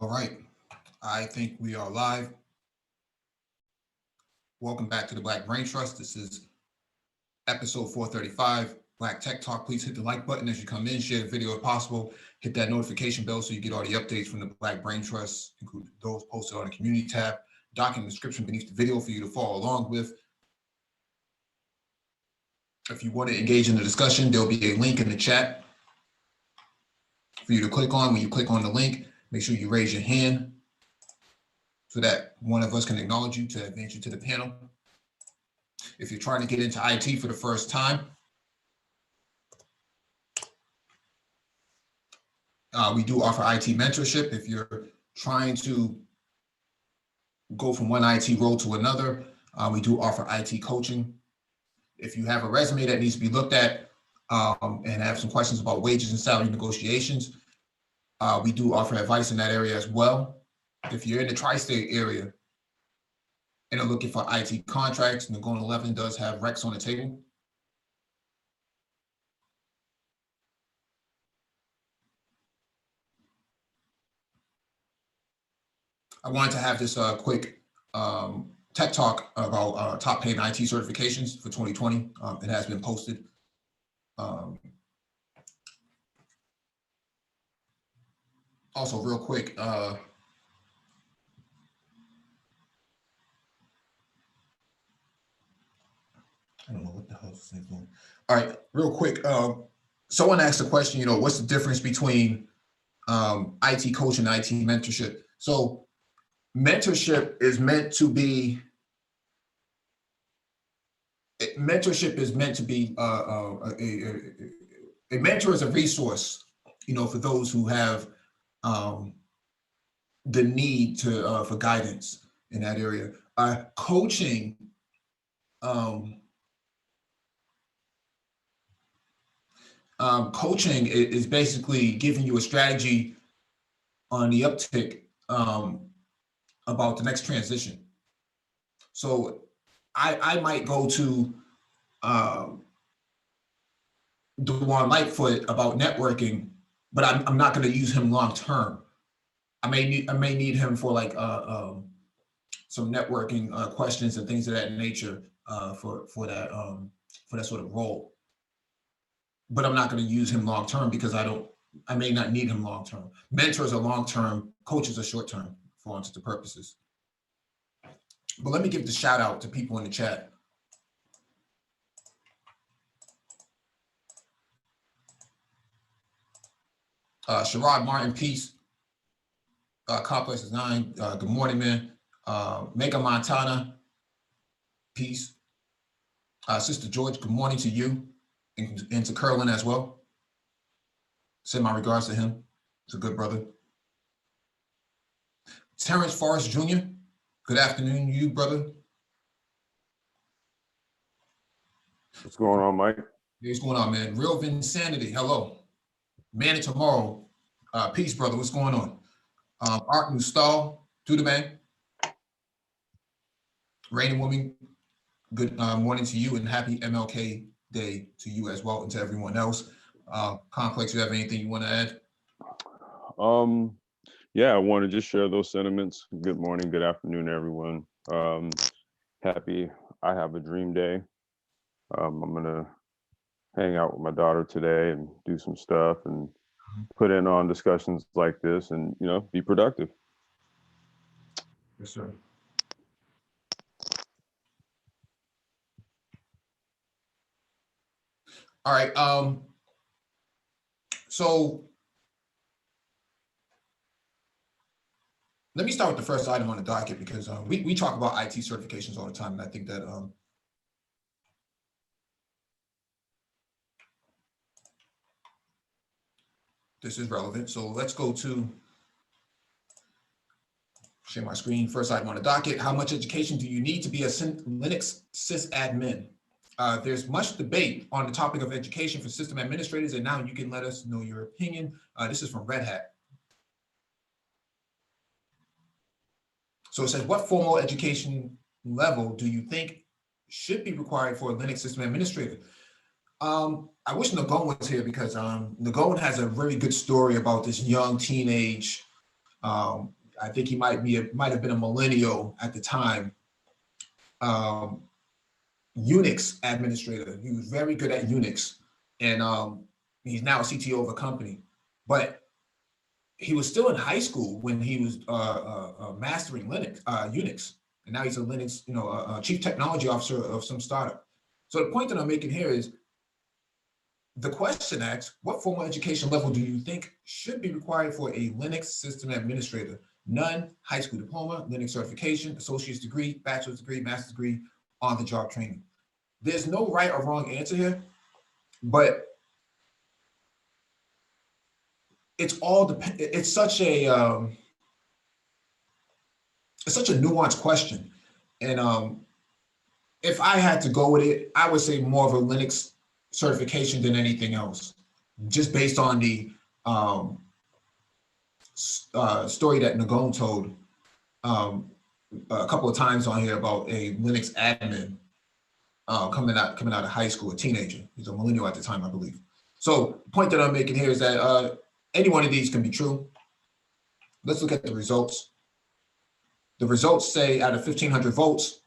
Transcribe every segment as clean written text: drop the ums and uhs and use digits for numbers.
All right, I think we are live. Welcome back to the Black Brain Trust. This is episode 435, Black Tech Talk. Please hit the like button as you come in, share the video if possible, hit that notification bell so you get all the updates from the Black Brain Trust, including those posted on the community tab. Document description beneath the video for you to follow along with. If you want to engage in the discussion, there'll be a link in the chat for you to click on. When you click on the link, make sure you raise your hand so that one of us can acknowledge you to advance you to the panel. If you're trying to get into IT for the first time, we do offer IT mentorship. If you're trying to go from one IT role to another, we do offer IT coaching. If you have a resume that needs to be looked at and have some questions about wages and salary negotiations, we do offer advice in that area as well. If you're in the tri-state area and are looking for IT contracts, Nagona 11 does have recs on the table. I wanted to have this quick tech talk about top paid IT certifications for 2020. It has been posted. Also, real quick, I don't know what the hell this thing's doing. All right, real quick. Someone asked the question, what's the difference between IT coach and IT mentorship? So mentorship is meant to be a mentor is a resource, for those who have the need to for guidance in that area. Coaching coaching is basically giving you a strategy on the uptick about the next transition. So I might go to Dewan Lightfoot about networking, but I'm not going to use him long term. I may need him for like some networking questions and things of that nature for that sort of role. But I'm not going to use him long term because I may not need him long term. Mentors are long term, coaches are short term for all intents and purposes. But let me give the shout out to people in the chat. Sherrod Martin, peace. Complex is 9. Good morning, man. Mega Montana, peace. Sister George, good morning to you and to Curlin as well. Send my regards to him. He's a good brother. Terrence Forrest Jr., good afternoon to you, brother. What's going on, Mike? Hey, what's going on, man? Real Vinsanity, hello. Man of Tomorrow, peace, brother. What's going on? Art Mustal, do the man. Rainy Woman, good morning to you and happy MLK Day to you as well and to everyone else. Complex, you have anything you want to add? Yeah, I want to just share those sentiments. Good morning, good afternoon, everyone. Happy I have a dream day. I'm gonna hang out with my daughter today and do some stuff and put in on discussions like this and be productive. Yes, sir. All right. So let me start with the first item on the docket because we talk about IT certifications all the time, and I think that this is relevant. So let's go to share my screen. First item on the docket: how much education do you need to be a Linux sysadmin? There's much debate on the topic of education for system administrators, and now you can let us know your opinion. This is from Red Hat. So it says, what formal education level do you think should be required for a Linux system administrator? I wish Nagone was here because Nagone has a very good story about this young teenage I think he might have been a millennial at the time. Unix administrator. He was very good at Unix, and he's now a CTO of a company. But he was still in high school when he was mastering Unix, and now he's a Linux, chief technology officer of some startup. So the point that I'm making here is the question asks, what formal education level do you think should be required for a Linux system administrator? None, high school diploma, Linux certification, associate's degree, bachelor's degree, master's degree, on-the-job training. There's no right or wrong answer here, but it's such a nuanced question. And if I had to go with it, I would say more of a Linux certification than anything else, just based on the story that Nagone told a couple of times on here about a Linux admin coming out of high school, a teenager. He's a millennial at the time, I believe. So the point that I'm making here is that any one of these can be true. Let's look at the results. The results say out of 1,500 votes,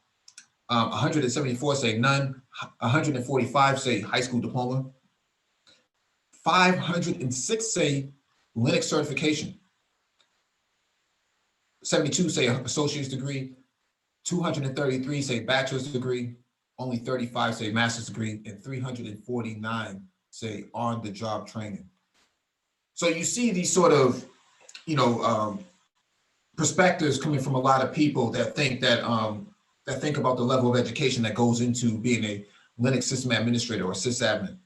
174 say none, 145 say high school diploma, 506 say Linux certification, 72 say associate's degree, 233 say bachelor's degree, only 35 say master's degree, and 349 say on-the-job training. So you see these sort of, perspectives coming from a lot of people that think about the level of education that goes into being a Linux system administrator or sysadmin.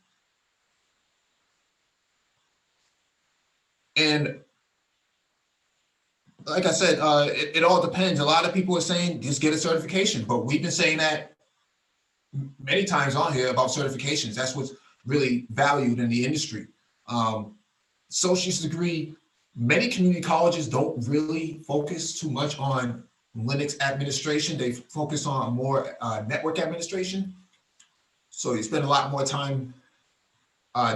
And like I said, it all depends. A lot of people are saying just get a certification, but we've been saying that many times on here about certifications. That's what's really valued in the industry. Associate's degree, many community colleges don't really focus too much on Linux administration. They focus on more network administration. So you spend a lot more time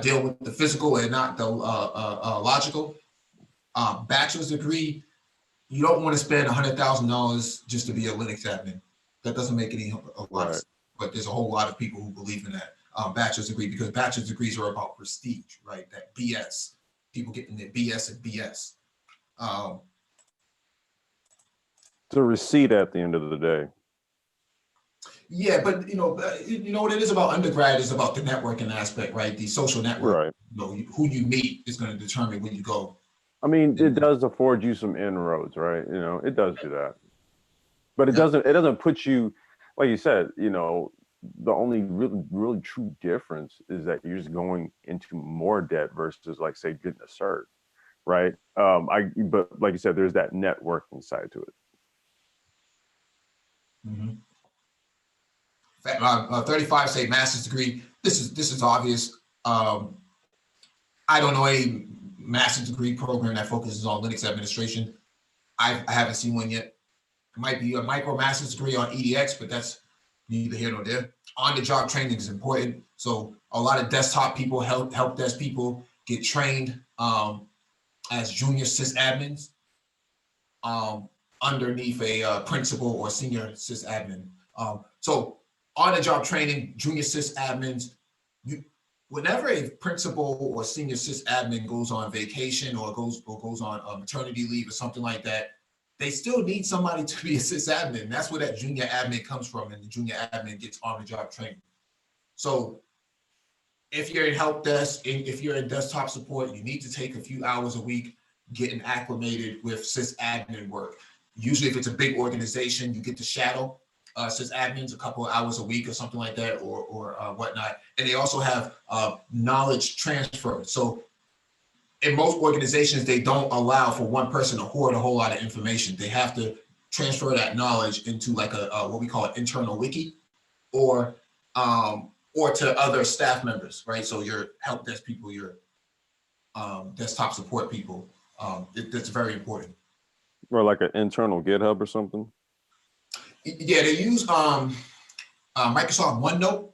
dealing with the physical and not the logical. Bachelor's degree, you don't want to spend $100,000 just to be a Linux admin. That doesn't make any a lot of sense. But there's a whole lot of people who believe in that bachelor's degree, because bachelor's degrees are about prestige, right? That BS. People getting their BS and BS. It's a receipt at the end of the day. Yeah, but you know what it is about undergrad is about the networking aspect, right? The social network. Right. Who you meet is going to determine when you go. I mean, it does afford you some inroads, right? It does do that, but it doesn't put you, like you said, the only really true difference is that you're just going into more debt versus, like, say, getting a cert, right? But like you said, there's that networking side to it. Mm-hmm. 35 say master's degree. This is obvious. I don't know any master's degree program that focuses on Linux administration. I haven't seen one yet. It might be a micro master's degree on EDX, but that's neither here nor there. On-the-job training is important. So a lot of desktop people, help desk people get trained as junior sysadmins underneath a principal or senior sysadmin. So on-the-job training, junior sysadmins, whenever a principal or senior sysadmin goes on vacation or goes on maternity leave or something like that, they still need somebody to be a sysadmin. That's where that junior admin comes from, and the junior admin gets on-the-job training. So if you're in help desk, if you're in desktop support, you need to take a few hours a week getting acclimated with sysadmin work. Usually if it's a big organization, you get to shadow sysadmins a couple of hours a week or something like that, or whatnot. And they also have knowledge transfer. So in most organizations, they don't allow for one person to hoard a whole lot of information. They have to transfer that knowledge into like a what we call an internal wiki, or to other staff members, right? So your help desk people, your desktop support people, that's very important. Or like an internal GitHub or something. Yeah, they use Microsoft OneNote.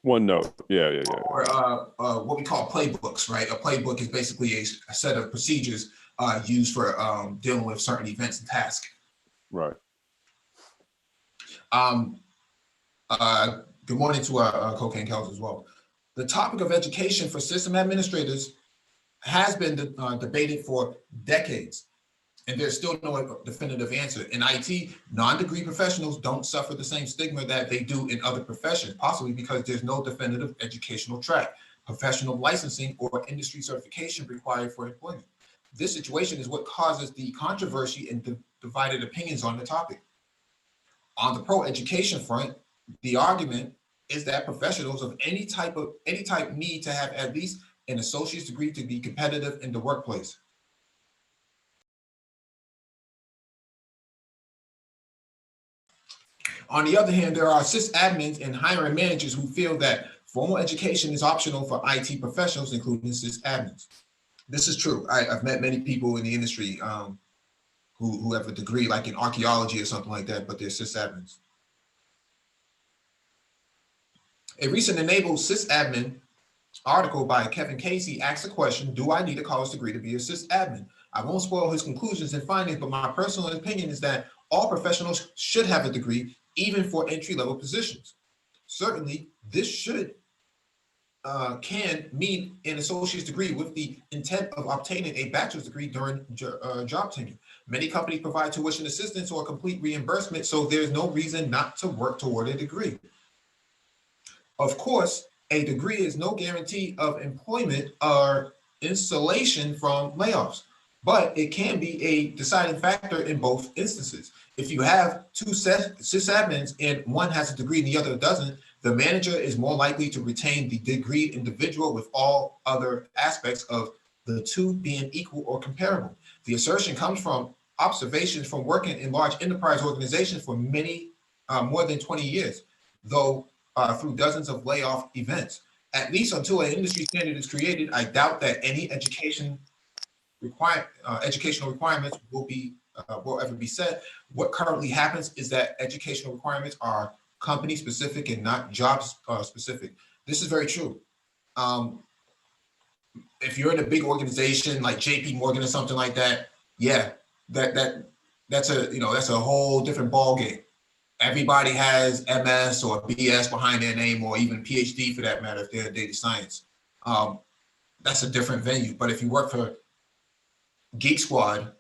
OneNote, yeah. Or what we call playbooks, right? A playbook is basically a set of procedures used for dealing with certain events and tasks. Right. Good morning to Cocaine Kells as well. The topic of education for system administrators has been debated for decades, and there's still no definitive answer. In IT, non-degree professionals don't suffer the same stigma that they do in other professions, possibly because there's no definitive educational track, professional licensing, or industry certification required for employment. This situation is what causes the controversy and divided opinions on the topic. On the pro-education front, the argument is that professionals of any type need to have at least an associate's degree to be competitive in the workplace. On the other hand, there are sysadmins and hiring managers who feel that formal education is optional for IT professionals, including sysadmins. This is true. I've met many people in the industry who have a degree like in archaeology or something like that, but they're sysadmins. A recent Enabled Sysadmin article by Kevin Casey asks the question, do I need a college degree to be a sysadmin? I won't spoil his conclusions and findings, but my personal opinion is that all professionals should have a degree, even for entry-level positions. Certainly, this can mean an associate's degree with the intent of obtaining a bachelor's degree during job tenure. Many companies provide tuition assistance or complete reimbursement, so there's no reason not to work toward a degree. Of course, a degree is no guarantee of employment or insulation from layoffs, but it can be a deciding factor in both instances. If you have two sysadmins and one has a degree and the other doesn't, the manager is more likely to retain the degreed individual with all other aspects of the two being equal or comparable. The assertion comes from observations from working in large enterprise organizations for many, more than 20 years, though through dozens of layoff events. At least until an industry standard is created, I doubt that any educational requirements will ever be set. What currently happens is that educational requirements are company specific and not job specific. This is very true. If you're in a big organization like JP Morgan or something like that, yeah, that's a whole different ball game. Everybody has MS or BS behind their name, or even PhD for that matter if they're in data science. That's a different venue. But if you work for Geek Squad,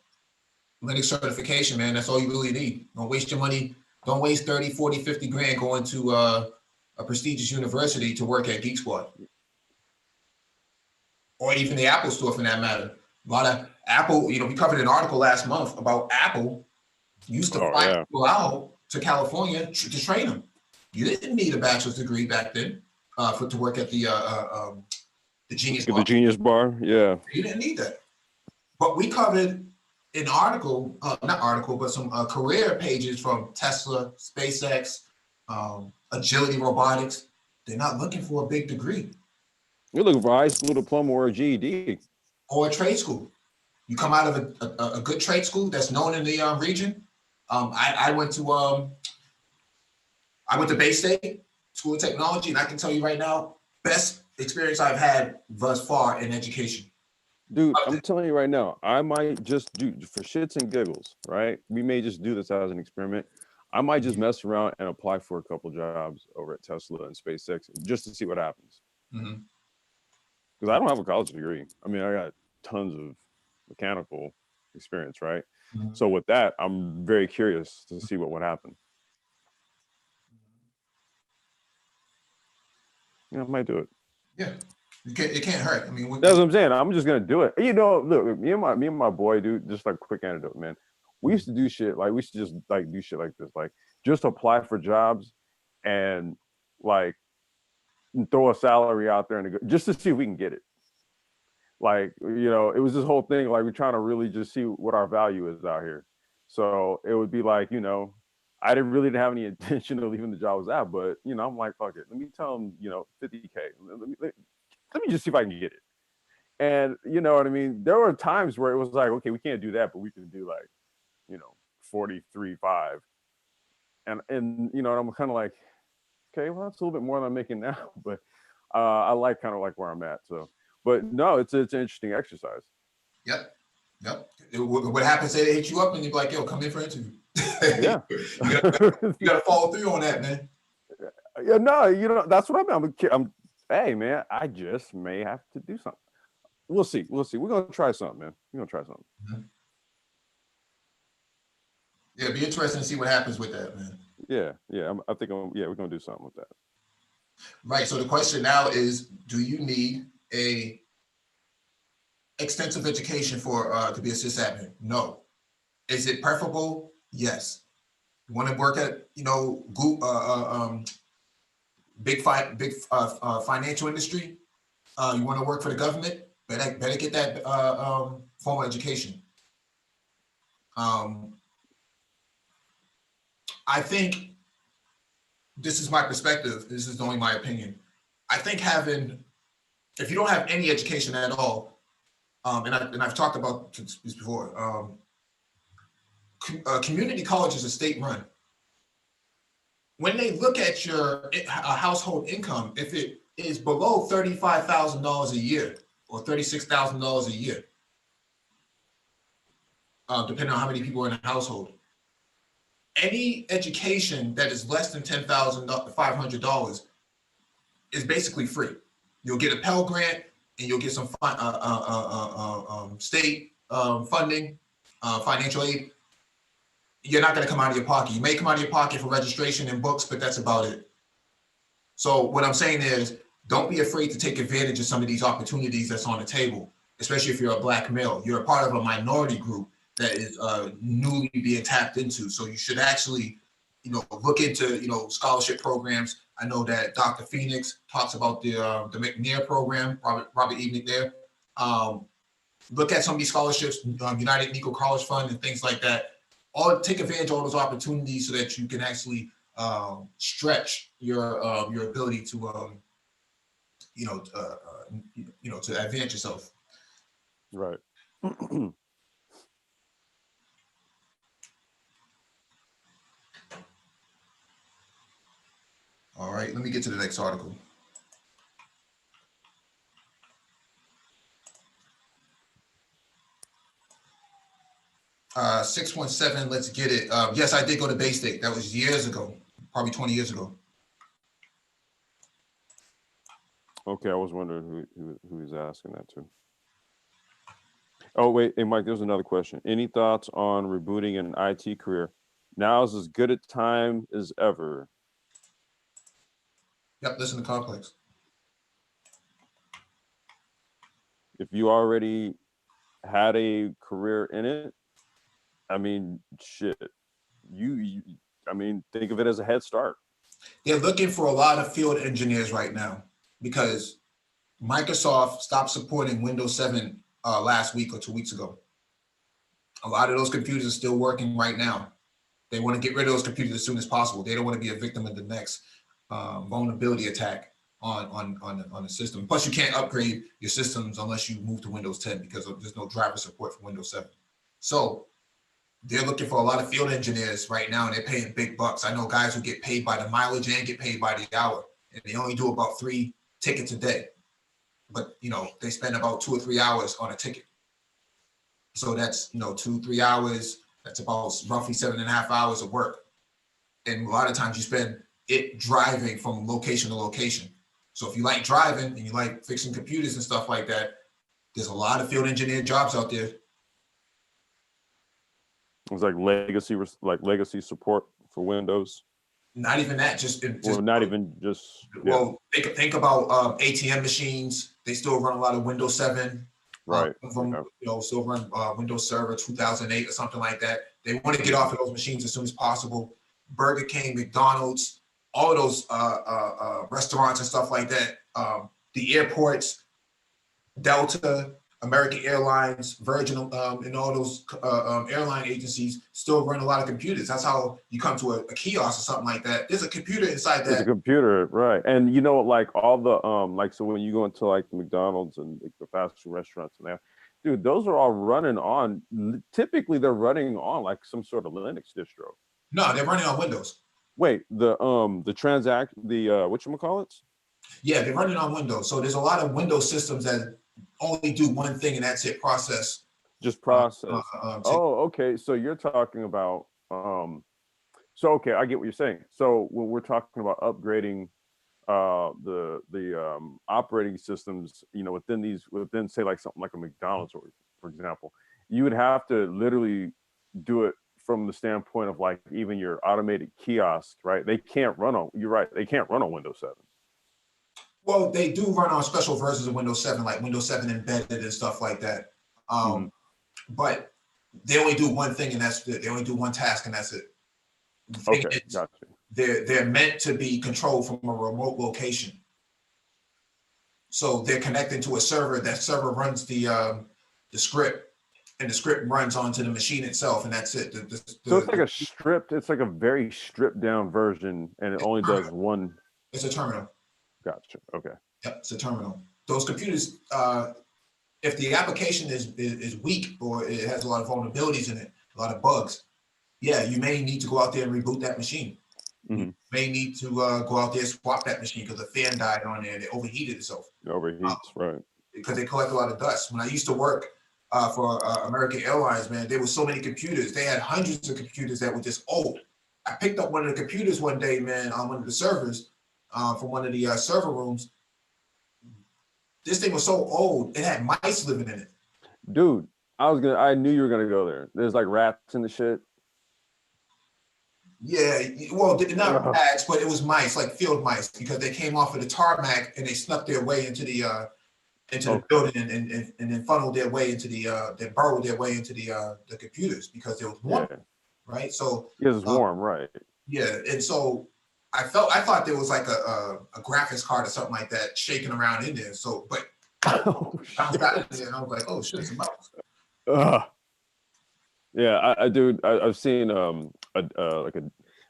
Linux certification, man, that's all you really need. Don't waste your money. Don't waste 30, 40, 50 grand going to a prestigious university to work at Geek Squad. Or even the Apple store for that matter. A lot of Apple, we covered an article last month about Apple used to fly people out to California to train them. You didn't need a bachelor's degree back then to work at the Genius Bar. The Genius Bar, yeah. You didn't need that. But we covered an article, not article, but some career pages from Tesla, SpaceX, Agility Robotics. They're not looking for a big degree. You're looking for a high school diploma or a GED. Or a trade school. You come out of a good trade school that's known in the region. I went to Bay State School of Technology, and I can tell you right now, best experience I've had thus far in education. Dude, I'm telling you right now, I might just do, for shits and giggles, right? We may just do this as an experiment. I might just mess around and apply for a couple jobs over at Tesla and SpaceX just to see what happens. Because I don't have a college degree. I mean, I got tons of mechanical experience, right? So with that, I'm very curious to see what would happen. I might do it. Yeah, it can't hurt. I mean, that's what I'm saying. I'm just gonna do it. Look, me and my boy, dude. Just like a quick anecdote, man. We used to do shit like do shit like this, like just apply for jobs and like throw a salary out there and just to see if we can get it. Like, it was this whole thing, like we're trying to really just see what our value is out here. So it would be like, I didn't have any intention of leaving the job I was at, but I'm like, fuck it. Let me tell them, 50K. Let me just see if I can get it. And you know what I mean? There were times where it was like, okay, we can't do that, but we can do like, 43.5. And I'm kind of like, okay, well, that's a little bit more than I'm making now, but I like kind of like where I'm at. So, but no, it's an interesting exercise. Yep. Yep. What happens? They hit you up and you're like, "Yo, come in for an interview." Yeah. You gotta follow through on that, man. Yeah, no, that's what I'm. Hey, man, I just may have to do something. We'll see. We're gonna try something, man. We're gonna try something. Mm-hmm. Yeah, it'd be interesting to see what happens with that, man. Yeah. I think we're gonna do something with that. Right. So the question now is, do you need a extensive education for to be a sysadmin? No. Is it preferable? Yes. You want to work at big financial industry? You want to work for the government? Better get that formal education. I think this is my perspective. This is only my opinion. I think if you don't have any education at all, and I've talked about this before, community colleges are state run. When they look at your household income, if it is below $35,000 a year or $36,000 a year, depending on how many people are in a household, any education that is less than $10,500 is basically free. You'll get a Pell Grant and you'll get some state funding, financial aid. You're not going to come out of your pocket. You may come out of your pocket for registration and books, but that's about it. So what I'm saying is, don't be afraid to take advantage of some of these opportunities that's on the table, especially if you're a Black male. You're a part of a minority group that is newly being tapped into. So you should actually, look into, scholarship programs. I know that Dr. Phoenix talks about the McNair program, Robert E. McNair. Look at some of these scholarships, United Negro College Fund and things like that. Take advantage of all those opportunities so that you can actually stretch your ability to to advance yourself. Right. All right, let me get to the next article. Uh, 617, let's get it. Yes, I did go to Bay State. That was years ago, probably 20 years ago. Okay, I was wondering who he's asking that to. Oh, wait, hey, Mike, there's another question. Any thoughts on rebooting an IT career? Now is as good a time as ever. Yep, listen to Complex. If you already had a career in it, I mean, shit, think of it as a head start. They're looking for a lot of field engineers right now because Microsoft stopped supporting Windows 7 last week or 2 weeks ago. A lot of those computers are still working right now. They want to get rid of those computers as soon as possible. They don't want to be a victim of the next vulnerability attack on the system. Plus, you can't upgrade your systems unless you move to Windows 10 because there's no driver support for Windows 7. So they're looking for a lot of field engineers right now, and they're paying big bucks. I know guys who get paid by the mileage and get paid by the hour, and they only do about 3 tickets a day. But they spend about 2 or 3 hours on a ticket. So that's 2-3 hours. That's about roughly 7.5 hours of work. And a lot of times you spend it driving from location to location. So if you like driving and you like fixing computers and stuff like that, there's a lot of field engineer jobs out there. It's like legacy support for Windows. Not even that, Yeah. Think about ATM machines. They still run a lot of Windows 7. Right. Still run Windows Server 2008 or something like that. They want to get off of those machines as soon as possible. Burger King, McDonald's, all of those restaurants and stuff like that. The airports, Delta, American Airlines, Virgin, and all those airline agencies still run a lot of computers. That's how you come to a kiosk or something like that. There's a computer inside that. There's a computer, right? And like all the so when you go into like the McDonald's and the fast food restaurants and that, dude, those are all running on. Typically, they're running on like some sort of Linux distro. No, they're running on Windows. Wait, whatchamacallits? Yeah, they're running on Windows. So there's a lot of Windows systems that only do one thing, and that's hit process Just process. to- Oh, okay. So you're talking about so okay, I get what you're saying. So when we're talking about upgrading the operating systems, you know, within say like something like a McDonald's, or for example, you would have to literally do it from the standpoint of like even your automated kiosk, right? They can't run on, you're right, they can't run on Windows 7. Well, they do run on special versions of Windows 7, like Windows 7 embedded and stuff like that. Mhm. But they only do one thing, and that's it. They only do one task, and that's it. The thing Okay, is, gotcha. they're meant to be controlled from a remote location. So they're connecting to a server. That server runs the script, and the script runs onto the machine itself, and that's it. So it's like a very stripped down version, and it only does one. It's a terminal. Gotcha. Okay. Yep, it's a terminal. Those computers, if the application is weak or it has a lot of vulnerabilities in it, a lot of bugs, yeah, you may need to go out there and reboot that machine. Mm-hmm. You may need to go out there and swap that machine because the fan died on there and it overheated itself. It overheats, right? Because they collect a lot of dust. When I used to work for American Airlines, man, there were so many computers. They had hundreds of computers that were just old. I picked up one of the computers one day, man, on one of the servers from one of the server rooms. This thing was so old, it had mice living in it. Dude, I knew you were gonna go there. There's like rats in the shit. Yeah, well, not rats, but it was mice, like field mice, because they came off of the tarmac and they snuck their way into the building and then funneled their way into they burrowed their way into the computers because it was warm, right? So because it's warm, right? Yeah, and so I thought there was like a graphics card or something like that shaking around in there. So, but I got in there and I was like, oh shit, it's a mouse. Yeah, I've seen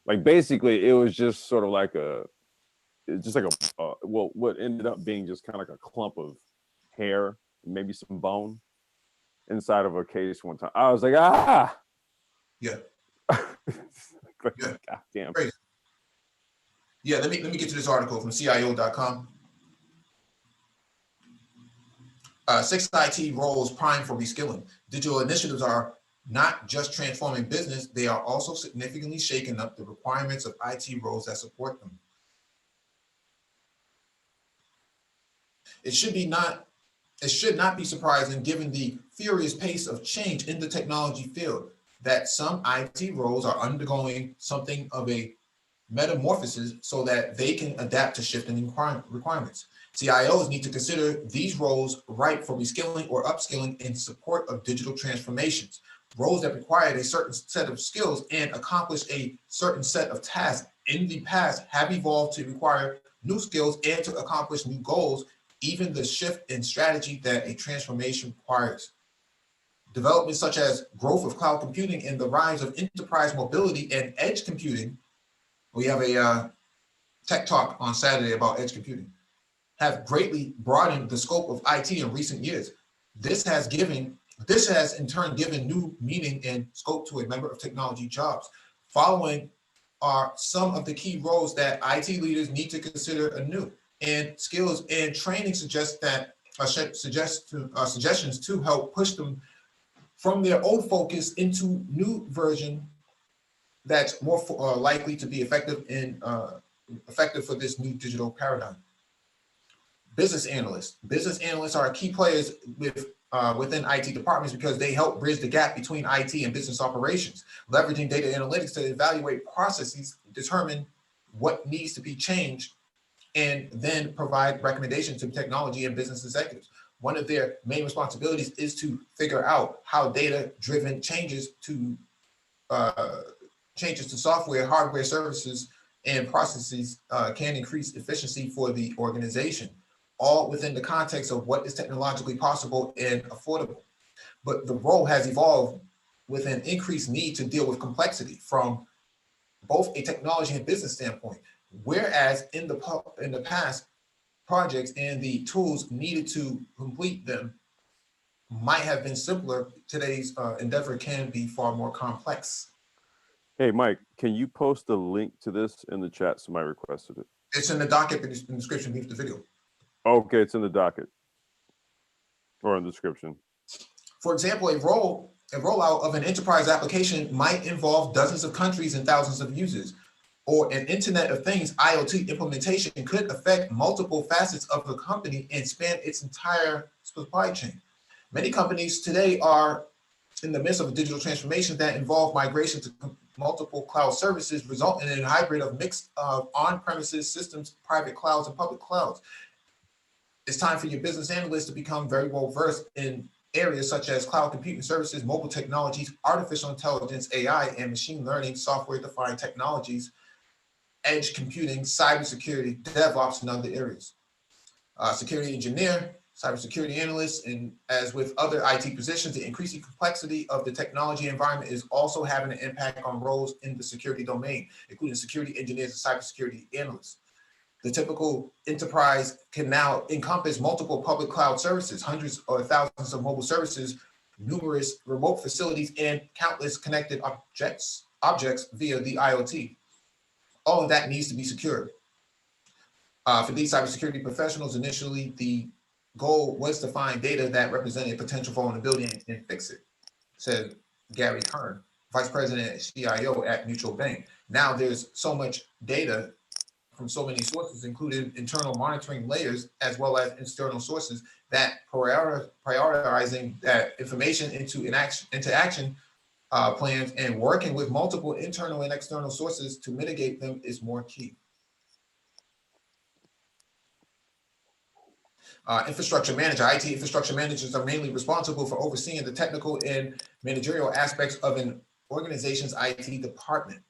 like basically it was just sort of like what ended up being just kind of like a clump of hair, maybe some bone inside of a case one time. I was like, yeah. Yeah. God damn. Crazy. Yeah, let me get to this article from CIO.com. 6 IT roles prime for reskilling. Digital initiatives are not just transforming business, they are also significantly shaking up the requirements of IT roles that support them. It should not be surprising, given the furious pace of change in the technology field, that some IT roles are undergoing something of a metamorphosis so that they can adapt to shifting requirements. CIOs need to consider these roles ripe for reskilling or upskilling in support of digital transformations. Roles that required a certain set of skills and accomplish a certain set of tasks in the past have evolved to require new skills and to accomplish new goals, even the shift in strategy that a transformation requires. Developments such as growth of cloud computing and the rise of enterprise mobility and edge computing. We have a tech talk on Saturday about edge computing, have greatly broadened the scope of IT in recent years. This has in turn given new meaning and scope to a number of technology jobs. Following are some of the key roles that IT leaders need to consider anew, and skills and training suggestions to help push them from their old focus into new version that's more likely to be effective for this new digital paradigm. Business analysts. Business analysts are key players within IT departments because they help bridge the gap between IT and business operations, leveraging data analytics to evaluate processes, determine what needs to be changed, and then provide recommendations to technology and business executives. One of their main responsibilities is to figure out how data-driven changes to software, hardware, services, and processes can increase efficiency for the organization, all within the context of what is technologically possible and affordable. But the role has evolved with an increased need to deal with complexity from both a technology and business standpoint. Whereas in the past, projects and the tools needed to complete them might have been simpler, today's endeavor can be far more complex. Hey, Mike, can you post a link to this in the chat? Somebody requested it. It's in the docket in the description beneath the video. Okay, it's in the docket or in the description. For example, a rollout of an enterprise application might involve dozens of countries and thousands of users, or an Internet of Things IoT implementation could affect multiple facets of the company and span its entire supply chain. Many companies today are in the midst of a digital transformation that involve migration to multiple cloud services, resulting in a hybrid of mix of on-premises systems, private clouds, and public clouds. It's time for your business analysts to become very well versed in areas such as cloud computing services, mobile technologies, artificial intelligence, AI, and machine learning, software-defined technologies, edge computing, cybersecurity, DevOps, and other areas. Security engineer, cybersecurity analyst, and as with other IT positions, the increasing complexity of the technology environment is also having an impact on roles in the security domain, including security engineers and cybersecurity analysts. The typical enterprise can now encompass multiple public cloud services, hundreds or thousands of mobile services, numerous remote facilities, and countless connected objects via the IoT. All of that needs to be secured. For these cybersecurity professionals, initially, the goal was to find data that represented potential vulnerability and fix it, said Gary Kern, Vice President and CIO at Mutual Bank. Now there's so much data from so many sources, including internal monitoring layers, as well as external sources, that prioritizing that information into action plans and working with multiple internal and external sources to mitigate them is more key. Infrastructure manager, IT infrastructure managers are mainly responsible for overseeing the technical and managerial aspects of an organization's IT department.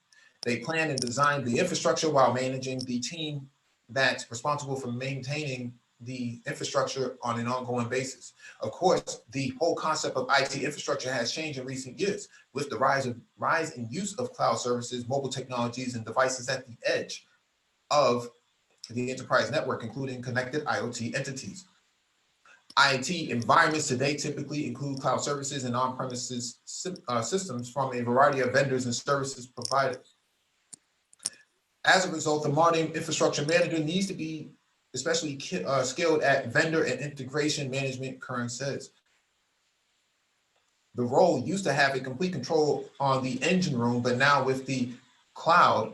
They plan and design the infrastructure while managing the team that's responsible for maintaining the infrastructure on an ongoing basis. Of course, the whole concept of IT infrastructure has changed in recent years with the rise in use of cloud services, mobile technologies, and devices at the edge of the enterprise network, including connected IoT entities. IT environments today typically include cloud services and on-premises systems from a variety of vendors and services providers. As a result, the modern infrastructure manager needs to be especially skilled at vendor and integration management, Kern says. The role used to have a complete control on the engine room, but now with the cloud,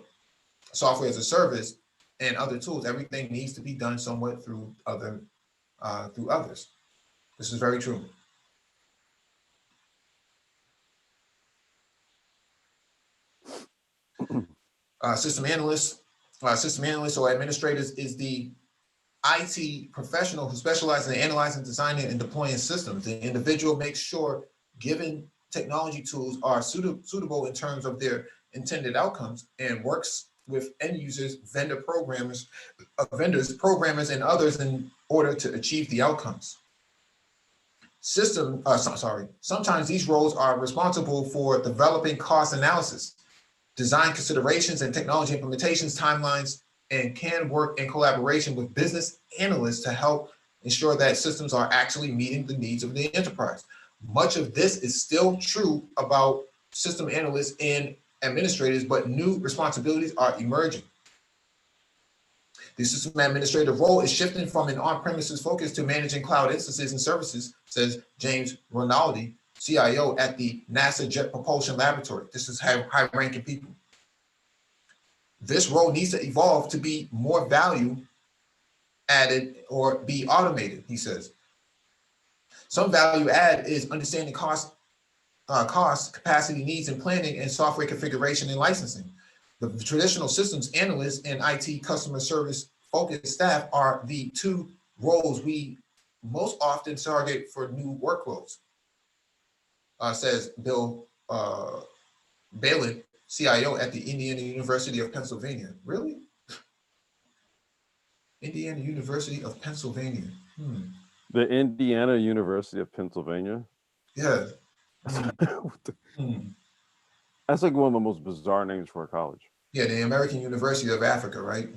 software as a service, and other tools, everything needs to be done somewhat through others. This is very true. System analysts or administrators is the IT professional who specializes in analyzing, designing, and deploying systems. The individual makes sure given technology tools are suitable in terms of their intended outcomes and works with end users, vendors, programmers, and others in order to achieve the outcomes. Sometimes these roles are responsible for developing cost analysis, design considerations, and technology implementations timelines, and can work in collaboration with business analysts to help ensure that systems are actually meeting the needs of the enterprise. Much of this is still true about system analysts and administrators, but new responsibilities are emerging. The system administrator role is shifting from an on-premises focus to managing cloud instances and services, says James Rinaldi, CIO at the NASA Jet Propulsion Laboratory. This is high-ranking people. This role needs to evolve to be more value added or be automated, he says. Some value add is understanding cost, capacity needs, and planning, and software configuration and licensing. The traditional systems analysts and IT customer service focused staff are the two roles we most often target for new workloads, says Bill Balin, CIO at the Indiana University of Pennsylvania. Really? Indiana University of Pennsylvania. The Indiana University of Pennsylvania. Yeah. That's like one of the most bizarre names for a college. Yeah, the American University of Africa, right?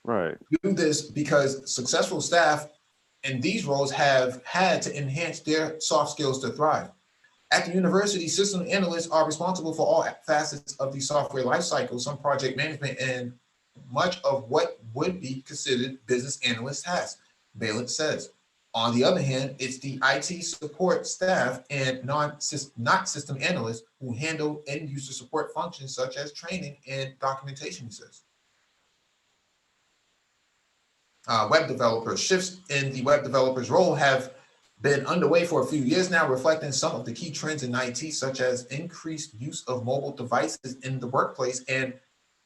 Right. Do this because successful staff in these roles have had to enhance their soft skills to thrive. At the university, system analysts are responsible for all facets of the software lifecycle, some project management, and much of what would be considered business analyst tasks, Balin says. On the other hand, it's the IT support staff and not system analysts who handle end user support functions such as training and documentation, he says. Web developers. Shifts in the web developer's role have been underway for a few years now, reflecting some of the key trends in IT, such as increased use of mobile devices in the workplace and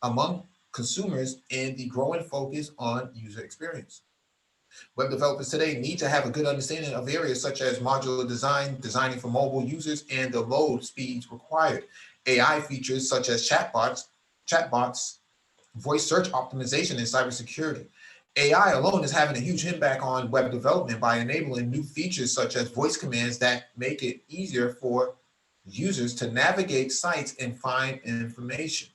among consumers, and the growing focus on user experience. Web developers today need to have a good understanding of areas such as modular design, designing for mobile users, and the load speeds required. AI features such as chatbots, voice search optimization, and cybersecurity. AI alone is having a huge impact on web development by enabling new features such as voice commands that make it easier for users to navigate sites and find information.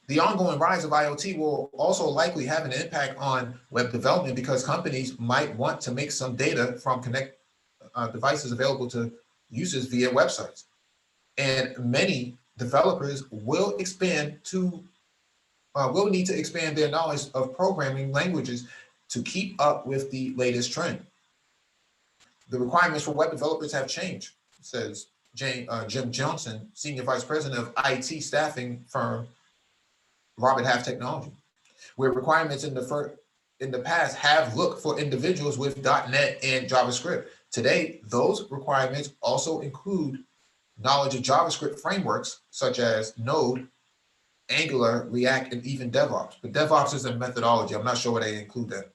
The ongoing rise of IoT will also likely have an impact on web development because companies might want to make some data from connect devices available to users via websites. And many developers will will need to expand their knowledge of programming languages to keep up with the latest trend. The requirements for web developers have changed, says Jim Johnson, Senior Vice President of IT staffing firm Robert Half Technology, where requirements in the past have looked for individuals with .NET and JavaScript. Today, those requirements also include knowledge of JavaScript frameworks such as Node, Angular, React, and even DevOps. But DevOps is a methodology. I'm not sure where they include that.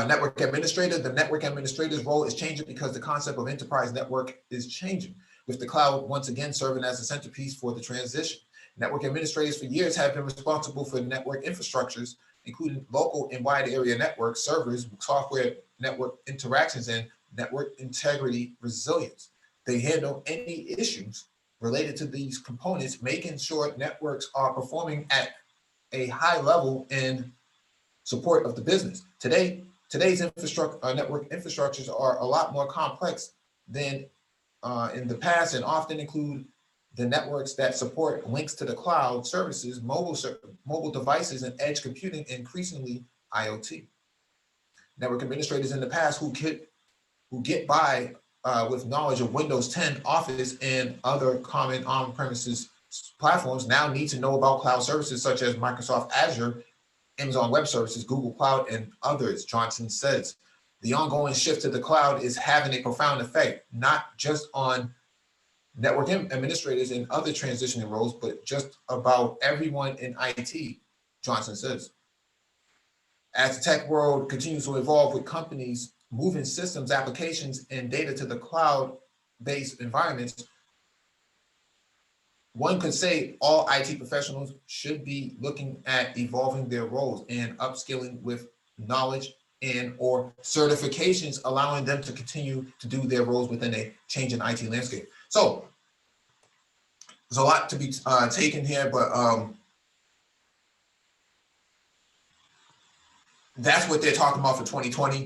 Network administrator. The network administrator's role is changing because the concept of enterprise network is changing, with the cloud once again serving as a centerpiece for the transition. Network administrators for years have been responsible for network infrastructures, including local and wide area network servers, software network interactions, and network integrity resilience. They handle any issues related to these components, making sure networks are performing at a high level in support of the business. Today's network infrastructures are a lot more complex than in the past, and often include the networks that support links to the cloud services, mobile devices, and edge computing, increasingly IoT. Network administrators in the past who get by with knowledge of Windows 10, Office, and other common on-premises platforms now need to know about cloud services such as Microsoft Azure, Amazon Web Services, Google Cloud, and others, Johnson says. The ongoing shift to the cloud is having a profound effect, not just on network administrators and other transitioning roles, but just about everyone in IT, Johnson says. As the tech world continues to evolve with companies moving systems, applications, and data to the cloud-based environments, one could say all IT professionals should be looking at evolving their roles and upskilling with knowledge and or certifications, allowing them to continue to do their roles within a changing IT landscape. So there's a lot to be taken here, but that's what they're talking about for 2020.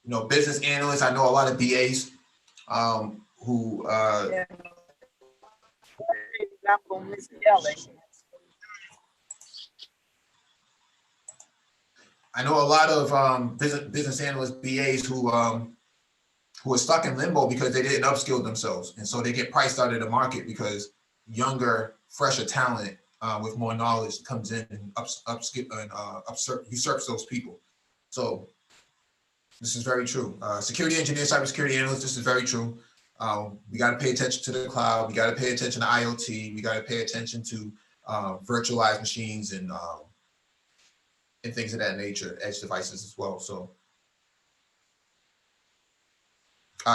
You know, business analysts, I know a lot of BAs who I know a lot of business analysts, BAs who are stuck in limbo because they didn't upskill themselves, and so they get priced out of the market because younger, fresher talent with more knowledge comes in and usurps those people. So this is very true. Security engineer, cybersecurity analyst, this is very true. We got to pay attention to the cloud. We got to pay attention to IoT. We got to pay attention to virtualized machines and things of that nature, edge devices as well. So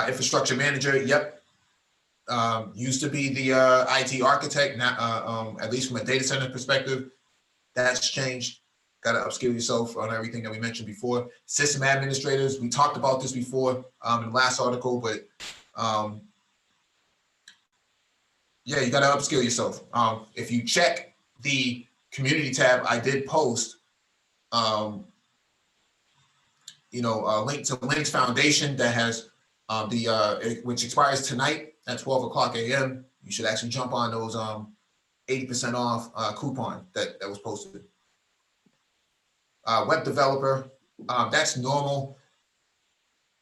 infrastructure manager, yep. Used to be the IT architect, now, at least from a data center perspective, that's changed. Got to upskill yourself on everything that we mentioned before. System administrators, we talked about this before in the last article, but yeah, you got to upskill yourself. If you check the community tab, I did post, link to Linux Foundation that has which expires tonight at 12 o'clock a.m. You should actually jump on those 80% off coupon that was posted. Web developer, that's normal.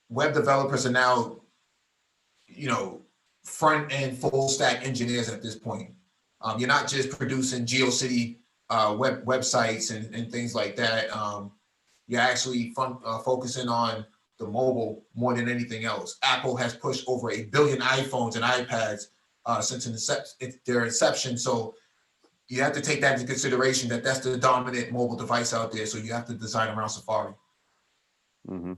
Web developers are now, front end full stack engineers at this point. You're not just producing GeoCity websites and things like that. You're actually focusing on the mobile more than anything else. Apple has pushed over 1 billion iPhones and iPads since their inception. So you have to take that into consideration that that's the dominant mobile device out there. So you have to design around Safari. Mm-hmm.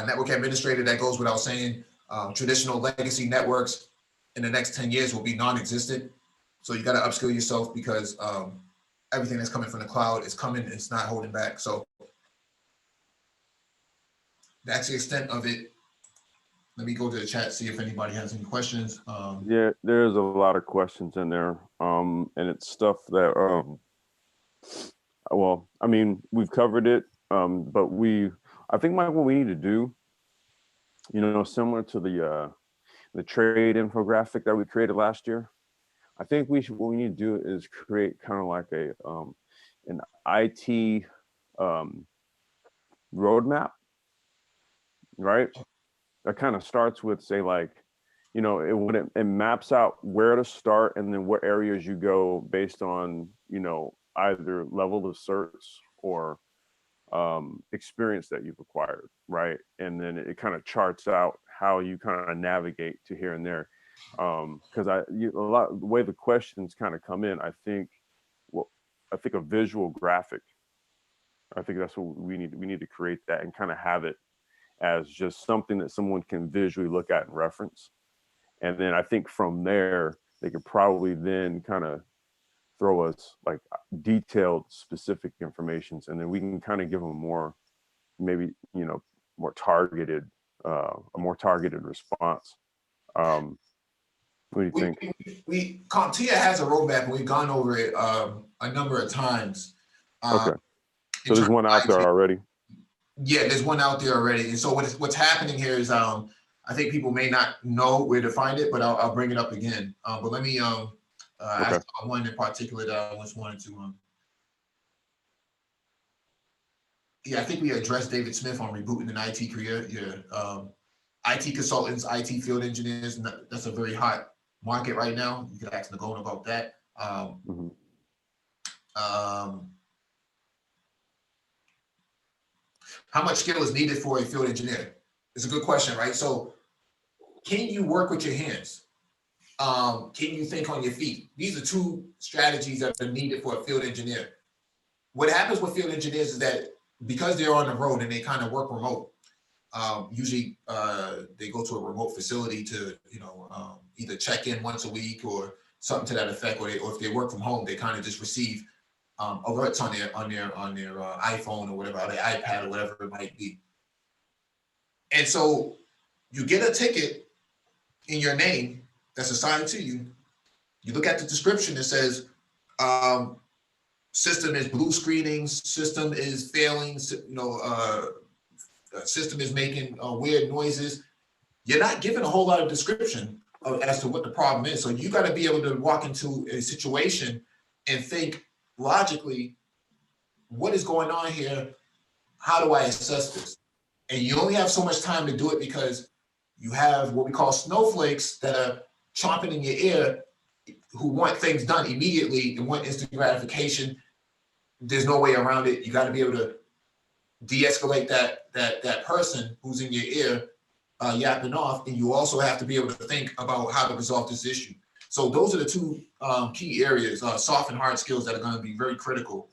Network administrator, that goes without saying. Traditional legacy networks in the next 10 years will be non-existent. So you got to upskill yourself because everything that's coming from the cloud is coming. It's not holding back. So that's the extent of it. Let me go to the chat, see if anybody has any questions. Yeah, there's a lot of questions in there. And it's stuff that, well, I mean, we've covered it, but I think, Mike, what we need to do, similar to the trade infographic that we created last year, I think what we need to do is create kind of like an IT roadmap, right? That kind of starts with, say, like, it maps out where to start and then what areas you go based on, either level of certs or experience that you've acquired, right? And then it kind of charts out how you kind of navigate to here and there. Because the way the questions kind of come in, I think a visual graphic. I think that's what we need. We need to create that and kind of have it as just something that someone can visually look at and reference. And then I think from there, they could probably then kind of throw us like detailed specific informations, and then we can kind of give them more, maybe, more targeted, a more targeted response. What do you think? CompTIA has a roadmap, and we've gone over it a number of times. Okay. So there's one out there already. Yeah, there's one out there already. And so what's happening here is I think people may not know where to find it, but I'll bring it up again. But let me ask one in particular that I just wanted to. Yeah, I think we addressed David Smith on rebooting an IT career. Yeah, IT consultants, IT field engineers. That's a very hot market right now. You could ask Nagona about that. How much skill is needed for a field engineer? It's a good question, right? So can you work with your hands? Can you think on your feet? These are two strategies that are needed for a field engineer. What happens with field engineers is that because they're on the road and they kind of work remote, usually they go to a remote facility to, either check in once a week or something to that effect, or if they work from home, they kind of just receive alerts on their iPhone or whatever, or their iPad or whatever it might be. And so you get a ticket in your name that's assigned to you. You look at the description, it says system is blue screening, system is failing, system is making weird noises. You're not given a whole lot of description as to what the problem is. So you got to be able to walk into a situation and think logically, what is going on here? How do I assess this? And you only have so much time to do it because you have what we call snowflakes that are chomping in your ear who want things done immediately and want instant gratification. There's no way around it. You got to be able to de-escalate that person who's in your ear yapping off, and you also have to be able to think about how to resolve this issue. So those are the two key areas, soft and hard skills, that are going to be very critical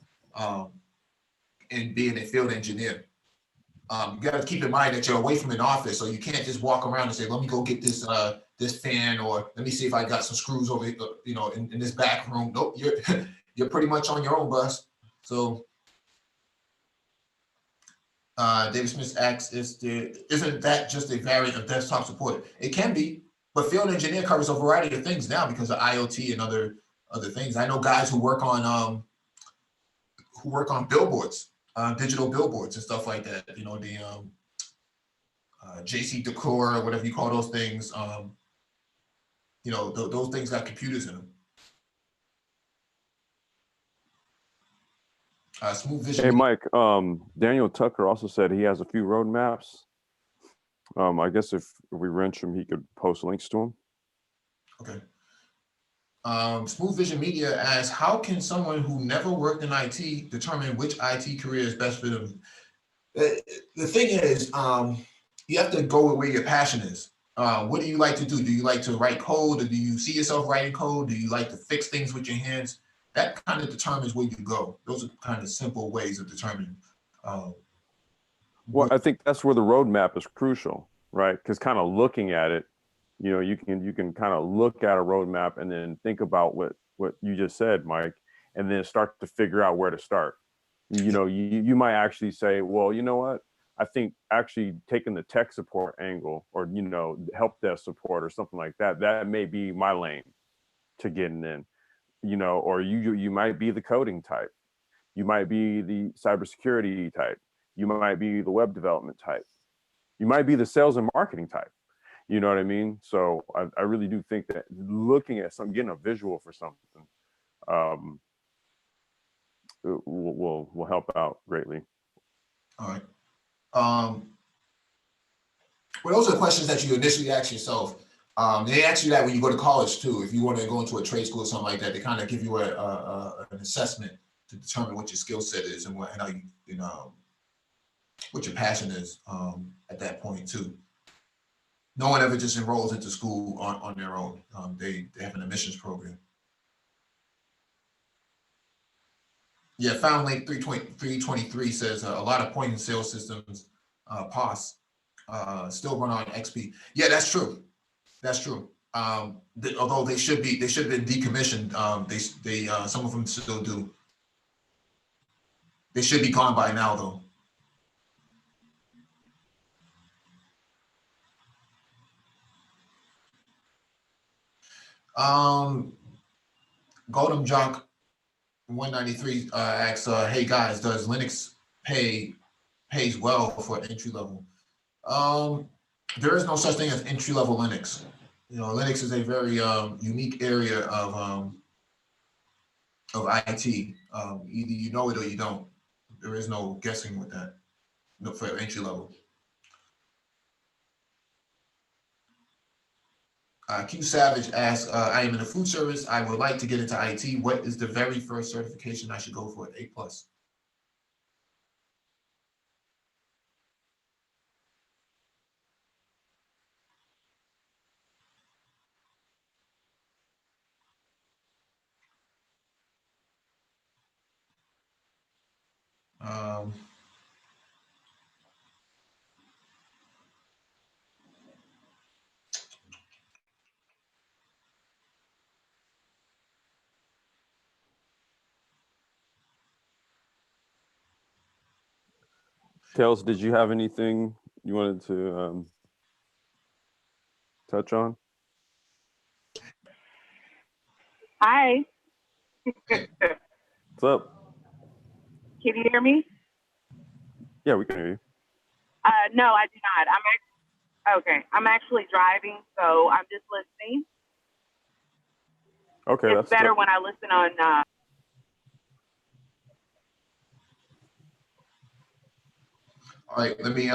in being a field engineer. You got to keep in mind that you're away from an office, so you can't just walk around and say, "Let me go get this fan," or "Let me see if I got some screws over, in this back room." Nope, you're pretty much on your own bus. So David Smith asks, isn't that just a variant of desktop support? It can be, but field engineer covers a variety of things now because of IoT and other things. I know guys who work on billboards, digital billboards and stuff like that. The JC Decor or whatever you call those things. You know, those things got computers in them. Smooth vision. Hey, Mike, Daniel Tucker also said he has a few roadmaps. I guess if we wrench him, he could post links to them. Okay. Smooth Vision Media asks, how can someone who never worked in IT determine which IT career is best for them? The thing is, you have to go where your passion is. What do you like to do? Do you like to write code, or do you see yourself writing code? Do you like to fix things with your hands? That kind of determines where you go. Those are kind of simple ways of determining. Well, I think that's where the roadmap is crucial, right? Because kind of looking at it, you know, you can kind of look at a roadmap and then think about what you just said, Mike, and then start to figure out where to start. You know, you might actually say, well, you know what? I think actually taking the tech support angle, or, you know, help desk support or something like that, that may be my lane to getting in, you know, or you might be the coding type. You might be the cybersecurity type. You might be the web development type. You might be the sales and marketing type. You know what I mean? So I really do think that looking at something, getting a visual for something, will help out greatly. All right. Well, those are the questions that you initially ask yourself. They ask you that when you go to college too. If you want to go into a trade school or something like that, they kind of give you an assessment to determine what your skill set is and how you know what your passion is at that point too. No one ever just enrolls into school on their own. They have an admissions program. Yeah, Found Link 323 says a lot of point of sale systems, POS, still run on XP. Yeah, that's true. That's true. Although they should have been decommissioned. They some of them still do. They should be gone by now though. Golden Junk 193 asks, hey guys, does Linux pays well for entry level? There is no such thing as entry level Linux. You know, Linux is a very unique area of IT. Either you know it or you don't. There is no guessing with that. No, for entry level. Q Savage asks, I am in the food service. I would like to get into IT. What is the very first certification I should go for? A plus. Um, Kels, did you have anything you wanted to touch on? Hi. What's up? Can you hear me? Yeah, we can hear you. No, I do not. Okay. I'm actually driving, so I'm just listening. Okay, it's better when I listen on. all right, let me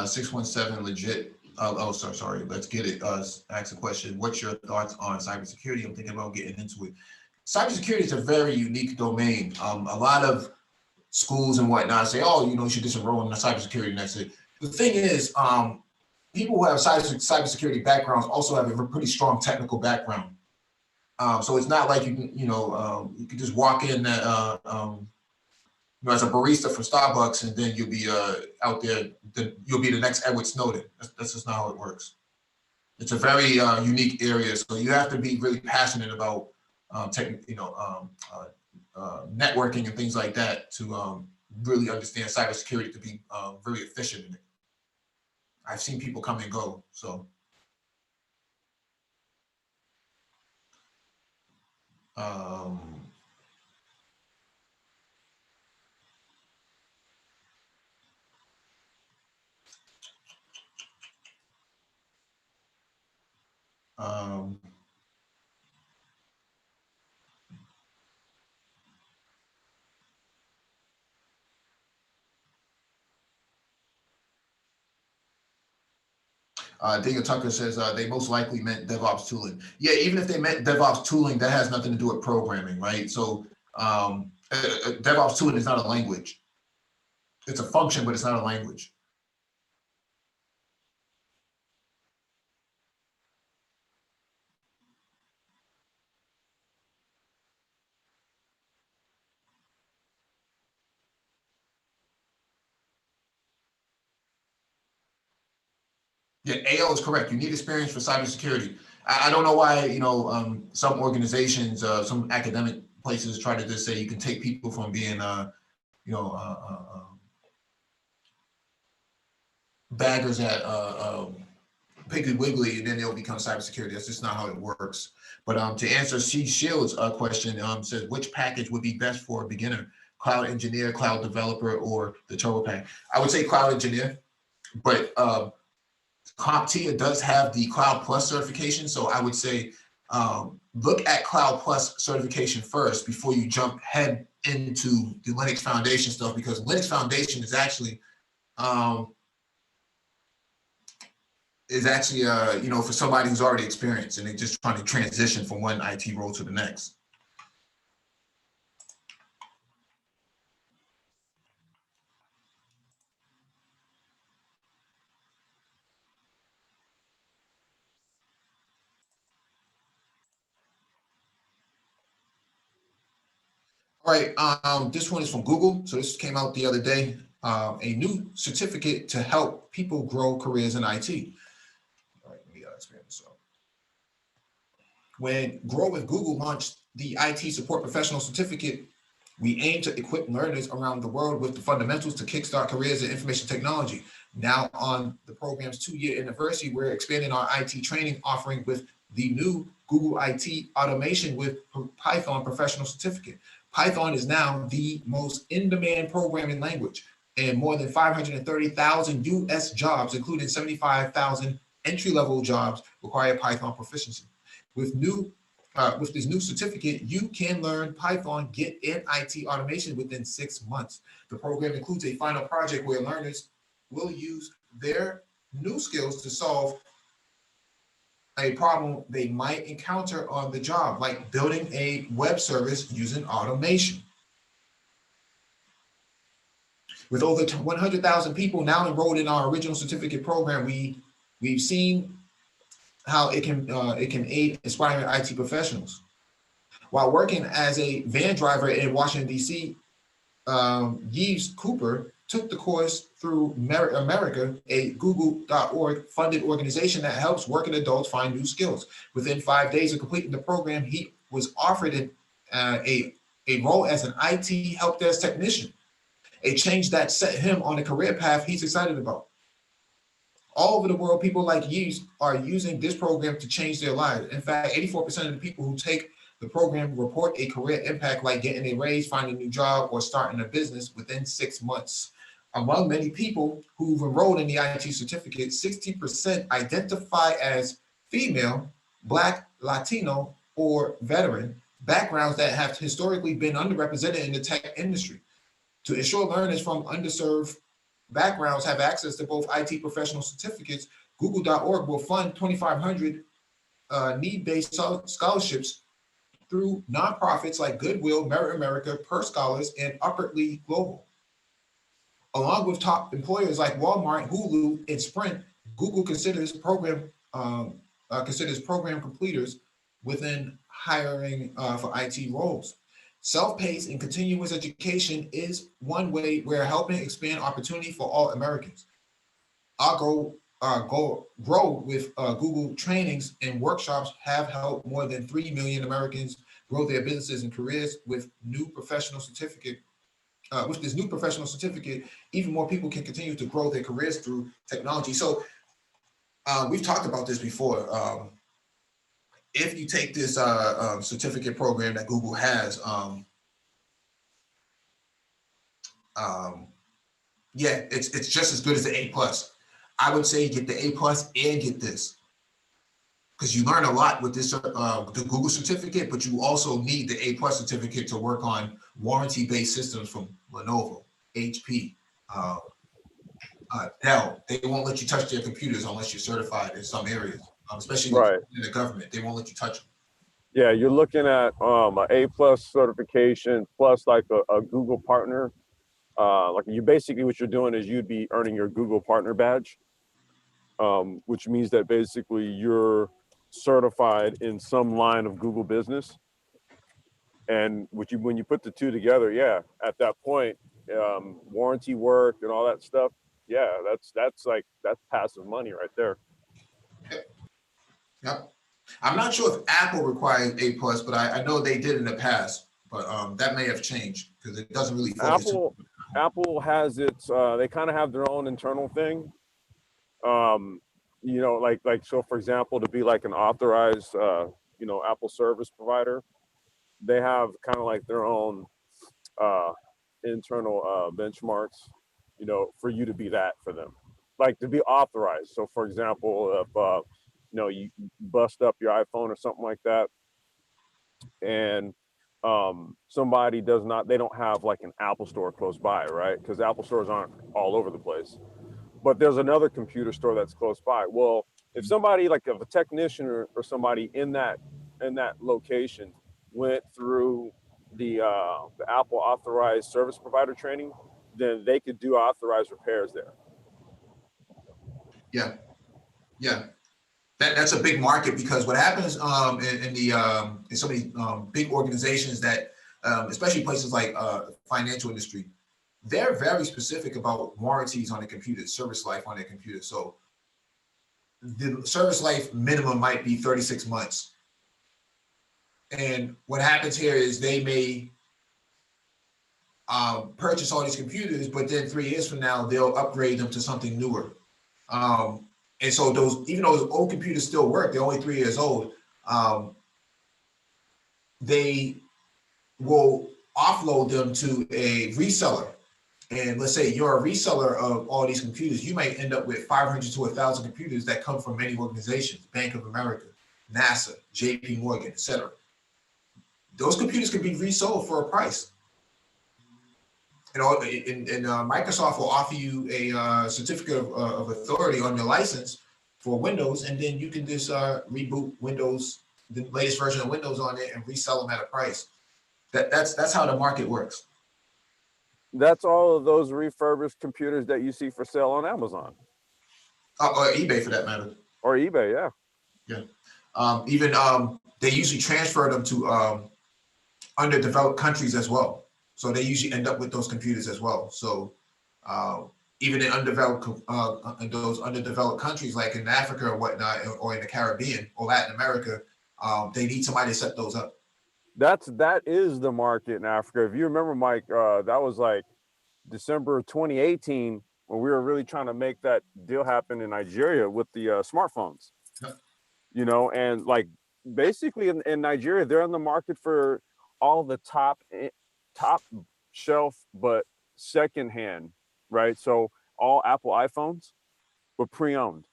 617 legit. Oh, sorry. Let's get it. Ask a question. What's your thoughts on cybersecurity? I'm thinking about getting into it. Cybersecurity is a very unique domain. A lot of schools and whatnot say, oh, you know, you should just enroll in a cybersecurity next to it. The thing is, people who have cybersecurity backgrounds also have a pretty strong technical background. So it's not like you can just walk in as a barista for Starbucks and then you'll be out there. You'll be the next Edward Snowden. That's just not how it works. It's a very unique area, so you have to be really passionate about networking and things like that to really understand cybersecurity to be very efficient in it. I've seen people come and go, so. Um, Daniel Tucker says they most likely meant DevOps tooling. Yeah, even if they meant DevOps tooling, that has nothing to do with programming, right? So DevOps tooling is not a language. It's a function, but it's not a language. Yeah, AL is correct. You need experience for cybersecurity. I don't know why, some organizations, some academic places try to just say you can take people from being, baggers at Piggly Wiggly, and then they'll become cybersecurity. That's just not how it works. But to answer C Shield's question, says which package would be best for a beginner? Cloud engineer, cloud developer, or the turbo pack? I would say cloud engineer, but CompTIA does have the Cloud Plus certification. So I would say look at Cloud Plus certification first before you jump head into the Linux Foundation stuff, because Linux Foundation is actually for somebody who's already experienced and they're just trying to transition from one IT role to the next. All right, this one is from Google. So this came out the other day, a new certificate to help people grow careers in IT. All right, let me expand this up. When Grow with Google launched the IT Support Professional Certificate, we aim to equip learners around the world with the fundamentals to kickstart careers in information technology. Now on the program's 2-year anniversary, we're expanding our IT training offering with the new Google IT Automation with Python Professional Certificate. Python is now the most in-demand programming language, and more than 530,000 US jobs, including 75,000 entry-level jobs, require Python proficiency. With this new certificate, you can learn Python, Git, and IT automation within 6 months. The program includes a final project where learners will use their new skills to solve a problem they might encounter on the job, like building a web service using automation. With over 100,000 people now enrolled in our original certificate program, we've seen how it can aid inspiring IT professionals. While working as a van driver in Washington, D.C., Yves Cooper took the course through Merit America, a Google.org funded organization that helps working adults find new skills. Within 5 days of completing the program, he was offered a role as an IT help desk technician, a change that set him on a career path he's excited about. All over the world, people like Yves are using this program to change their lives. In fact, 84% of the people who take the program report a career impact, like getting a raise, finding a new job, or starting a business within 6 months. Among many people who've enrolled in the IT certificate, 60% identify as female, Black, Latino, or veteran, backgrounds that have historically been underrepresented in the tech industry. To ensure learners from underserved backgrounds have access to both IT professional certificates, Google.org will fund 2,500 need-based scholarships through nonprofits like Goodwill, Merit America, Per Scholars, and Upwardly Global. Along with top employers like Walmart, Hulu, and Sprint, Google considers program completers within hiring for IT roles. Self-paced and continuous education is one way we're helping expand opportunity for all Americans. Our grow with Google trainings and workshops have helped more than 3 million Americans grow their businesses and careers with new professional certificate. With this new professional certificate, even more people can continue to grow their careers through technology. So we've talked about this before. If you take this certificate program that Google has, yeah, it's just as good as the A+. I would say get the A+ and get this. because you learn a lot with this the Google certificate, but you also need the A+ certificate to work on warranty-based systems from Lenovo, HP, Dell. They won't let you touch their computers unless you're certified in some areas, especially Right. in the government. They won't let you touch them. Yeah, you're looking at a A+ certification plus like a Google partner. Like you basically what you're doing is you'd be earning your Google partner badge, which means that basically you're certified in some line of Google business. And when you put the two together, yeah, at that point, warranty work and all that stuff, yeah, that's passive money right there. Yep. I'm not sure if Apple requires A+, but I know they did in the past. But that may have changed because it doesn't really focus. Apple has its. They kind of have their own internal thing. You know, like so. For example, to be like an authorized, Apple service provider, they have kind of like their own internal benchmarks. You know, for you to be that for them, like to be authorized. So, for example, if you bust up your iPhone or something like that, and somebody they don't have like an Apple store close by, right? Because Apple stores aren't all over the place, but there's another computer store that's close by. Well, if somebody like if a technician or somebody in that location went through the Apple authorized service provider training, then they could do authorized repairs there. Yeah. That's a big market because what happens in so many big organizations that especially places like financial industry, they're very specific about warranties on the computer, service life on their computer. So the service life minimum might be 36 months. And what happens here is they may purchase all these computers, but then 3 years from now, they'll upgrade them to something newer. And so even though those old computers still work, they're only 3 years old, they will offload them to a reseller. And let's say you're a reseller of all these computers, you might end up with 500 to 1,000 computers that come from many organizations, Bank of America, NASA, JP Morgan, et cetera. Those computers can be resold for a price. And Microsoft will offer you a certificate of authority on your license for Windows, and then you can just reboot Windows, the latest version of Windows on it, and resell them at a price. That's how the market works. That's all of those refurbished computers that you see for sale on Amazon. Or eBay for that matter. Or eBay, yeah. Yeah. Even they usually transfer them to underdeveloped countries as well. So they usually end up with those computers as well. So even in those underdeveloped countries like in Africa or whatnot, or in the Caribbean or Latin America, they need somebody to set those up. That is the market in Africa. If you remember, Mike, that was like December 2018 when we were really trying to make that deal happen in Nigeria with the smartphones. Yep. And like basically in Nigeria, they're in the market for all the top shelf, but secondhand, right? So all Apple iPhones were pre-owned.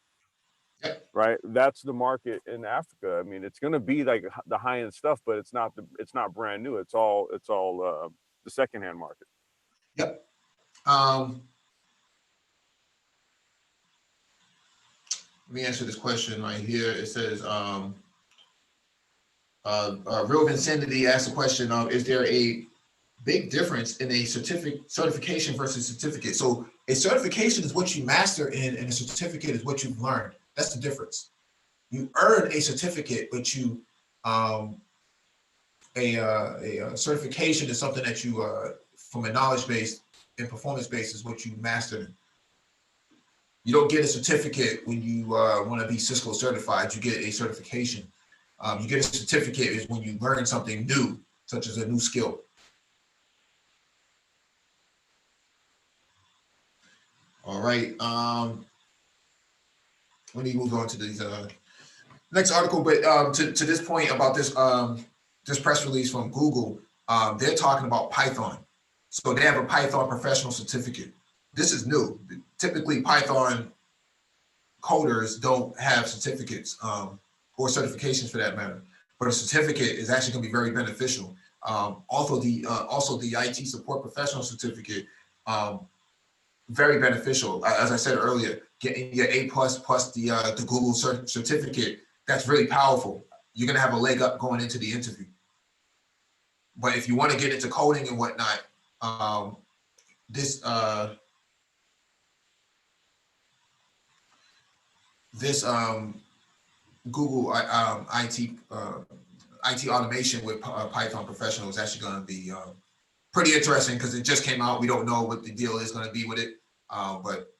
Yep. Right, that's the market in Africa. I mean, it's going to be like the high-end stuff, but it's not brand new. It's all the secondhand market. Yep. Let me answer this question right here. It says, Real Vicinity asked the question of, is there a big difference in a certification versus certificate? So a certification is what you master in, and a certificate is what you've learned. That's the difference. You earn a certificate, but you a certification is something that you from a knowledge base and performance base is what you mastered. You don't get a certificate when you want to be Cisco certified. You get a certification. You get a certificate is when you learn something new, such as a new skill. All right. Let me move on to these next article. But to this point about this this press release from Google, they're talking about Python. So they have a Python professional certificate. This is new. Typically, Python coders don't have certificates. or certifications for that matter. But a certificate is actually going to be very beneficial. Also the IT support professional certificate, very beneficial. As I said earlier, getting your A plus the Google certificate, that's really powerful. You're going to have a leg up going into the interview. But if you want to get into coding and whatnot, this Google IT automation with Python professional is actually going to be pretty interesting because it just came out. We don't know what the deal is going to be with it, but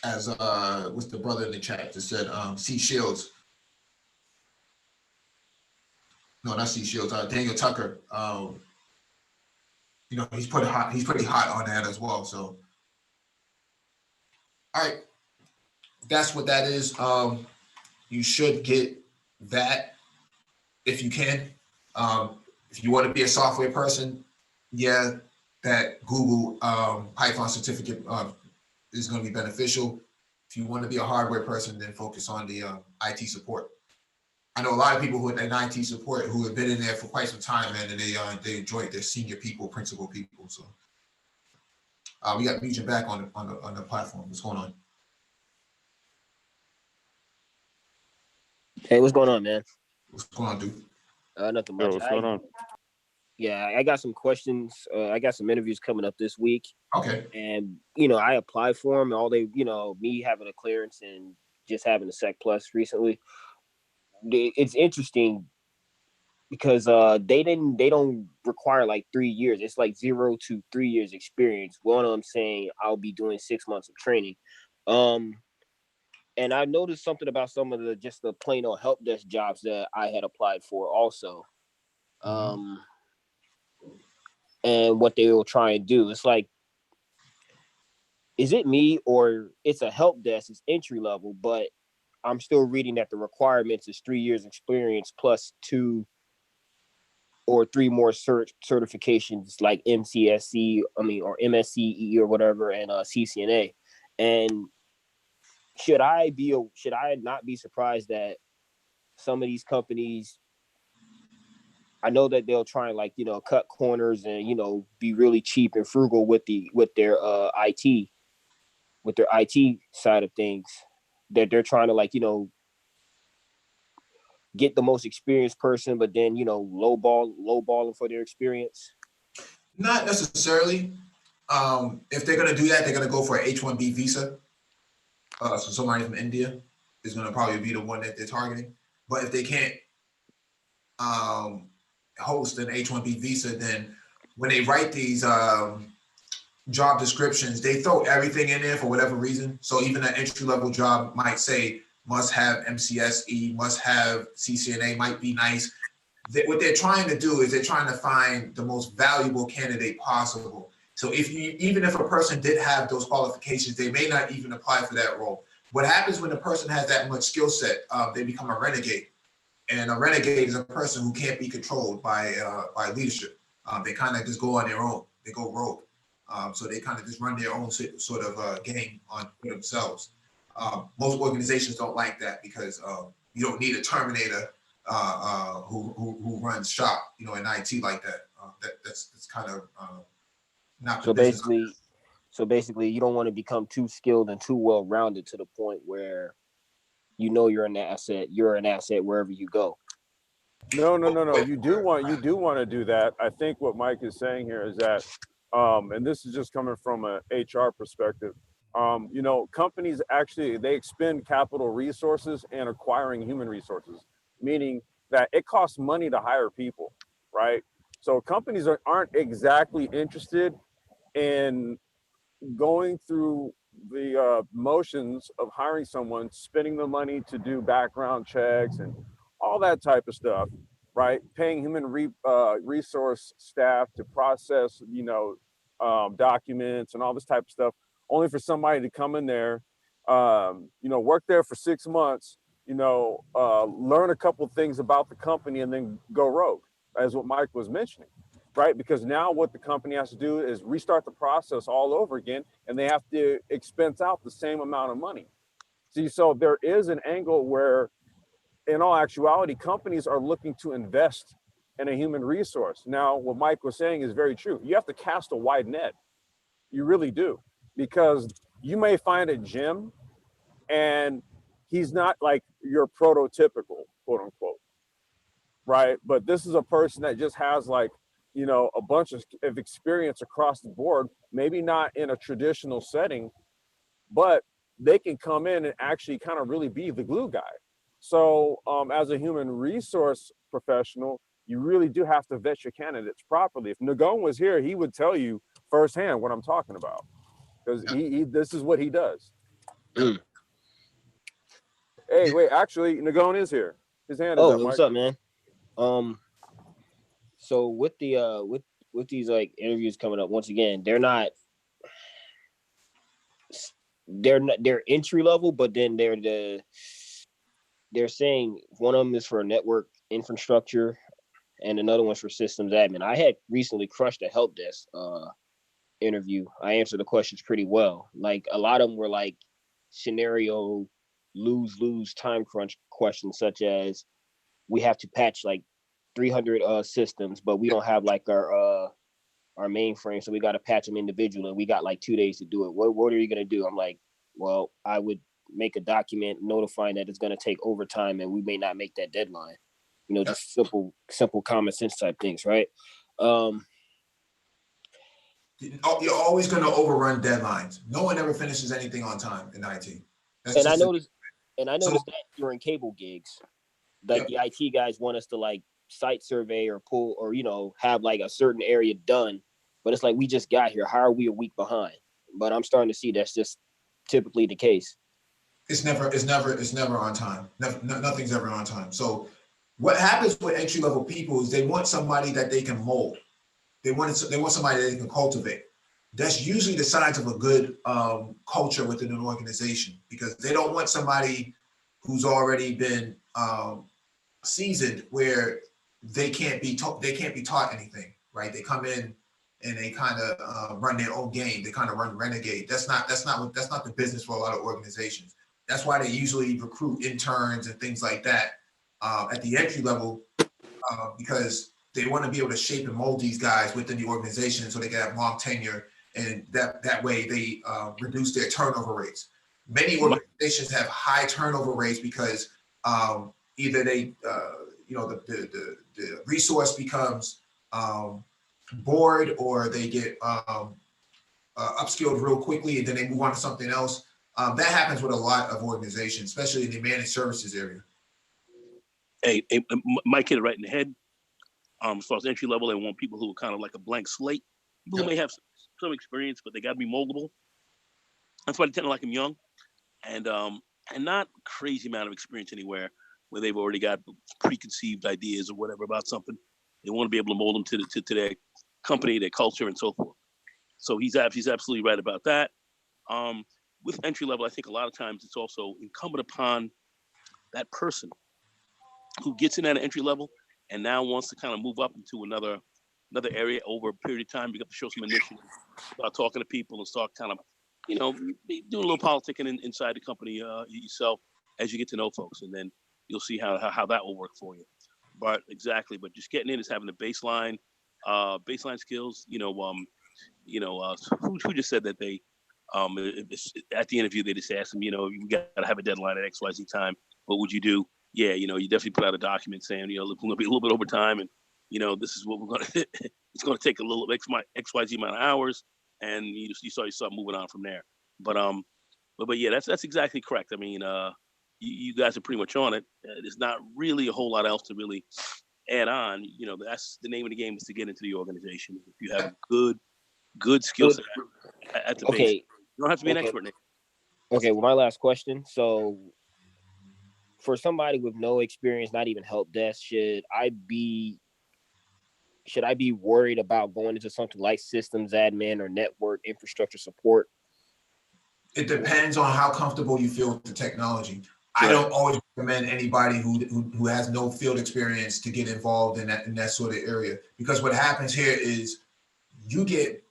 as what's the brother in the chat that said C Shields. No, not C Shields. Daniel Tucker. You know, he's pretty hot on that as well. So, all right, that's what that is. You should get that if you can. If you want to be a software person, yeah, that Google Python certificate is going to be beneficial. If you want to be a hardware person, then focus on the IT support. I know a lot of people who are in IT support who have been in there for quite some time, man, and they enjoy it. They're senior people, principal people. So we got Legion back on the platform. What's going on? Hey, what's going on, man? What's going on, dude? Nothing much. What's going on? Yeah, I got some questions. I got some interviews coming up this week. Okay. And, I applied for them. All me having a clearance and just having a Sec Plus recently. It's interesting because they don't require like 3 years. It's like 0 to 3 years experience. One of them saying I'll be doing 6 months of training. And I noticed something about some of the plain old help desk jobs that I had applied for also. And what they will try and do. It's like, is it me or it's a help desk, it's entry level, but I'm still reading that the requirements is 3 years experience plus 2 or 3 more certifications like MCSC, or MSCE or whatever, and CCNA. And should I not be surprised that some of these companies, I know that they'll try and cut corners and be really cheap and frugal with their IT side of things, that they're trying to get the most experienced person, but then lowballing for their experience? Not necessarily. If they're gonna do that, they're gonna go for an H-1B visa. So somebody from India is gonna probably be the one that they're targeting. But if they can't host an H-1B visa, then when they write these job descriptions, they throw everything in there for whatever reason. So even an entry-level job might say must have MCSE, must have CCNA, might be nice. What they're trying to do is they're trying to find the most valuable candidate possible. So even if a person did have those qualifications, they may not even apply for that role. What happens when a person has that much skill set, they become a renegade. And a renegade is a person who can't be controlled by leadership. They kind of just go on their own. They go rogue. So they kind of just run their own sort of game for themselves. Most organizations don't like that because you don't need a Terminator who runs shop, in IT like that. That's kind of not the business. So basically, you don't want to become too skilled and too well-rounded to the point where you're an asset. You're an asset wherever you go. No. You do want to do that. I think what Mike is saying here is that, and this is just coming from an HR perspective. Companies actually, they expend capital resources in acquiring human resources, meaning that it costs money to hire people, right? So companies aren't exactly interested in going through the motions of hiring someone, spending the money to do background checks and all that type of stuff, right? Paying human resource staff to process, documents and all this type of stuff, only for somebody to come in there, work there for 6 months, learn a couple things about the company and then go rogue, as what Mike was mentioning. Right? Because now what the company has to do is restart the process all over again, and they have to expense out the same amount of money. See, so there is an angle where in all actuality, companies are looking to invest in a human resource. Now, what Mike was saying is very true. You have to cast a wide net. You really do, because you may find a Jim and he's not like your prototypical, quote unquote, right? But this is a person that just has like, you know, a bunch of experience across the board, maybe not in a traditional setting, but they can come in and actually kind of really be the glue guy. So as a human resource professional, you really do have to vet your candidates properly. If Nagon was here, he would tell you firsthand what I'm talking about, because he this is what he does. Mm. Hey, wait, actually, Nagon is here. His hand is Oh, up, Mike. what's up, man? So with the with these like interviews coming up, once again, they're entry level, but then they're saying one of them is for network infrastructure and another one's for systems admin. I had recently crushed a help desk interview. I answered the questions pretty well. Like a lot of them were like scenario lose time crunch questions, such as we have to patch like 300 systems, but we don't have like our mainframe, so we got to patch them individually. We got like 2 days to do it. What are you gonna do? I'm like, well, I would make a document notifying that it's gonna take overtime and we may not make that deadline. You know, just simple common sense type things, right? You're always going to overrun deadlines. No one ever finishes anything on time in IT. I noticed that during cable gigs, like the IT guys want us to like site survey or pull or, you know, have like a certain area done, but it's like, we just got here. How are we a week behind? But I'm starting to see that's just typically the case. It's never on time. Nothing's ever on time. So what happens with entry level people is they want somebody that they can mold. They want somebody that they can cultivate. That's usually the signs of a good culture within an organization, because they don't want somebody who's already been seasoned where they can't be taught anything, right? They come in and they kind of run their own game. They kind of run renegade. That's not the business for a lot of organizations. That's why they usually recruit interns and things like that at the entry level, because they want to be able to shape and mold these guys within the organization so they can have long tenure, and that way they reduce their turnover rates. Many organizations have high turnover rates because either they, the resource becomes bored, or they get upskilled real quickly and then they move on to something else. That happens with a lot of organizations, especially in the managed services area. Hey, Mike hit it right in the head. As far as entry level, they want people who are kind of like a blank slate. People who may have some experience, but they got to be moldable. That's why they tend to like them young, and not crazy amount of experience anywhere where they've already got preconceived ideas or whatever about something. They want to be able to mold them to their company, their culture, and so forth. So he's absolutely right about that. With entry level, I think a lot of times it's also incumbent upon that person who gets in at an entry level and now wants to kind of move up into another area over a period of time. You got to show some initiative, start talking to people, and start kind of, doing a little politicking inside the company yourself as you get to know folks, and then you'll see how that will work for you. But just getting in is having the baseline skills. Who just said that they at the interview they just asked them, you got to have a deadline at XYZ time. What would you do? Yeah, you definitely put out a document saying, look, we're going to be a little bit over time, and this is what we're going to. It's going to take a little XYZ amount of hours, and you saw yourself moving on from there. But yeah, that's exactly correct. I mean, you guys are pretty much on it. There's not really a whole lot else to really add on. That's the name of the game, is to get into the organization. If you have a good skill set at the base, you don't have to be an expert in it. Okay, well, my last question. So, for somebody with no experience, not even help desk, should I be worried about going into something like systems admin or network infrastructure support? It depends on how comfortable you feel with the technology. Right. I don't always recommend anybody who has no field experience to get involved in that sort of area, because what happens here is you get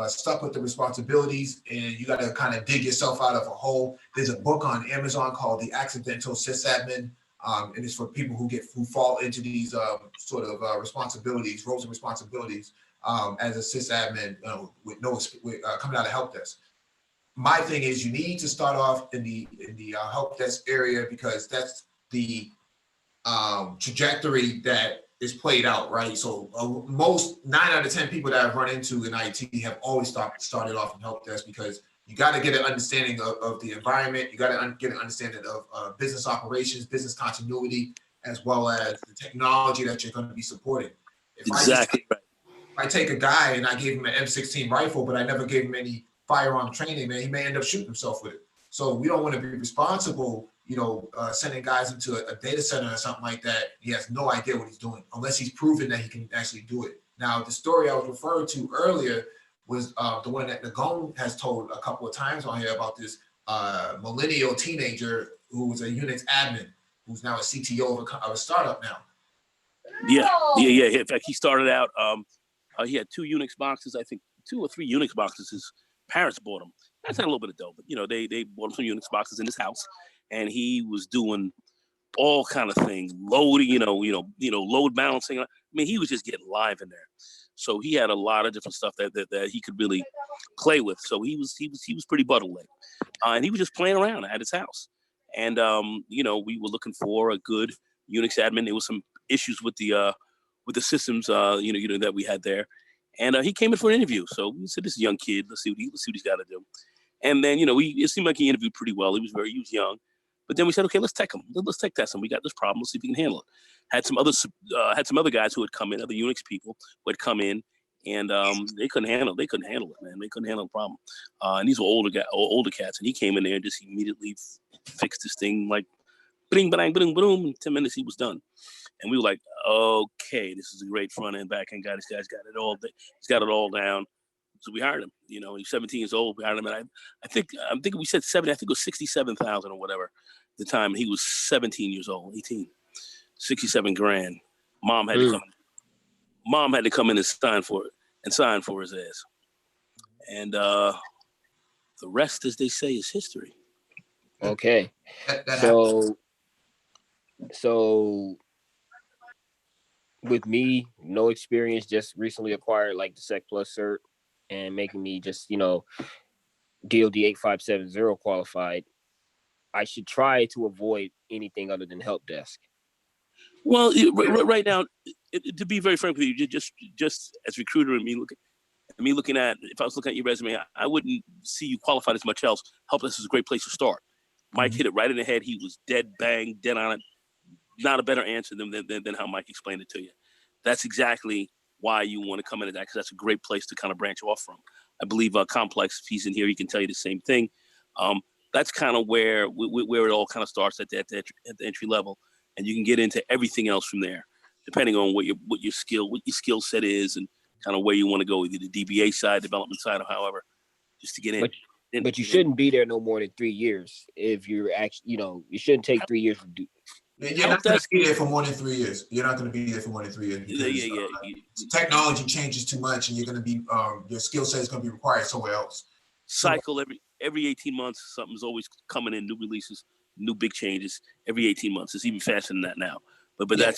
stuck with the responsibilities, and you got to kind of dig yourself out of a hole. There's a book on Amazon called The Accidental Sysadmin. And it's for people who fall into these sort of responsibilities, roles and responsibilities as a sysadmin with coming out of help desk. My thing is you need to start off in the help desk area because that's the trajectory that is played out, right? So most 9 out of 10 people that I've run into in IT have always started off in help desk because you got to get an understanding of the environment. You got to get an understanding of business operations, business continuity, as well as the technology that you're going to be supporting. Exactly right. If I take a guy and I gave him an M16 rifle, but I never gave him any firearm training, man, he may end up shooting himself with it. So we don't want to be responsible, sending guys into a data center or something like that. He has no idea what he's doing unless he's proven that he can actually do it. Now, the story I was referring to earlier was the one that Nagone has told a couple of times on here about this millennial teenager who was a Unix admin, who's now a CTO of a startup now. Yeah. In fact, he started out, he had 2 Unix boxes, I think 2 or 3 Unix boxes. His parents bought him. That's not a little bit of dough, but they bought him some Unix boxes in his house, and he was doing all kind of things, loading, load balancing. I mean, he was just getting live in there. So he had a lot of different stuff that he could really play with. So he was pretty butterly, and he was just playing around at his house. And we were looking for a good Unix admin. There was some issues with the systems, that we had there. And he came in for an interview. So we said, this is a young kid. Let's see what he's got to do. And then, it seemed like he interviewed pretty well. He was young. But then we said, okay, let's tech him. Let's tech test him. We got this problem. Let's see if we can handle it. Had some other guys who had come in, other Unix people who had come in, and they couldn't handle it, man. They couldn't handle the problem. And these were older cats. And he came in there and just immediately fixed this thing like bing, bang, boom, boom. In 10 minutes, he was done. And we were like, okay, this is a great front end, back end guy. This guy's got it all. He's got it all down. So we hired him. He's 17 years old. We hired him, and I think we said 70. I think it was 67,000 or whatever at the time. He was 17 years old, 18, 67 grand. Mom had to come. Mom had to come in and sign for his ass. And the rest, as they say, is history. Okay. So with me, no experience, just recently acquired like the Sec Plus cert and making me just, DOD 8570 qualified, I should try to avoid anything other than help desk. Well, right now, to be very frank with you, just as a recruiter and me looking at, if I was looking at your resume, I wouldn't see you qualified as much else. Help desk is a great place to start. Mike hit it right in the head. He was dead bang, dead on it. Not a better answer than how Mike explained it to you. That's exactly why you want to come into that, because that's a great place to kind of branch off from. I believe Complex, if he's in here, he can tell you the same thing. That's kind of where it all kind of starts at the entry level, and you can get into everything else from there, depending on what your skill set is, and kind of where you want to go, either the DBA side, development side, or however, just to get in. But you shouldn't be there no more than 3 years. If you're actually, you shouldn't take 3 years to do. You're not going to be there for more than 3 years. You're not going to be there for more than 3 years. Because, technology changes too much, and you're going to be your skill set is going to be required somewhere else. Cycle every 18 months, something's always coming in, new releases, new big changes every 18 months. It's even faster than that now. But yeah.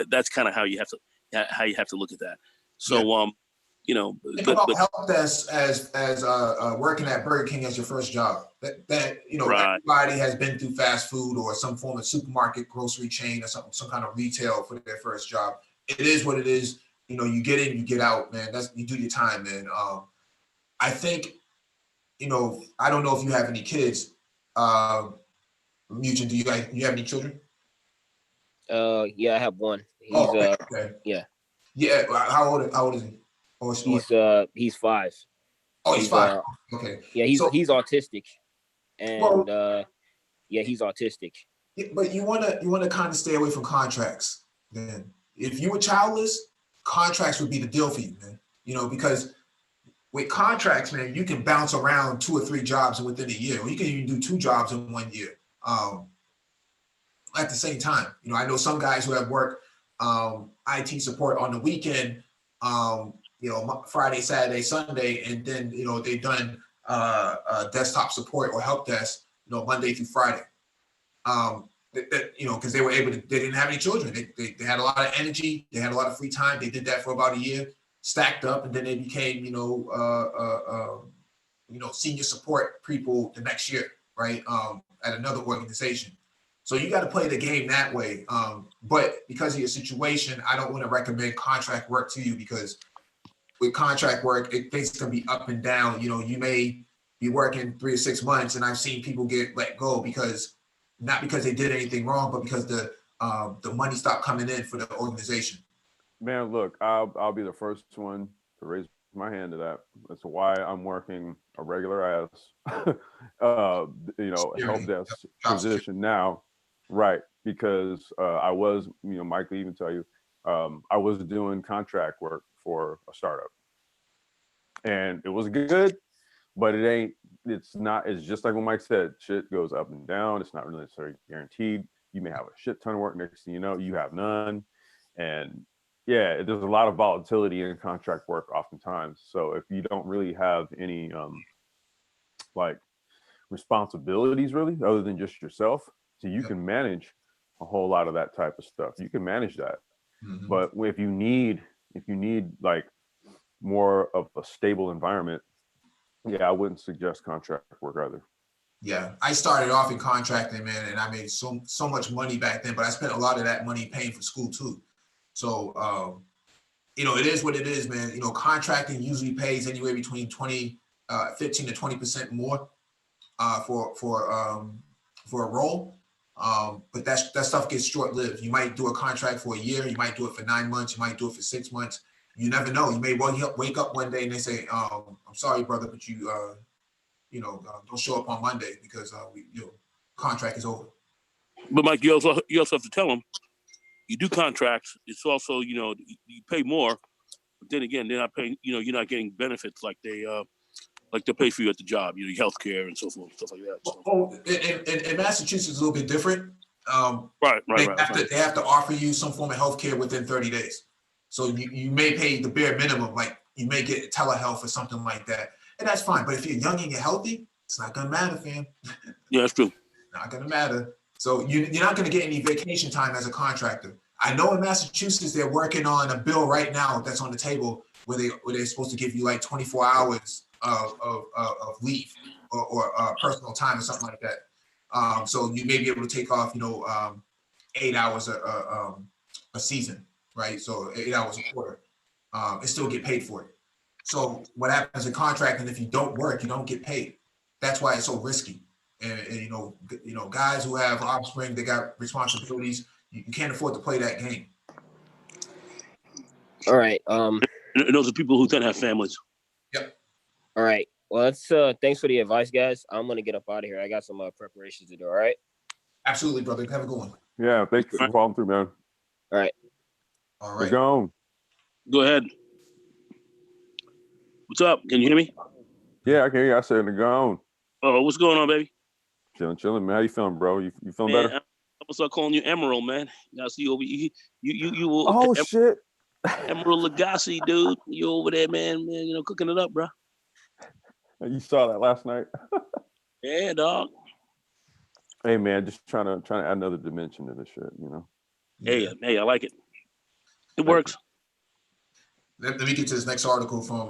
That's kind of how you have to look at that. So think about help desk as working at Burger King as your first job. That right. Everybody has been through fast food or some form of supermarket, grocery chain, or some kind of retail for their first job. It is what it is. You get in, you get out, man. You do your time, man. I think, I don't know if you have any kids. Mugen, do you have any children? Yeah, I have one. He's okay. Yeah. Yeah. How old is he? He's 5. Oh, he's 5. Okay. Yeah, he's autistic, and he's autistic. Yeah, but you wanna kind of stay away from contracts. Then, if you were childless, contracts would be the deal for you, man. Because with contracts, man, you can bounce around 2 or 3 jobs within a year, or you can even do 2 jobs in 1 year. At the same time, I know some guys who have worked IT support on the weekend. Friday, Saturday, Sunday, and then they've done desktop support or help desk, Monday through Friday. that, you know, because they were able to, they didn't have any children. They had a lot of energy. They had a lot of free time. They did that for about a year, stacked up, and then they became, senior support people the next year, right? At another organization. So you got to play the game that way. But because of your situation, I don't want to recommend contract work to you, because with contract work, things can be up and down. You know, you may be working 3 to 6 months, and I've seen people get let go because, not because they did anything wrong, but because the money stopped coming in for the organization. Man, look, I'll be the first one to raise my hand to that. That's why I'm working a regular ass, help desk position now, right? Because I was, Mike will even tell you, I was doing contract work for a startup, and it was good, but it's just like what Mike said, shit goes up and down. It's not really necessarily guaranteed. You may have a shit ton of work, next thing you know, you have none. And yeah, there's a lot of volatility in contract work oftentimes. So if you don't really have any like responsibilities really, other than just yourself, so you can manage a whole lot of that type of stuff. You can manage that. Mm-hmm. But if you need like more of a stable environment, yeah, I wouldn't suggest contract work either. Yeah, I started off in contracting, man, and I made so much money back then, but I spent a lot of that money paying for school too. So, it is what it is, man. You know, contracting usually pays anywhere between 15 to 20% more for a role. But that stuff gets short lived. You might do a contract for a year, you might do it for 9 months, you might do it for 6 months. You never know. You may wake up one day and they say, "I'm sorry, brother, but you don't show up on Monday because contract is over." But Mike, you also have to tell them you do contracts. It's also you pay more, but then again, they're not paying. You're not getting benefits like they pay for you at the job. Your health care and so forth, stuff like that. So. Oh, in Massachusetts, it's a little bit different. Right. They have to offer you some form of health care within 30 days. So you may pay the bare minimum, like you may get telehealth or something like that, and that's fine. But if you're young and you're healthy, it's not gonna matter, fam. Yeah, that's true. Not gonna matter. So you're not gonna get any vacation time as a contractor. I know in Massachusetts they're working on a bill right now that's on the table where they're supposed to give you like 24 hours of leave or personal time or something like that. So you may be able to take off 8 hours a season, right? So 8 hours a quarter, and still get paid for it. So what happens in contracting, if you don't work, you don't get paid. That's why it's so risky. And guys who have offspring, they got responsibilities. You can't afford to play that game. All right. And those are people who then have families. Yep. All right. Well, that's thanks for the advice, guys. I'm gonna get up out of here. I got some preparations to do. All right. Absolutely, brother. Have a good one. Yeah, thanks for following through, man. All right. All We're right. going. Go ahead. What's up? Can you hear me? Yeah, I can hear you. I said to go on. Oh, what's going on, baby? Chilling, man. How you feeling, bro? You feeling Man, better? I'm gonna start calling you Emerald, man. I see you over you. Oh shit. Emerald Lagasse, dude. You over there, man, cooking it up, bro. You saw that last night. Yeah, dog. Hey man, just trying to add another dimension to this shit, Yeah. Hey, I like it. It works. Let me get to this next article from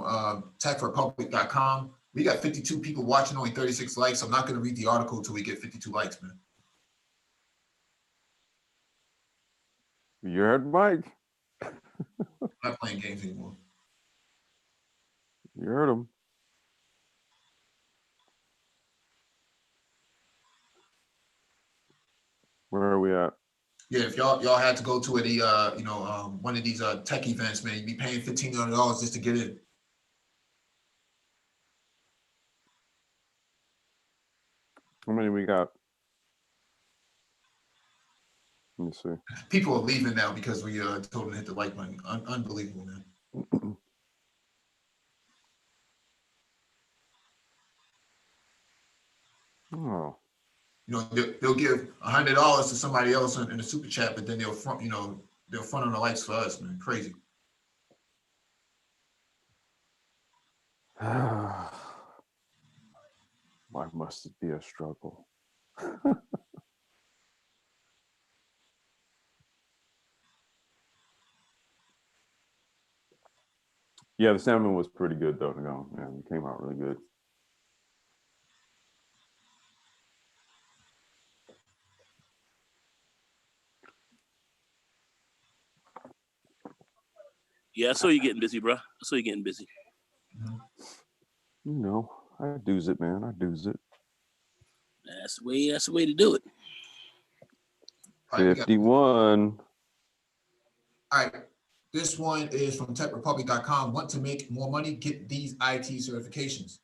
techforpublic.com. We got 52 people watching, only 36 likes. I'm not going to read the article until we get 52 likes, man. You heard Mike. I'm not playing games anymore. You heard him. Where are we at? Yeah, if y'all had to go to one of these tech events, man, you'd be paying $1,500 just to get in. How many we got? Let me see. People are leaving now because we told them to hit the like button. Unbelievable, man. Oh. They'll give $100 to somebody else in the super chat, but then they'll front on the likes for us, man. Crazy. Why must it be a struggle? Yeah, the salmon was pretty good though. No, man, it came out really good. Yeah, I saw you getting busy, bro. I saw you getting busy. You know, I do's it, man. I do's it. That's the way. That's the way to do it. All right, we got- 51. all right. This one is from techrepublic.com. Want to make more money? Get these IT certifications.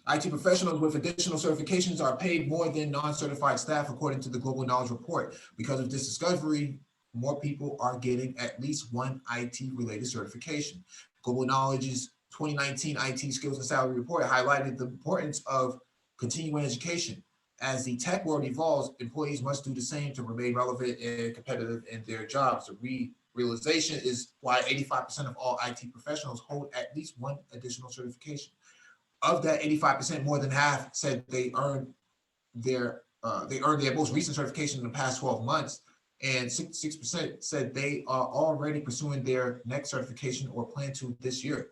IT professionals with additional certifications are paid more than non-certified staff, according to the Global Knowledge Report. Because of this discovery, more people are getting at least one IT-related certification. Global Knowledge's 2019 IT Skills and Salary Report highlighted the importance of continuing education. As the tech world evolves, employees must do the same to remain relevant and competitive in their jobs. The realization is why 85% of all IT professionals hold at least one additional certification. Of that 85%, more than half said they earned their most recent certification in the past 12 months, and 66% said they are already pursuing their next certification or plan to this year.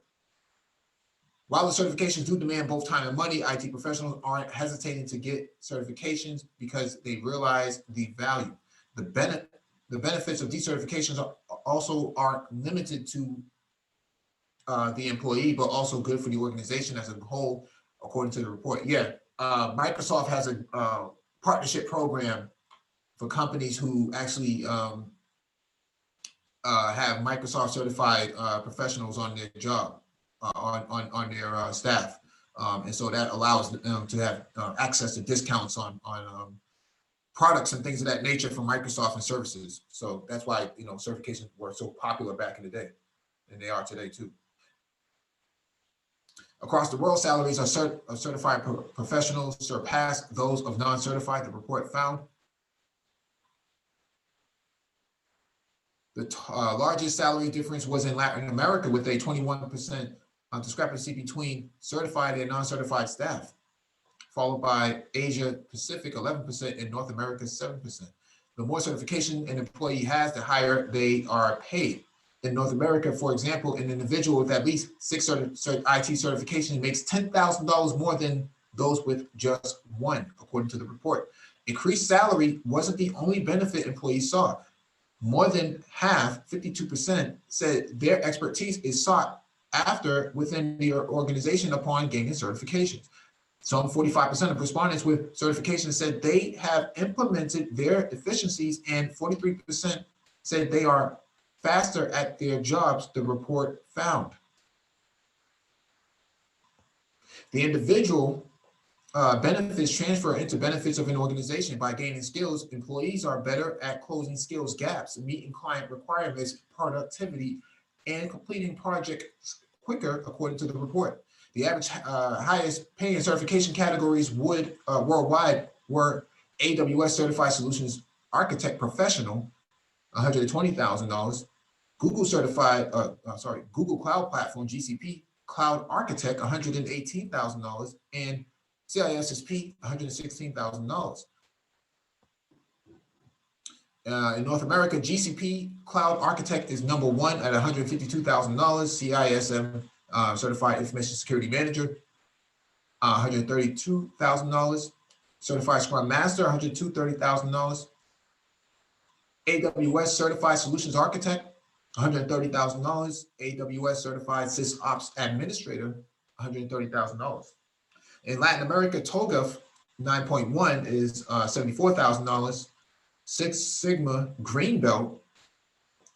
While the certifications do demand both time and money, IT professionals aren't hesitating to get certifications because they realize the value. The benefits of these certifications also aren't limited to the employee, but also good for the organization as a whole, according to the report. Yeah, Microsoft has a partnership program for companies who actually have Microsoft certified professionals on their job, on their staff, and so that allows them to have access to discounts on products and things of that nature from Microsoft and services. So that's why certifications were so popular back in the day, and they are today too. Across the world, salaries of certified professionals surpass those of non-certified, the report found. The largest salary difference was in Latin America, with a 21% discrepancy between certified and non-certified staff, followed by Asia Pacific, 11%, and North America, 7%. The more certification an employee has, the higher they are paid. In North America, for example, an individual with at least 6 IT certifications makes $10,000 more than those with just one, according to the report. Increased salary wasn't the only benefit employees saw. More than half, 52%, said their expertise is sought after within their organization upon gaining certifications. Some 45% of respondents with certifications said they have implemented their efficiencies, and 43% said they are faster at their jobs, the report found. The individual benefits transfer into benefits of an organization. By gaining skills, employees are better at closing skills gaps, meeting client requirements, productivity, and completing projects quicker, according to the report. The average highest paying certification categories worldwide were AWS Certified Solutions Architect Professional, $120,000. Google Google Cloud Platform, GCP Cloud Architect, $118,000, and CISSP, $116,000. In North America, GCP Cloud Architect is number one at $152,000. CISM Certified Information Security Manager, $132,000. Certified Scrum Master, $130,000. AWS Certified Solutions Architect, $130,000. AWS Certified SysOps Administrator, $130,000. In Latin America, TOGAF 9.1 is $74,000. Six Sigma Green Belt,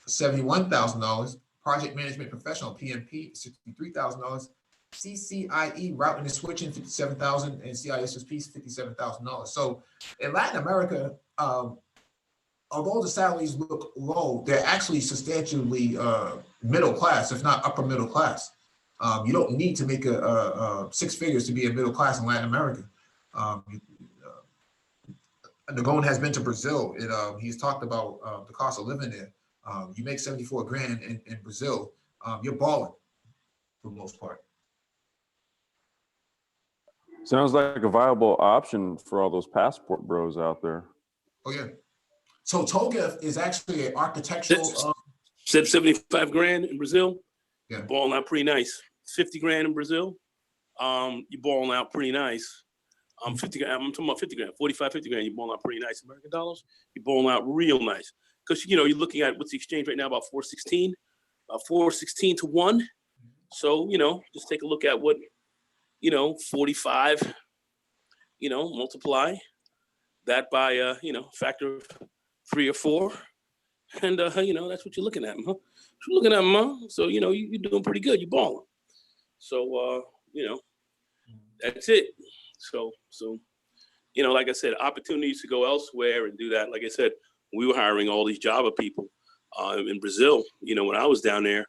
$71,000. Project Management Professional, PMP, $63,000. CCIE Routing and Switching, $57,000, and CISSP, $57,000. So in Latin America, although the salaries look low, they're actually substantially middle class, if not upper middle class. You don't need to make a 6 figures to be a middle class in Latin America. Nagon has been to Brazil. He's talked about the cost of living there. You make 74 grand in Brazil, you're balling for the most part. Sounds like a viable option for all those passport bros out there. Oh yeah. So TOGAF is actually an architectural Said 75 grand in Brazil. Yeah. You're balling out pretty nice. 50 grand in Brazil. You're balling out pretty nice. 50 grand, I'm talking about 50 grand, 45, 50 grand, you're balling out pretty nice. American dollars, you're balling out real nice. Because, you know, you're looking at what's the exchange right now, about 416, 416 to 1. So, you know, just take a look at what, you know, 45, you know, multiply that by, you know, factor of 3 or 4. And, you know, that's what you're looking at, huh? You're looking at, huh? So, you know, you're doing pretty good. You're balling. So, you know, that's it. So, you know, like I said, opportunities to go elsewhere and do that. Like I said, we were hiring all these Java people in Brazil. You know, when I was down there,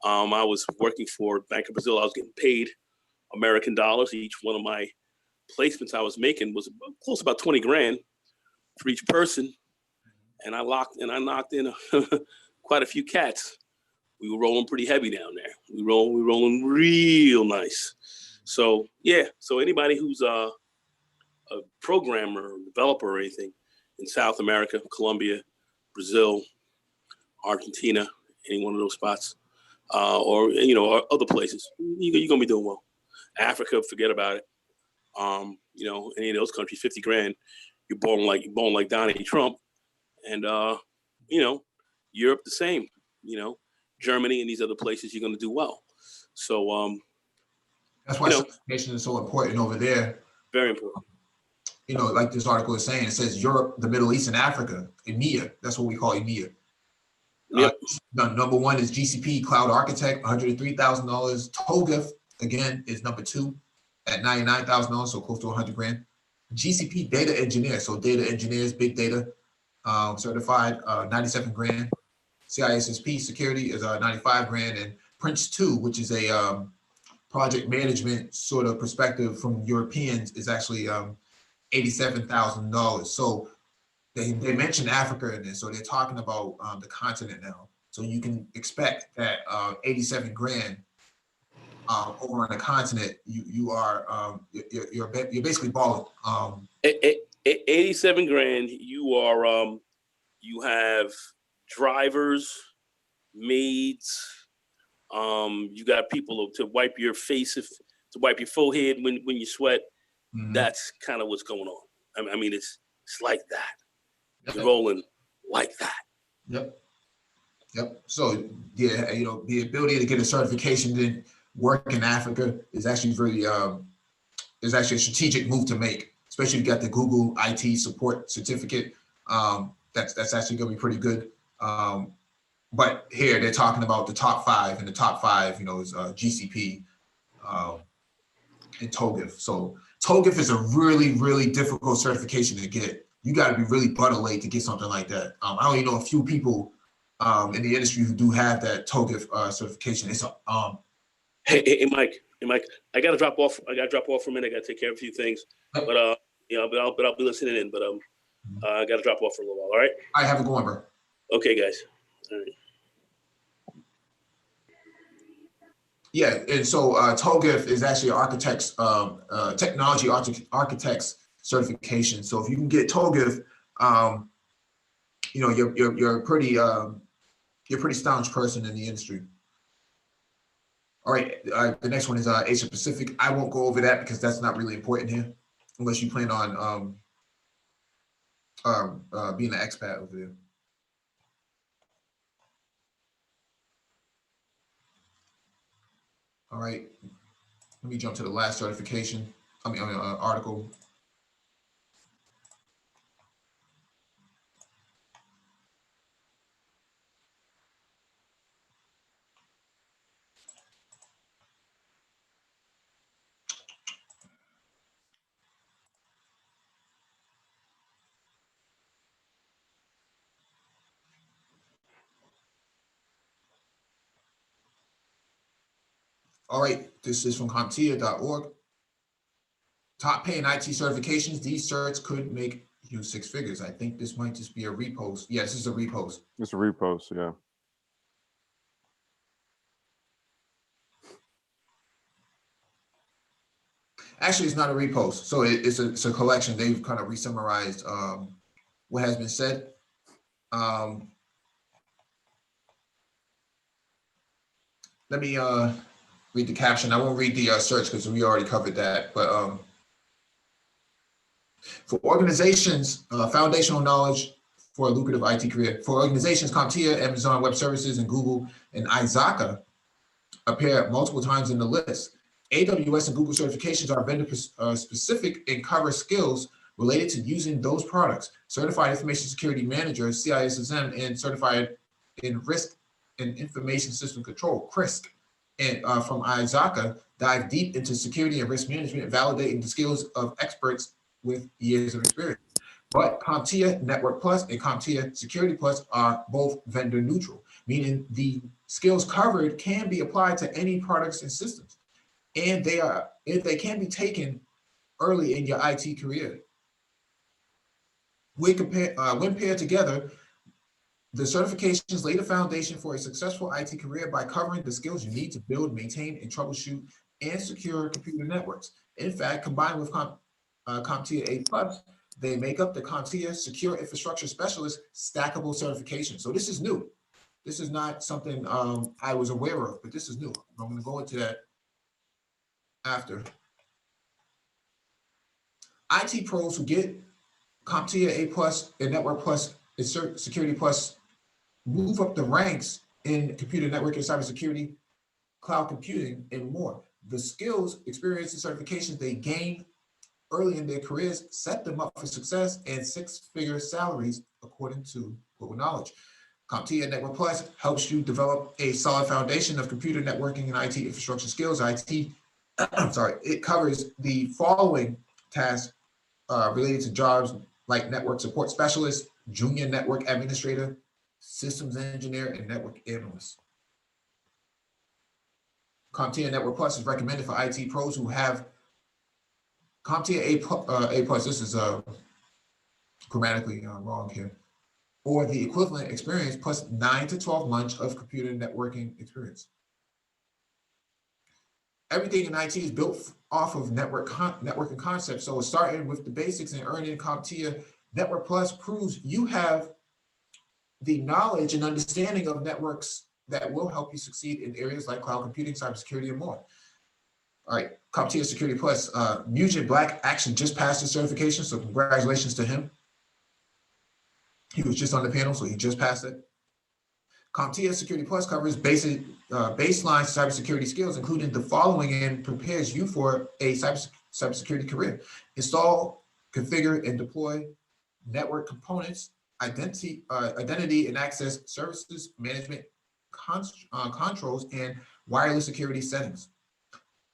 I was working for Bank of Brazil. I was getting paid American dollars. Each one of my placements I was making was close to about 20 grand for each person. And I knocked in quite a few cats. We were rolling pretty heavy down there. We rolling real nice. So yeah. So anybody who's a programmer or developer or anything in South America, Colombia, Brazil, Argentina, any one of those spots, or you know, or other places, you're gonna be doing well. Africa, forget about it. You know, any of those countries, 50 grand, you're balling like Donald Trump, and you know, Europe the same. You know, Germany and these other places, you're gonna do well. So That's why you know, certification is so important over there. very important. You know, like this article is saying, it says Europe, the Middle East, and Africa, EMEA. That's what we call EMEA. Yep. Number one is GCP Cloud Architect, $103,000. TOGAF, again, is number 2 at $99,000, so close to 100 grand. GCP Data Engineer, so data engineers, big data, certified, 97 grand. CISSP Security is 95 grand. And Prince 2, which is a project management sort of perspective from Europeans, is actually $87,000. So they mentioned Africa in this, so they're talking about the continent now. So you can expect that 87 grand over on the continent, you're basically balling. 87 grand. You are you have drivers, maids. You got people to wipe your face, to wipe your forehead when you sweat. Mhm. That's kind of what's going on. I mean, it's like that. You're rolling like that. Yep. So yeah, you know, the ability to get a certification to work in Africa is actually very is actually a strategic move to make, especially if you got the Google IT support certificate. That's actually going to be pretty good. But here they're talking about the top 5, and the top 5, you know, is GCP and TOGAF. So TOGAF is a really, really difficult certification to get. You got to be really butter late to get something like that. I only know a few people in the industry who do have that TOGAF certification. It's Hey, Mike, I gotta drop off. For a minute. I gotta take care of a few things. But you know, but I'll be listening in. But I gotta drop off for a little while. All right. I have it going, bro. Okay, guys. All right. Yeah, and so TOGAF is actually architects, technology architects certification. So if you can get TOGAF, you know, you're a pretty staunch person in the industry. All right, the next one is Asia Pacific. I won't go over that because that's not really important here, unless you plan on being an expat over there. All right, let me jump to the last certification. Article. All right, this is from CompTIA.org. Top paying IT certifications. These certs could make you 6 figures. I think this might just be a repost. Yes, this is a repost. It's a repost, yeah. Actually, it's not a repost. So it's a collection. They've kind of re-summarized what has been said. let me read the caption. I won't read the search because we already covered that. But for organizations, foundational knowledge for a lucrative IT career. For organizations, CompTIA, Amazon Web Services, and Google and Izaka appear multiple times in the list. AWS and Google certifications are vendor specific and cover skills related to using those products. Certified Information Security Manager, CISSM, and Certified in Risk and Information System Control, CRISC, and from Izaka dive deep into security and risk management, validating the skills of experts with years of experience. But CompTIA Network Plus and CompTIA Security Plus are both vendor neutral, meaning the skills covered can be applied to any products and systems, and they can be taken early in your IT career. When paired together, the certifications lay the foundation for a successful IT career by covering the skills you need to build, maintain, and troubleshoot and secure computer networks. In fact, combined with CompTIA A+, they make up the CompTIA Secure Infrastructure Specialist stackable certification. So this is new. This is not something I was aware of, but this is new. I'm going to go into that after. IT pros who get CompTIA A+ and Network Plus and Security Plus move up the ranks in computer networking, cybersecurity, cloud computing, and more. The skills, experience, and certifications they gain early in their careers set them up for success and six-figure salaries, according to Global Knowledge. CompTIA Network Plus helps you develop a solid foundation of computer networking and IT infrastructure skills. It covers the following tasks related to jobs like network support specialist, junior network administrator, systems engineer, and network analyst. CompTIA Network Plus is recommended for IT pros who have CompTIA A+, this is grammatically wrong here, or the equivalent experience plus 9 to 12 months of computer networking experience. Everything in IT is built off of networking concepts. So starting with the basics and earning CompTIA Network Plus proves you have the knowledge and understanding of networks that will help you succeed in areas like cloud computing, cybersecurity, and more. All right, CompTIA Security Plus. Mujib Black actually just passed his certification, so congratulations to him. He was just on the panel, so he just passed it. CompTIA Security Plus covers basic baseline cybersecurity skills, including the following, and prepares you for a cybersecurity career. Install, configure, and deploy network components, identity and access services, management controls, and wireless security settings.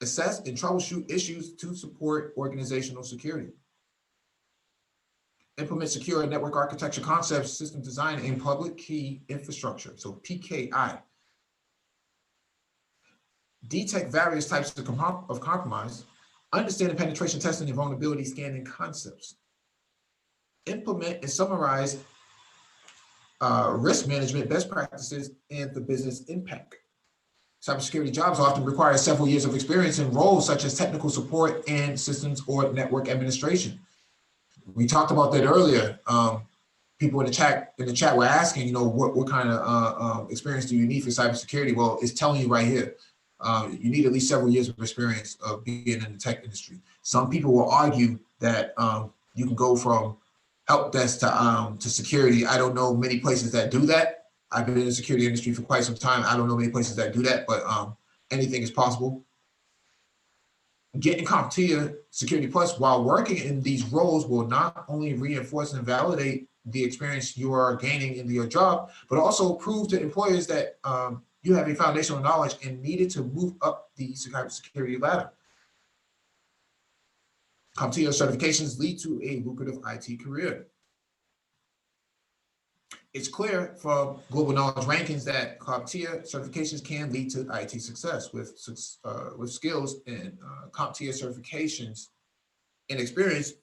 Assess and troubleshoot issues to support organizational security. Implement secure network architecture concepts, system design, and public key infrastructure, so PKI. Detect various types of compromise. Understand the penetration testing and vulnerability scanning concepts. Implement and summarize risk management best practices and the business impact. Cybersecurity jobs often require several years of experience in roles such as technical support and systems or network administration. We talked about that earlier. People in the chat were asking, what kind of experience do you need for cybersecurity? Well, it's telling you right here. You need at least several years of experience of being in the tech industry. Some people will argue that you can go from help desk to security. I don't know many places that do that. I've been in the security industry for quite some time. I don't know many places that do that, but anything is possible. Getting CompTIA Security Plus while working in these roles will not only reinforce and validate the experience you are gaining in your job, but also prove to employers that you have a foundational knowledge and needed to move up the cybersecurity ladder. CompTIA certifications lead to a lucrative IT career. It's clear from Global Knowledge rankings that CompTIA certifications can lead to IT success with skills and CompTIA certifications and experience.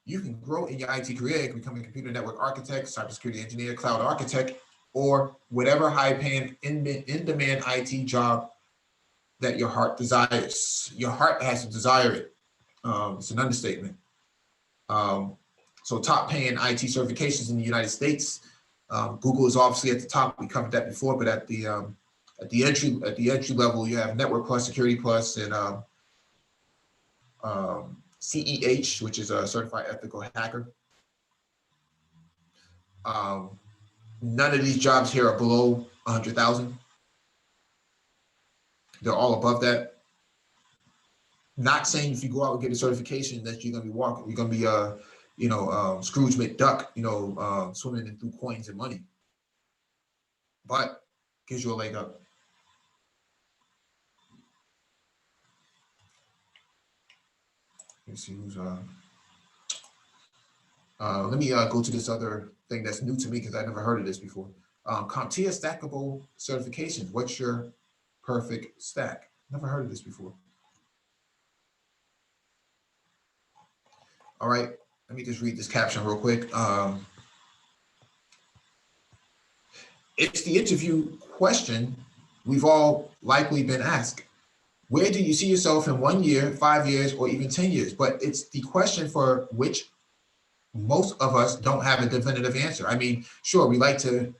You can grow in your IT career. You can become a computer network architect, cybersecurity engineer, cloud architect, or whatever high-paying, in-demand IT job that your heart desires. Your heart has to desire it. It's an understatement. So top-paying IT certifications in the United States. Google is obviously at the top. We covered that before, but at the At the entry level, you have Network Plus, Security Plus, and CEH, which is a Certified Ethical Hacker. None of these jobs here are below 100,000. They're all above that. Not saying if you go out and get a certification that you're gonna be walking, you're gonna be Scrooge McDuck, swimming in through coins and money. But gives you a leg up. Let me see who's let me go to this other thing that's new to me because I never heard of this before. CompTIA stackable certifications. What's your perfect stack? Never heard of this before. All right, let me just read this caption real quick. It's the interview question we've all likely been asked. Where do you see yourself in 1 year, 5 years, or even 10 years? But it's the question for which most of us don't have a definitive answer. I mean, sure, we like to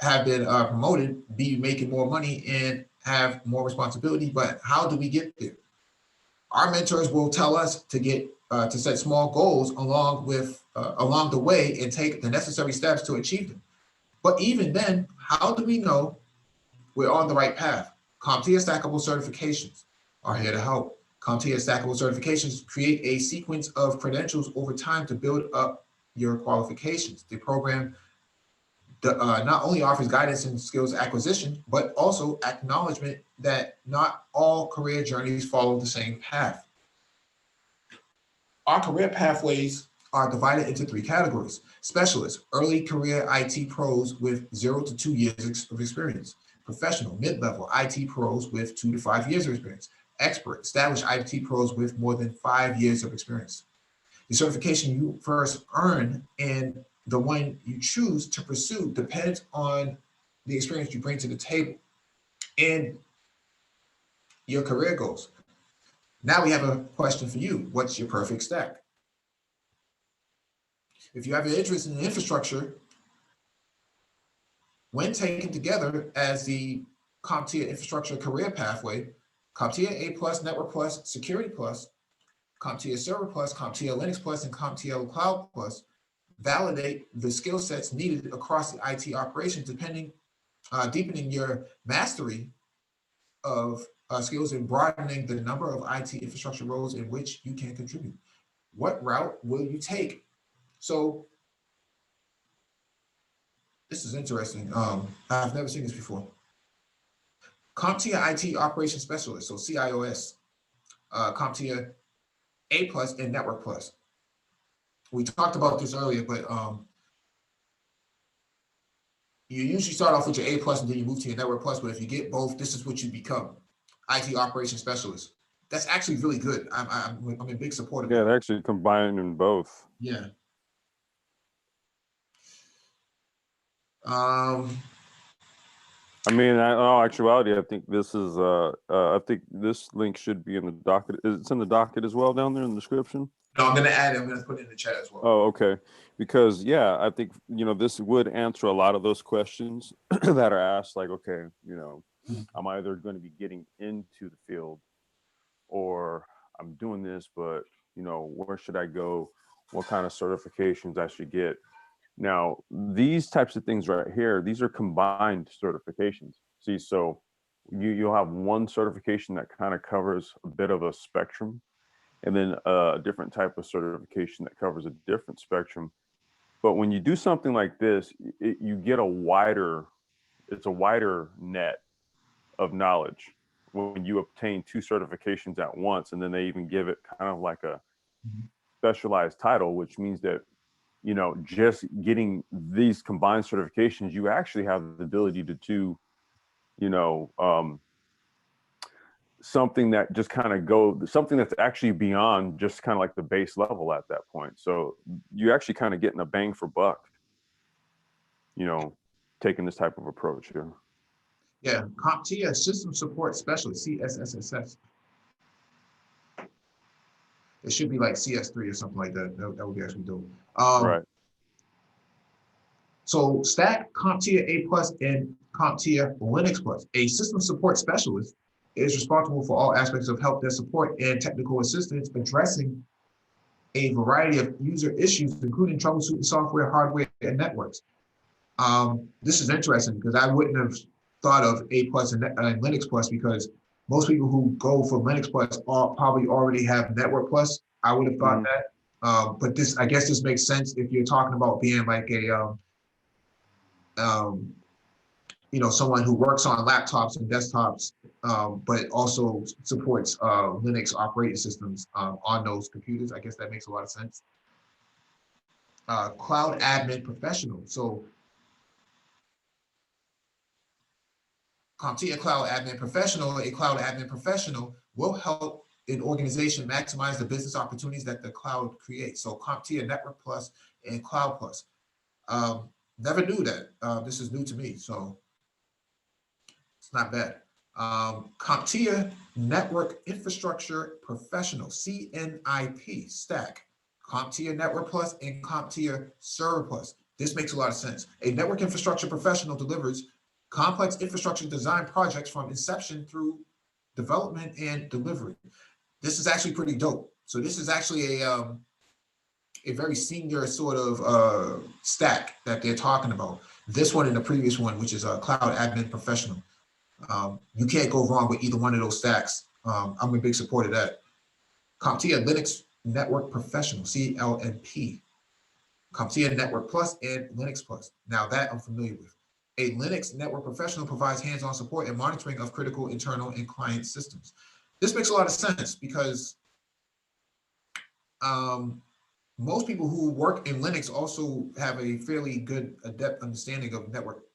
have been promoted, be making more money, and have more responsibility, but how do we get there? Our mentors will tell us to get to set small goals along the way and take the necessary steps to achieve them. But even then, how do we know we're on the right path? CompTIA stackable certifications are here to help. CompTIA stackable certifications create a sequence of credentials over time to build up your qualifications. The program not only offers guidance and skills acquisition, but also acknowledgement that not all career journeys follow the same path. Our career pathways are divided into 3 categories. Specialists, early career IT pros with 0 to 2 years of experience. Professional, mid-level IT pros with 2 to 5 years of experience. Expert, established IT pros with more than 5 years of experience. The certification you first earn and the one you choose to pursue depends on the experience you bring to the table and your career goals. Now we have a question for you. What's your perfect stack? If you have an interest in infrastructure, when taken together as the CompTIA infrastructure career pathway, CompTIA A+, Network Plus, Security Plus, CompTIA Server Plus, CompTIA Linux Plus, and CompTIA Cloud Plus validate the skill sets needed across the IT operations, deepening your mastery of skills and broadening the number of IT infrastructure roles in which you can contribute. What route will you take? So this is interesting. I've never seen this before. CompTIA IT Operations Specialist, so CIOS, CompTIA A+, and Network Plus. We talked about this earlier, but you usually start off with your A+ and then you move to your Network Plus, but if you get both, this is what you become, IT Operations Specialist. That's actually really good. I'm a big supporter of Yeah, that. they actually combine in both. Yeah. I mean, in all actuality, I think this is I think this link should be in the docket. It's in the docket as well down there in the description. No, I'm gonna add it. I'm gonna put it in the chat as well. Oh, okay. Because yeah, I think this would answer a lot of those questions that are asked. Like, okay, I'm either going to be getting into the field, or I'm doing this, but where should I go? What kind of certifications I should get? Now, these types of things right here, these are combined certifications. See, so you'll have one certification that kind of covers a bit of a spectrum, and then a different type of certification that covers a different spectrum. But when you do something like this, you get it's a wider net of knowledge when you obtain 2 certifications at once, and then they even give it kind of like a specialized title, which means that just getting these combined certifications, you actually have the ability to do something that just kind of something that's actually beyond just kind of like the base level at that point. So you actually kind of getting a bang for buck, taking this type of approach here. Yeah, CompTIA System Support Specialist, CSSSS. It should be like CS3 or something like that. That would be actually dope. Right. So Stack, CompTIA A+, and CompTIA Linux+. A system support specialist is responsible for all aspects of help desk support and technical assistance, addressing a variety of user issues, including troubleshooting software, hardware, and networks. This is interesting because I wouldn't have thought of A+ and Linux Plus, because most people who go for Linux Plus probably already have Network Plus. I would have thought that. But this, I guess this makes sense if you're talking about being like a, someone who works on laptops and desktops, but also supports Linux operating systems on those computers. I guess that makes a lot of sense. Cloud admin professional. So CompTIA Cloud Admin Professional, a cloud admin professional will help an organization maximize the business opportunities that the cloud creates. So CompTIA Network Plus and Cloud Plus. Never knew that. This is new to me, so it's not bad. CompTIA Network Infrastructure Professional, CNIP, Stack, CompTIA Network Plus, and CompTIA Server Plus. This makes a lot of sense. A network infrastructure professional delivers complex infrastructure design projects from inception through development and delivery. This is actually pretty dope. So this is actually a very senior sort of stack that they're talking about. This one and the previous one, which is a cloud admin professional. You can't go wrong with either one of those stacks. I'm a big supporter of that. CompTIA Linux Network Professional, CLNP. CompTIA Network Plus and Linux Plus. Now that I'm familiar with. A Linux network professional provides hands-on support and monitoring of critical internal and client systems. This makes a lot of sense because most people who work in Linux also have a fairly good adept understanding of network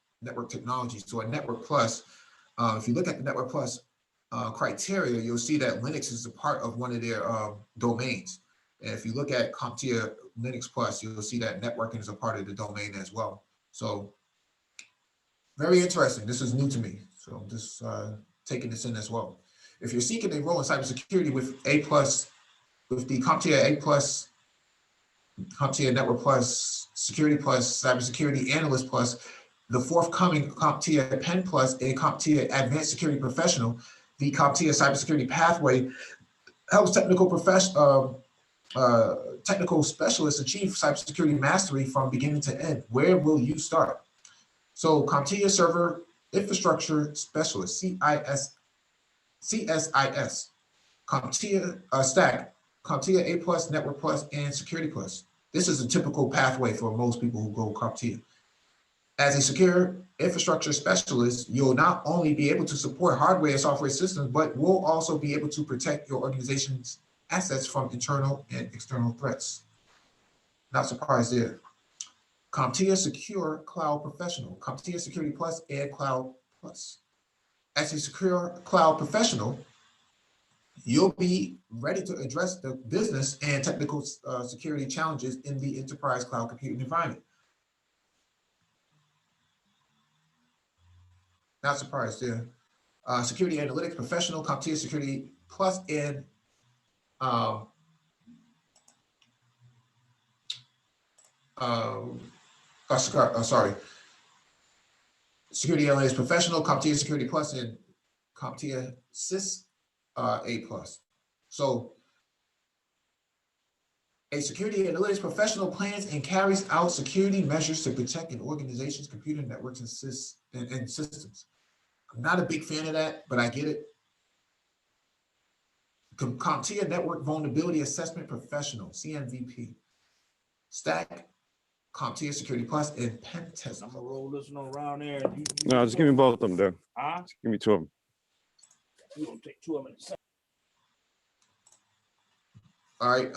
technology. So a Network Plus, if you look at the Network Plus criteria, you'll see that Linux is a part of one of their domains. And if you look at CompTIA Linux Plus, you'll see that networking is a part of the domain as well. So very interesting. This is new to me. So I'm just taking this in as well. If you're seeking a role in cybersecurity with A+, with the CompTIA A+, CompTIA Network Plus, Security Plus, Cybersecurity Analyst Plus, the forthcoming CompTIA Pen Plus, and CompTIA Advanced Security Professional, the CompTIA Cybersecurity Pathway helps technical specialists achieve cybersecurity mastery from beginning to end. Where will you start? So CompTIA Server Infrastructure Specialist, CSIS, CompTIA Stack, CompTIA A+, Network Plus, and Security Plus. This is a typical pathway for most people who go CompTIA. As a secure infrastructure specialist, you'll not only be able to support hardware and software systems, but will also be able to protect your organization's assets from internal and external threats. Not surprised there. CompTIA Secure Cloud Professional, CompTIA Security Plus and Cloud Plus. As a secure cloud professional, you'll be ready to address the business and technical security challenges in the enterprise cloud computing environment. Not surprised there. Security Analytics Professional, CompTIA Security Plus, and Security Analytics Professional, CompTIA Security Plus, and CompTIA Sys A+. So a security analytics professional plans and carries out security measures to protect an organization's computer networks and systems. I'm not a big fan of that, but I get it. CompTIA Network Vulnerability Assessment Professional, CMVP. Stack, CompTIA Security Plus, and Pen Test. I'm gonna roll this one around there. No, just give me both of them, Doug. Just give me two of them. You gonna take two of them. All right.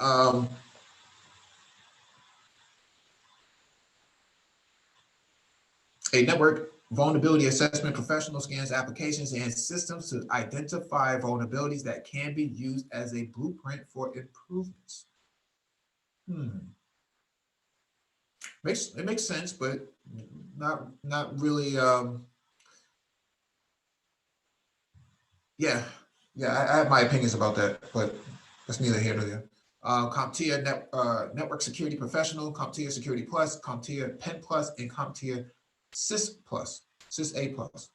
A network vulnerability assessment professional scans applications and systems to identify vulnerabilities that can be used as a blueprint for improvements. It makes sense, but not really. Yeah, I have my opinions about that, but that's neither here nor there. CompTIA Network Security Professional, CompTIA Security Plus, CompTIA Pen Plus, and CompTIA Sys Plus, Sys A Plus.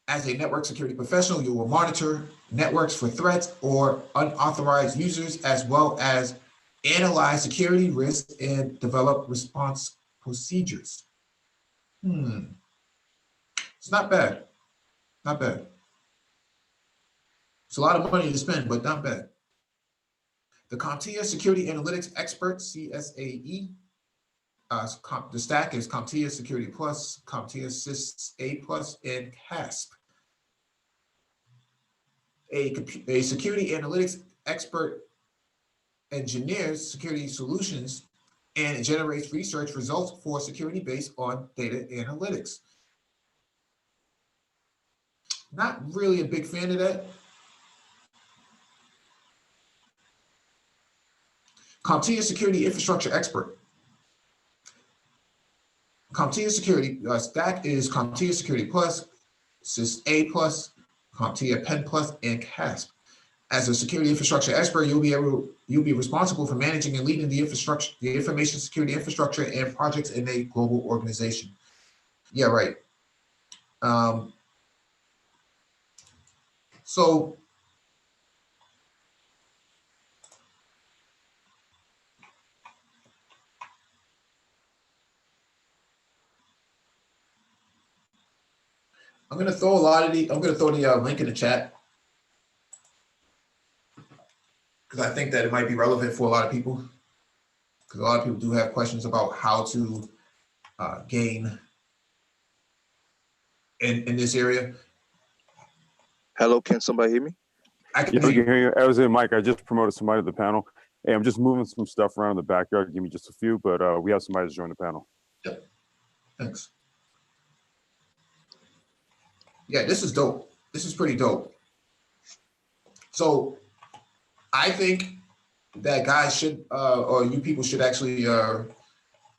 As a network security professional, you will monitor networks for threats or unauthorized users, as well as analyze security risks and develop response procedures. It's not bad. Not bad. It's a lot of money to spend, but not bad. The CompTIA Security Analytics Expert, CSAE. The stack is CompTIA Security Plus, CompTIA Sys A Plus, and CASP. A security analytics expert engineers security solutions and generates research results for security based on data analytics. Not really a big fan of that. CompTIA Security Infrastructure Expert. CompTIA Security stack is CompTIA Security Plus, Sys A Plus, CompTIA Pen Plus, and CASP. As a security infrastructure expert, you'll be responsible for managing and leading the infrastructure, the information security infrastructure and projects in a global organization. Yeah, right. So I'm going to throw the link in the chat because I think that it might be relevant for a lot of people, because a lot of people do have questions about how to gain in this area. Hello, can somebody hear me? I can Yeah, we hear can hear you. I was in, Mike. I just promoted somebody to the panel. Hey, I'm just moving some stuff around in the backyard. Give me just a few, but we have somebody to join the panel. Yep. Thanks. Yeah, this is dope. This is pretty dope. So I think that guys should, or you people should actually, who are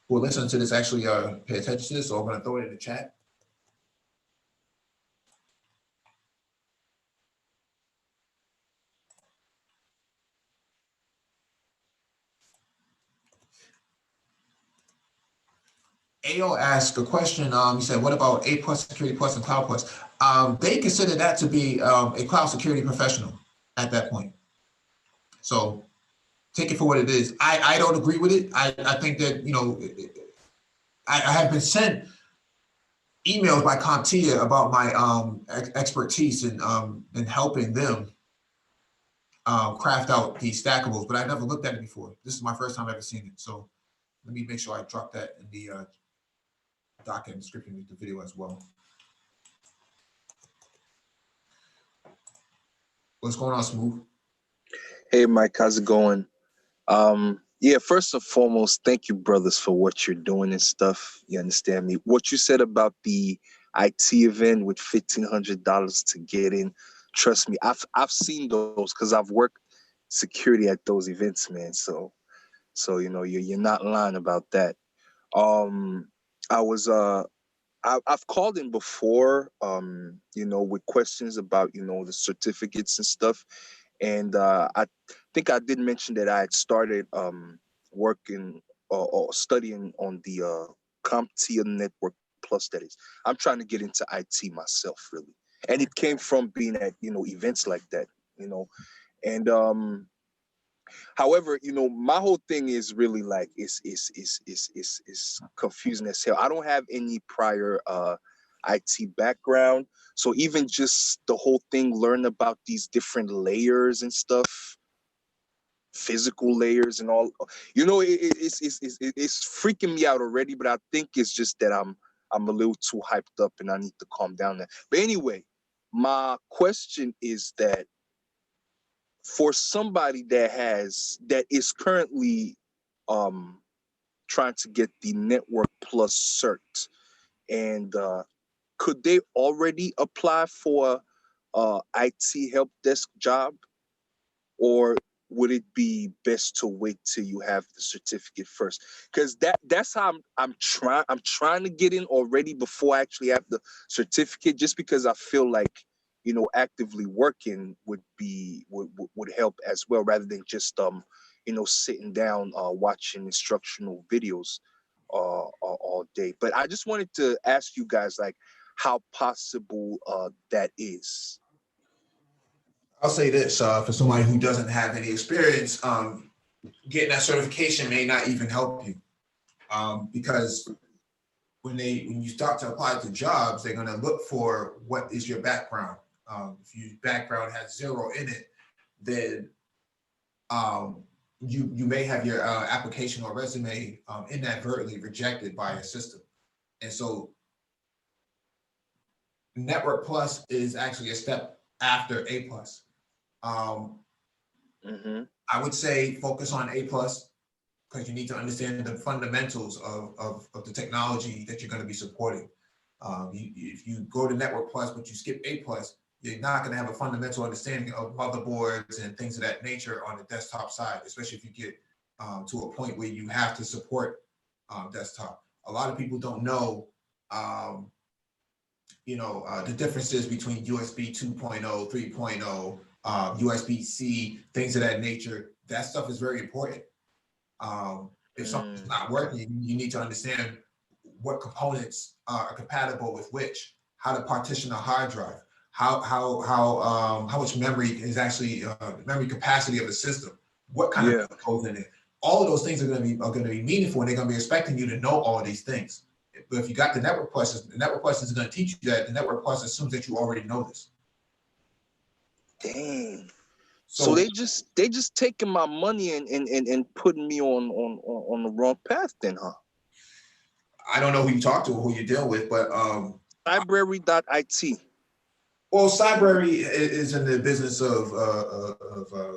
listening to this, actually pay attention to this. So I'm going to throw it in the chat. AO asked a question. He said, what about A Plus, Security Plus, and Cloud Plus? They consider that to be a cloud security professional at that point. So take it for what it is. I don't agree with it. I think that, you know, I have been sent emails by CompTIA about my expertise in helping them craft out these stackables, but I never looked at it before. This is my first time ever seeing it. So let me make sure I drop that in the document description of the video as well. What's going on, Smooth? Hey, Mike, how's it going? Yeah, first and foremost, thank you, brothers, for what you're doing and stuff. You understand me? What you said about the IT event with $1,500 to get in, trust me, I've seen those because I've worked security at those events, man. So you know, you're not lying about that. I've called in before, you know, with questions about, you know, the certificates and stuff. And I think I did mention that I had started working or studying on the CompTIA Network Plus, that is. I'm trying to get into IT myself, really. And it came from being at, you know, events like that, you know. And however, you know, my whole thing is really like is confusing as hell. I don't have any prior IT background, so even just the whole thing, learn about these different layers and stuff, physical layers and all, you know, it's freaking me out already. But I think it's just that I'm a little too hyped up and I need to calm down there. But anyway, my question is that for somebody that is currently trying to get the Network Plus cert, and could they already apply for IT help desk job, or would it be best to wait till you have the certificate first? Because that's how I'm trying to get in already before I actually have the certificate, just because I feel like, actively working would help as well, rather than just sitting down watching instructional videos all day. But I just wanted to ask you guys, like, how possible that is. I'll say this, for somebody who doesn't have any experience, getting that certification may not even help you, because when you start to apply to jobs, they're going to look for what is your background. If your background has 0 in it, then you may have your application or resume inadvertently rejected by a system. And so Network Plus is actually a step after A Plus. I would say focus on A Plus, because you need to understand the fundamentals of the technology that you're going to be supporting. If you go to Network Plus but you skip A Plus, you're not going to have a fundamental understanding of motherboards and things of that nature on the desktop side, especially if you get to a point where you have to support desktop. A lot of people don't know, the differences between USB 2.0, 3.0, USB-C, things of that nature. That stuff is very important. If something's not working, you need to understand what components are compatible with which, how to partition a hard drive, how much memory is actually memory capacity of the system, what kind of goes in it. All of those things are going to be meaningful, and they're going to be expecting you to know all of these things. But if you got the Network Plus, the Network Plus is going to teach you that. The Network Plus assumes that you already know this. Dang. So they just taking my money and putting me on the wrong path then, huh? I don't know who you talk to or who you deal with, but Library.it. Well, Cybersecurity is in the business of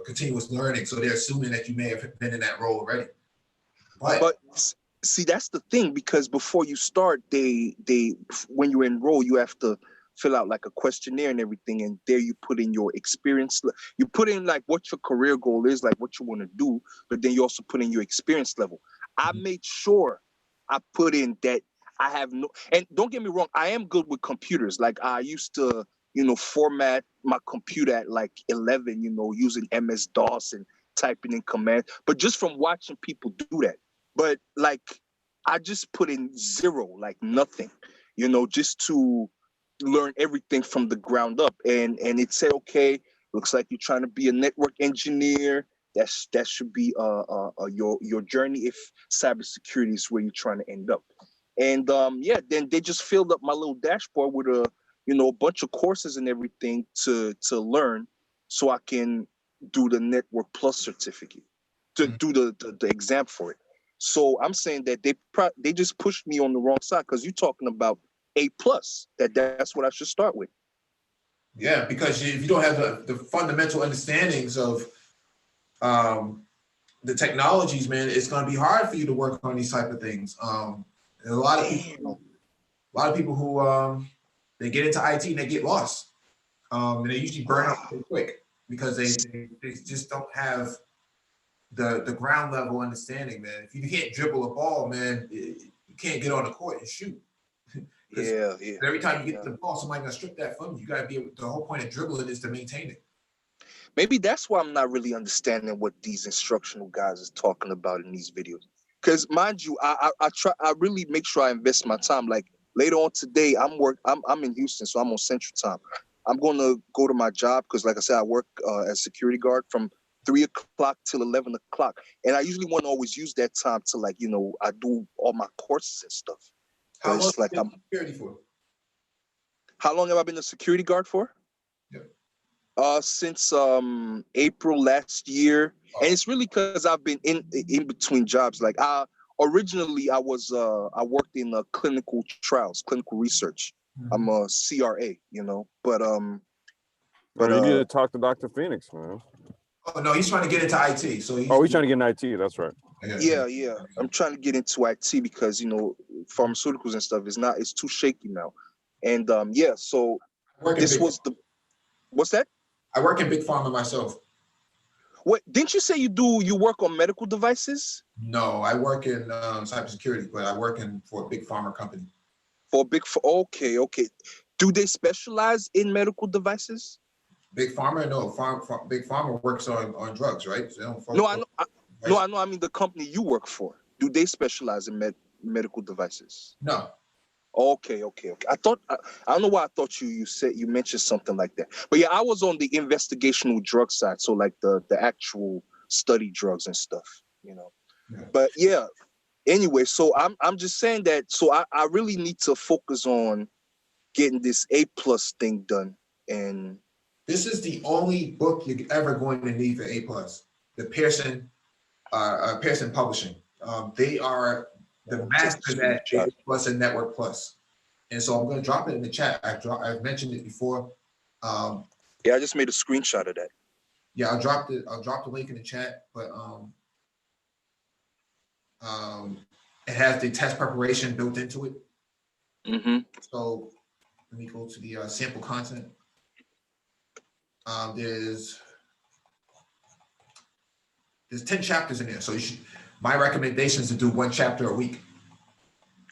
continuous learning, so they're assuming that you may have been in that role already. But see, that's the thing, because before you start, they when you enroll, you have to fill out like a questionnaire and everything, and there you put in your experience. You put in like what your career goal is, like what you want to do, but then you also put in your experience level. I made sure I put in that I have no, and don't get me wrong, I am good with computers. Like I used to, format my computer at like 11, using MS-DOS and typing in commands, but just from watching people do that. But like, I just put in 0, like nothing, just to learn everything from the ground up. And it said, okay, looks like you're trying to be a network engineer. That should be your journey if cybersecurity is where you're trying to end up. And then they just filled up my little dashboard with a bunch of courses and everything to learn, so I can do the Network Plus certificate, to do the exam for it. So I'm saying that they just pushed me on the wrong side, because you're talking about A plus. That's what I should start with. Yeah, because if you don't have the fundamental understandings of the technologies, man, it's going to be hard for you to work on these type of things. A lot of people who they get into IT and they get lost, and they usually burn out pretty quick because they just don't have the ground level understanding, man. If you can't dribble a ball, man, you can't get on the court and shoot. Yeah. Every time you get the ball, somebody's gonna strip that from you. You gotta be able. The whole point of dribbling is to maintain it. Maybe that's why I'm not really understanding what these instructional guys is talking about in these videos. Because mind you, I really make sure I invest my time. Like later on today, I'm in Houston, so I'm on Central Time. I'm gonna go to my job because, like I said, I work as security guard from 3 o'clock till 11 o'clock, and I usually want to always use that time to I do all my courses and stuff. How long have you been security for? How long have I been a security guard for? Yeah. Since April last year, and it's really because I've been in between jobs. Like originally I worked in clinical trials, clinical research. I'm a CRA, but you need to talk to Dr. Phoenix, man. Oh no, he's trying to get into IT. So he's trying to get in IT. That's right. Yeah. I'm trying to get into IT because pharmaceuticals and stuff it's too shaky now, and So what's that? I work in big pharma myself. What didn't you say you work on medical devices? No, I work in cybersecurity, but I work for a big pharma company. Okay. Do they specialize in medical devices? Big Pharma, no, Big Pharma works on drugs, right? So they don't No, focus I on know. devices. I know. I mean, the company you work for. Do they specialize in medical devices? No. Okay. I thought I don't know why I thought you mentioned something like that. But yeah, I was on the investigational drug side, so like the actual study drugs and stuff, you know. Yeah. But yeah, anyway, so I'm just saying that. So I really need to focus on getting this A+ thing done. And This is the only book you're ever going to need for A+. The Pearson Publishing. They are the masters at A+ and Network Plus. And so I'm going to drop it in the chat. I've mentioned it before. Yeah, I just made a screenshot of that. Yeah, I'll drop the link in the chat, but it has the test preparation built into it. Mm-hmm. So let me go to the sample content. There's 10 chapters in there. So my recommendation is to do 1 chapter a week.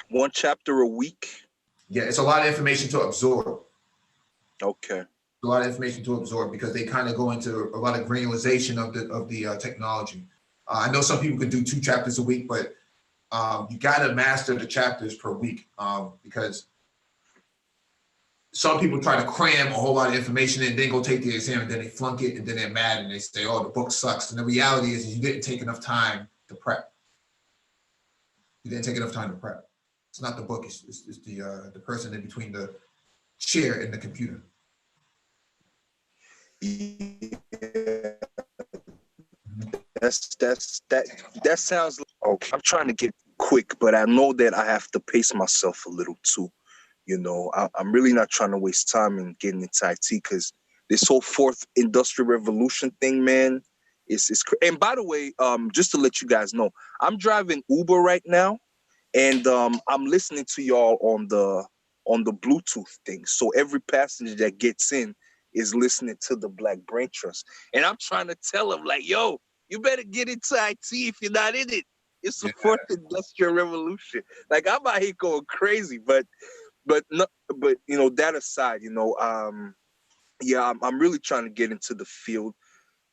1 chapter a week? Yeah, it's a lot of information to absorb. Okay. A lot of information to absorb because they kind of go into a lot of granularization of the technology. I know some people could do 2 chapters a week, but you got to master the chapters per week because some people try to cram a whole lot of information and then go take the exam and then they flunk it and then they're mad and they say, oh, the book sucks. And the reality is you didn't take enough time to prep. You didn't take enough time to prep. It's not the book, it's the person in between the chair and the computer. Yeah. That sounds like, okay. I'm trying to get quick, but I know that I have to pace myself a little too. You know, I'm really not trying to waste time in getting into IT because this whole 4th industrial revolution thing, man, is and by the way, just to let you guys know, I'm driving Uber right now, and I'm listening to y'all on the Bluetooth thing. So every passenger that gets in is listening to the Black Brain Trust, and I'm trying to tell them like, yo, you better get into IT if you're not in it. It's the 4th industrial revolution. Like I'm out here going crazy, but you know, that aside, you know, yeah, I'm really trying to get into the field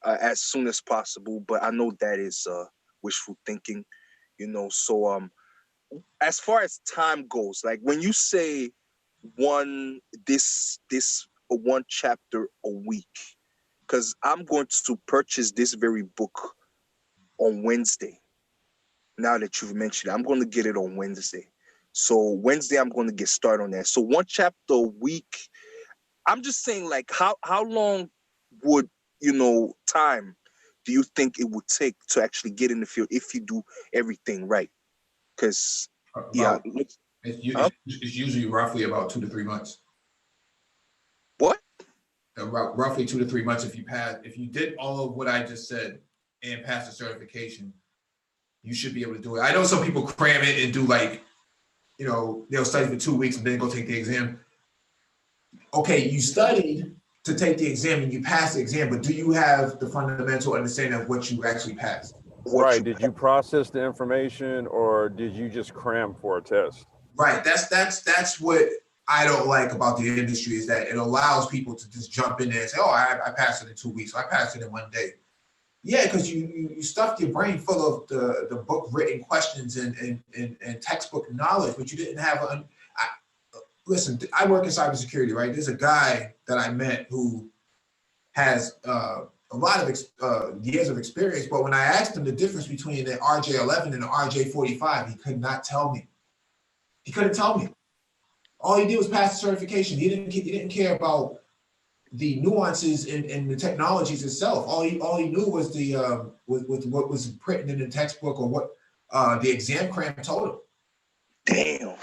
as soon as possible, but I know that is wishful thinking, you know. So as far as time goes, like when you say one chapter a week, because I'm going to purchase this very book on Wednesday. Now that you've mentioned it, I'm going to get it on Wednesday. So Wednesday, I'm going to get started on that. So 1 chapter a week. I'm just saying, like, how long would, you know, time do you think it would take to actually get in the field if you do everything right? Because, yeah. It's usually roughly about 2 to 3 months. What? Roughly 2 to 3 months if you did all of what I just said and pass the certification, you should be able to do it. I know some people cram it and do like, you know, they'll study for 2 weeks and then go take the exam. Okay, you studied to take the exam and you passed the exam, but do you have the fundamental understanding of what you actually passed? Right. Did you process the information or did you just cram for a test? Right. That's what I don't like about the industry is that it allows people to just jump in there and say, oh, I passed it in 2 weeks. I passed it in 1 day. Yeah, because you stuffed your brain full of the book written questions and textbook knowledge, but you didn't have listen, I work in cybersecurity, right? There's a guy that I met who has a lot of years of experience, but when I asked him the difference between the RJ11 and the RJ45, he could not tell me. He couldn't tell me. All he did was pass the certification. He didn't care about the nuances in the technologies itself. All he knew was with what was printed in the textbook or what the exam cram told him. Damn.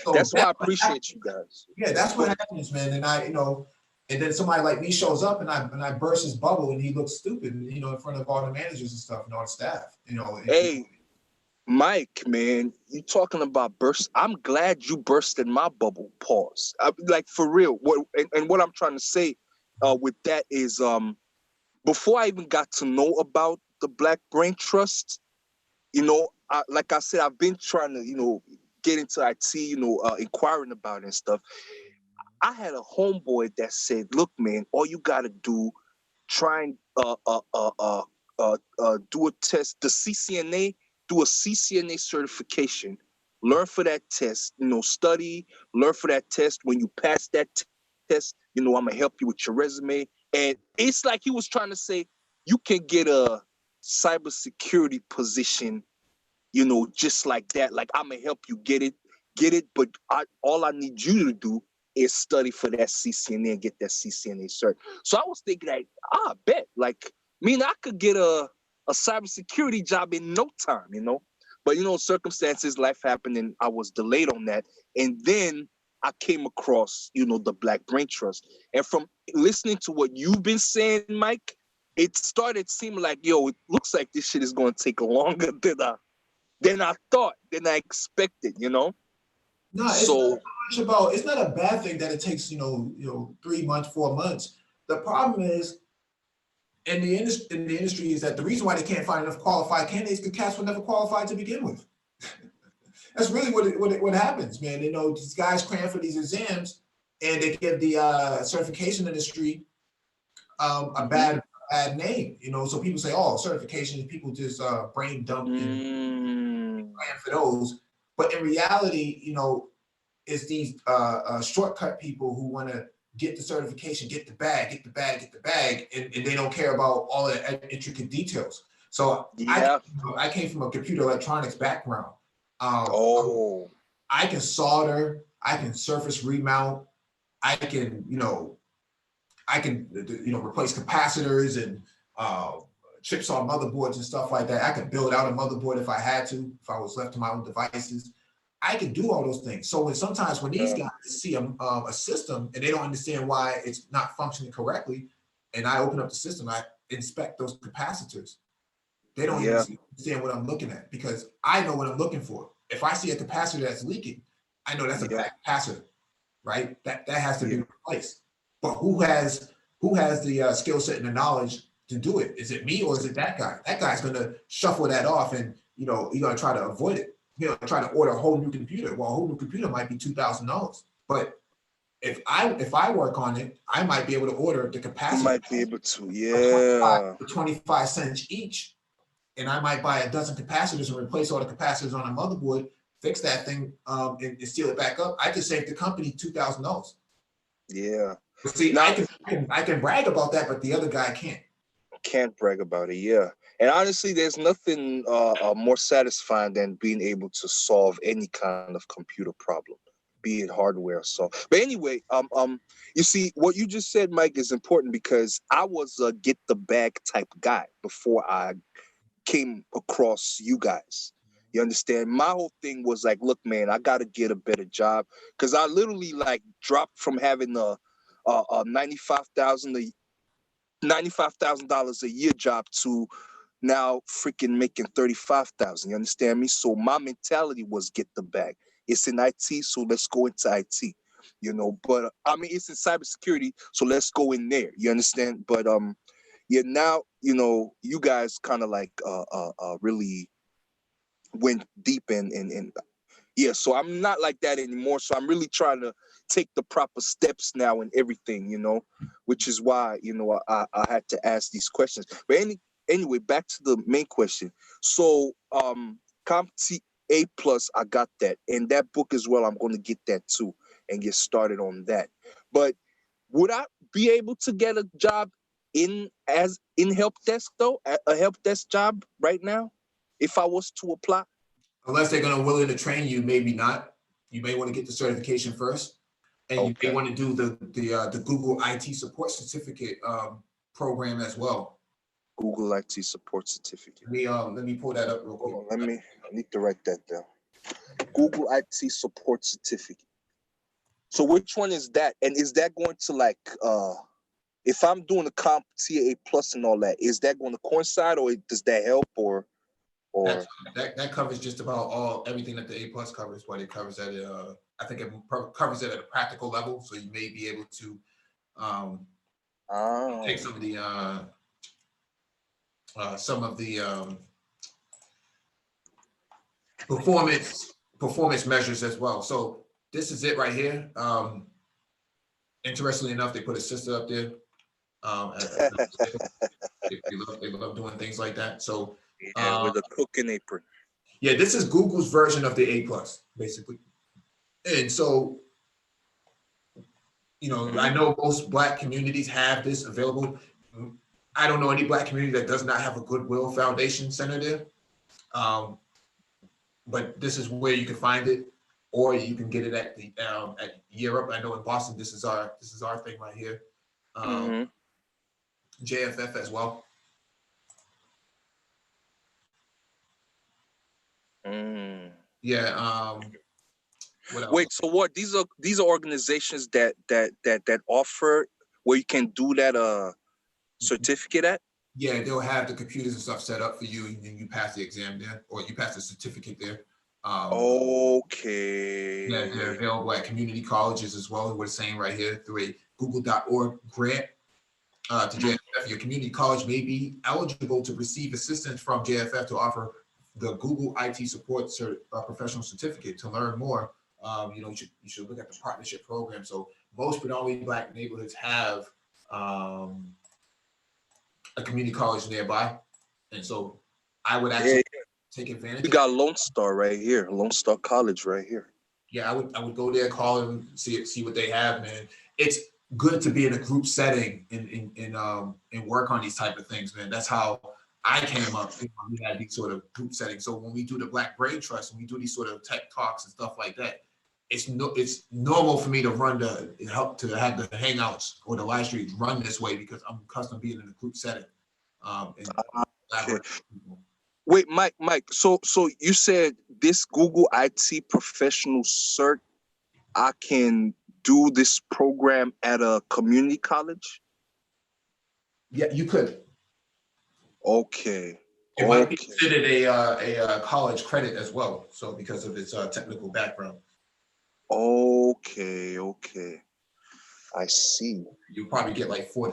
So that's why I appreciate you guys. Yeah, that's what happens, man. And then somebody like me shows up and I burst his bubble and he looks stupid, you know, in front of all the managers and stuff and all the staff, you know. Hey, Mike, man, you talking about burst? I'm glad you bursted my bubble. Pause. Like for real. What I'm trying to say with that is, before I even got to know about the Black Brain Trust, you know, like I said, I've been trying to, you know, get into IT, you know, inquiring about it and stuff. I had a homeboy that said, "Look, man, all you gotta do, try and do a test, the CCNA, do a CCNA certification, learn for that test, study, learn for that test. When you pass that test, I'm gonna help you with your resume." And it's like he was trying to say, you can get a cybersecurity position, just like that. Like, I'm gonna help you get it, but all I need you to do is study for that CCNA and get that CCNA cert. So I was thinking, like, I bet, like, I could get a cybersecurity job in no time, But circumstances, life happened, and I was delayed on that. And then I came across, the Black Brain Trust. And from listening to what you've been saying, Mike, it started seeming like, it looks like this shit is going to take longer than I thought, than I expected, No, it's not much about. It's not a bad thing that it takes 3 months, 4 months. The problem is in the industry is that the reason why they can't find enough qualified candidates because cats were never qualified to begin with. That's really what happens, man. These guys cram for these exams, and they give the certification industry a bad name. So people say, "Oh, certifications." People just brain dump and cram for those. But in reality, it's these shortcut people who want to get the certification, get the bag, and they don't care about all the intricate details. So yeah. I came from a computer electronics background. I can solder, I can surface remount, I can replace capacitors and chips on motherboards and stuff like that. I could build out a motherboard if I had to, if I was left to my own devices. I can do all those things. So sometimes when these guys see a system and they don't understand why it's not functioning correctly, and I open up the system, I inspect those capacitors. They don't even understand what I'm looking at because I know what I'm looking for. If I see a capacitor that's leaking, I know that's a bad capacitor, right? That has to be replaced. But who has the skill set and the knowledge to do it? Is it me or is it that guy? That guy's gonna shuffle that off, and you're gonna try to avoid it. Try to order a whole new computer. Well, a whole new computer might be $2,000, but if I work on it, I might be able to order the capacity. You might be able to, for 25 cents each, and I might buy a dozen capacitors and replace all the capacitors on a motherboard, fix that thing, and seal it back up. I just saved the company $2,000. Yeah. See, now, I can brag about that, but the other guy can't. Can't brag about it, yeah. And honestly, there's nothing more satisfying than being able to solve any kind of computer problem, be it hardware or so. But anyway, you see, what you just said, Mike, is important because I was a get the bag type guy before I came across you guys. You understand? My whole thing was like, look, man, I got to get a better job because I literally dropped from having a $95,000 a year job to now freaking making 35,000. You understand me? So my mentality was get the bag. It's in IT, so let's go into IT. But it's in cybersecurity, so let's go in there. You understand? But now you guys kind of really went deep in. Yeah, so I'm not like that anymore. So I'm really trying to take the proper steps now and everything, which is why, I had to ask these questions. But anyway, back to the main question. So CompTIA Plus, I got that. And that book as well, I'm going to get that too and get started on that. But would I be able to get a job in help desk though? A help desk job right now if I was to apply? Unless they're going to willing to train you, maybe not. You may want to get the certification first, and you may want to do the Google IT support certificate program as well. Google IT support certificate. Let me pull that up real quick. I need to write that down. Google IT support certificate. So which one is that? And is that going to if I'm doing the CompTIA Plus and all that, is that going to coincide or does that help or? That covers just about everything that the A Plus covers, but it covers at I think it covers it at a practical level, so you may be able to take some of the performance measures as well. So this is it right here. Interestingly enough, they put a sister up there. They love doing things like that. So Yeah, with a cooking apron. yeah, this is Google's version of the A+, basically. And so, you know, I know most Black communities have this available. I don't know any Black community that does not have a Goodwill Foundation Center there. But this is where you can find it, or you can get it at the at Europe. I know in Boston, this is our thing right here. JFF as well. Yeah. What else? Wait, so what? These are organizations that offer where you can do that certificate at? Yeah, they'll have the computers and stuff set up for you, and then you pass the exam there, or you pass the certificate there. Okay. Yeah, they're available at community colleges as well. We're saying right here through a Google.org grant to JFF. Your community college may be eligible to receive assistance from JFF to offer the Google IT support professional certificate. To learn more, you know, you should look at the partnership program. So most predominantly Black neighborhoods have a community college nearby, and so I would actually take advantage. We got Lone Star right here, Lone Star College right here. Yeah, I would go there, call them, see what they have, man. It's good to be in a group setting and work on these type of things, man. That's how I came up. You know, we had these sort of group settings. So when we do the Black Brain Trust and we do these sort of tech talks and stuff like that, it's normal for me to have the hangouts or the live streams run this way because I'm accustomed to being in a group setting. Wait, Mike. So you said this Google IT professional cert, I can do this program at a community college? Yeah, you could. Okay. It might be considered a college credit as well. So because of its technical background. Okay. I see. You'll probably get like four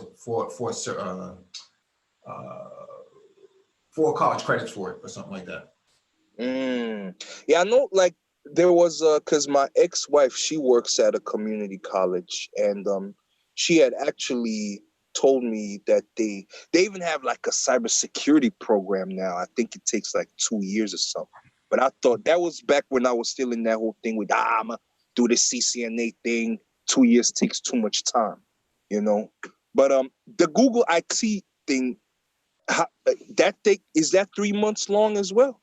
college credits for it or something like that. Yeah, I know. Like there was because my ex-wife, she works at a community college, and she had actually told me that they even have like a cybersecurity program now. I think it takes like 2 years or something. But I thought that was back when I was still in that whole thing with I'ma do the CCNA thing. 2 years takes too much time, you know. But the Google IT thing, is that 3 months long as well?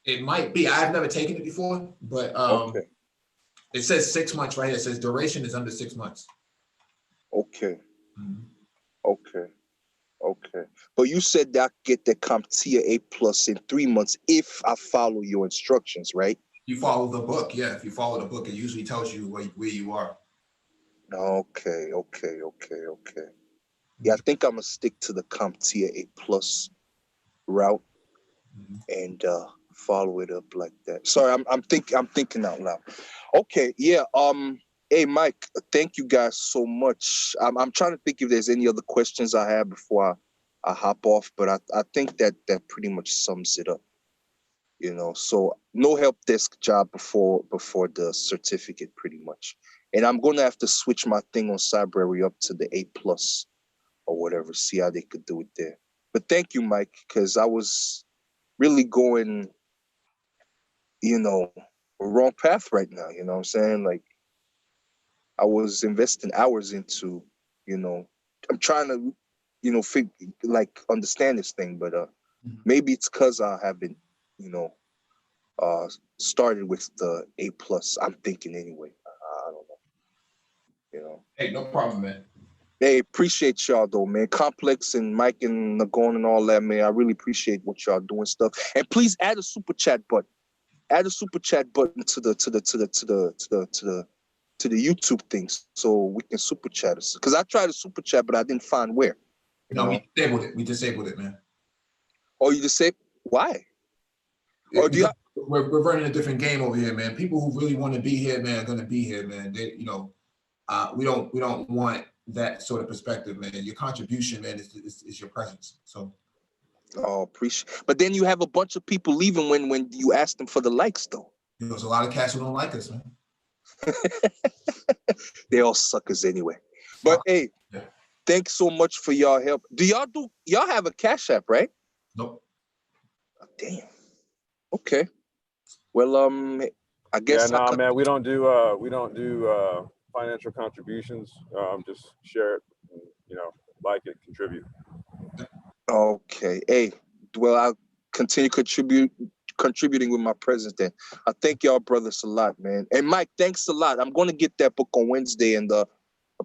It might be. I've never taken it before, but it says 6 months right here. It says duration is under 6 months. Okay. Okay. But you said that I get the CompTIA A+ in 3 months if I follow your instructions, right? You follow the book, yeah. If you follow the book, it usually tells you where you are. Okay. Yeah, I think I'm gonna stick to the CompTIA A+ route and follow it up like that. Sorry, I'm thinking out loud. Okay, yeah. Hey, Mike, thank you guys so much. I'm trying to think if there's any other questions I have before I hop off, but I think that pretty much sums it up. You know, so no help desk job before the certificate, pretty much. And I'm gonna have to switch my thing on Cybrary up to the A+ or whatever, see how they could do it there. But thank you, Mike, because I was really going, you know, a wrong path right now. You know what I'm saying? Like, I was investing hours into, you know, I'm trying to, you know, understand this thing, but maybe it's because I haven't, you know, started with the A+. I'm thinking anyway. I don't know. You know. Hey, no problem, man. Hey, appreciate y'all though, man. Complex and Mike and Nagon and all that, man. I really appreciate what y'all doing stuff. And please add a super chat button. Add a super chat button to the YouTube things so we can super chat us. Because I tried to super chat, but I didn't find where. No, we disabled it. We disabled it, man. Oh, you just say why? Or do you? We're running a different game over here, man. People who really want to be here, man, are gonna be here, man. They, you know, we don't want that sort of perspective, man. Your contribution, man, is your presence. So. Oh, appreciate. But then you have a bunch of people leaving when you ask them for the likes, though. There's a lot of cats who don't like us, man. They all suckers anyway. But hey, thanks so much for y'all help. Y'all have a Cash App, right? Nope. Oh, damn. Okay. Well, I guess Yeah, nah, man, we don't do financial contributions. Just share it, and, like it, contribute. Okay. Hey, well, I'll continue contributing with my presence then. I thank y'all brothers a lot, man. And Mike, thanks a lot. I'm going to get that book on Wednesday, and I'll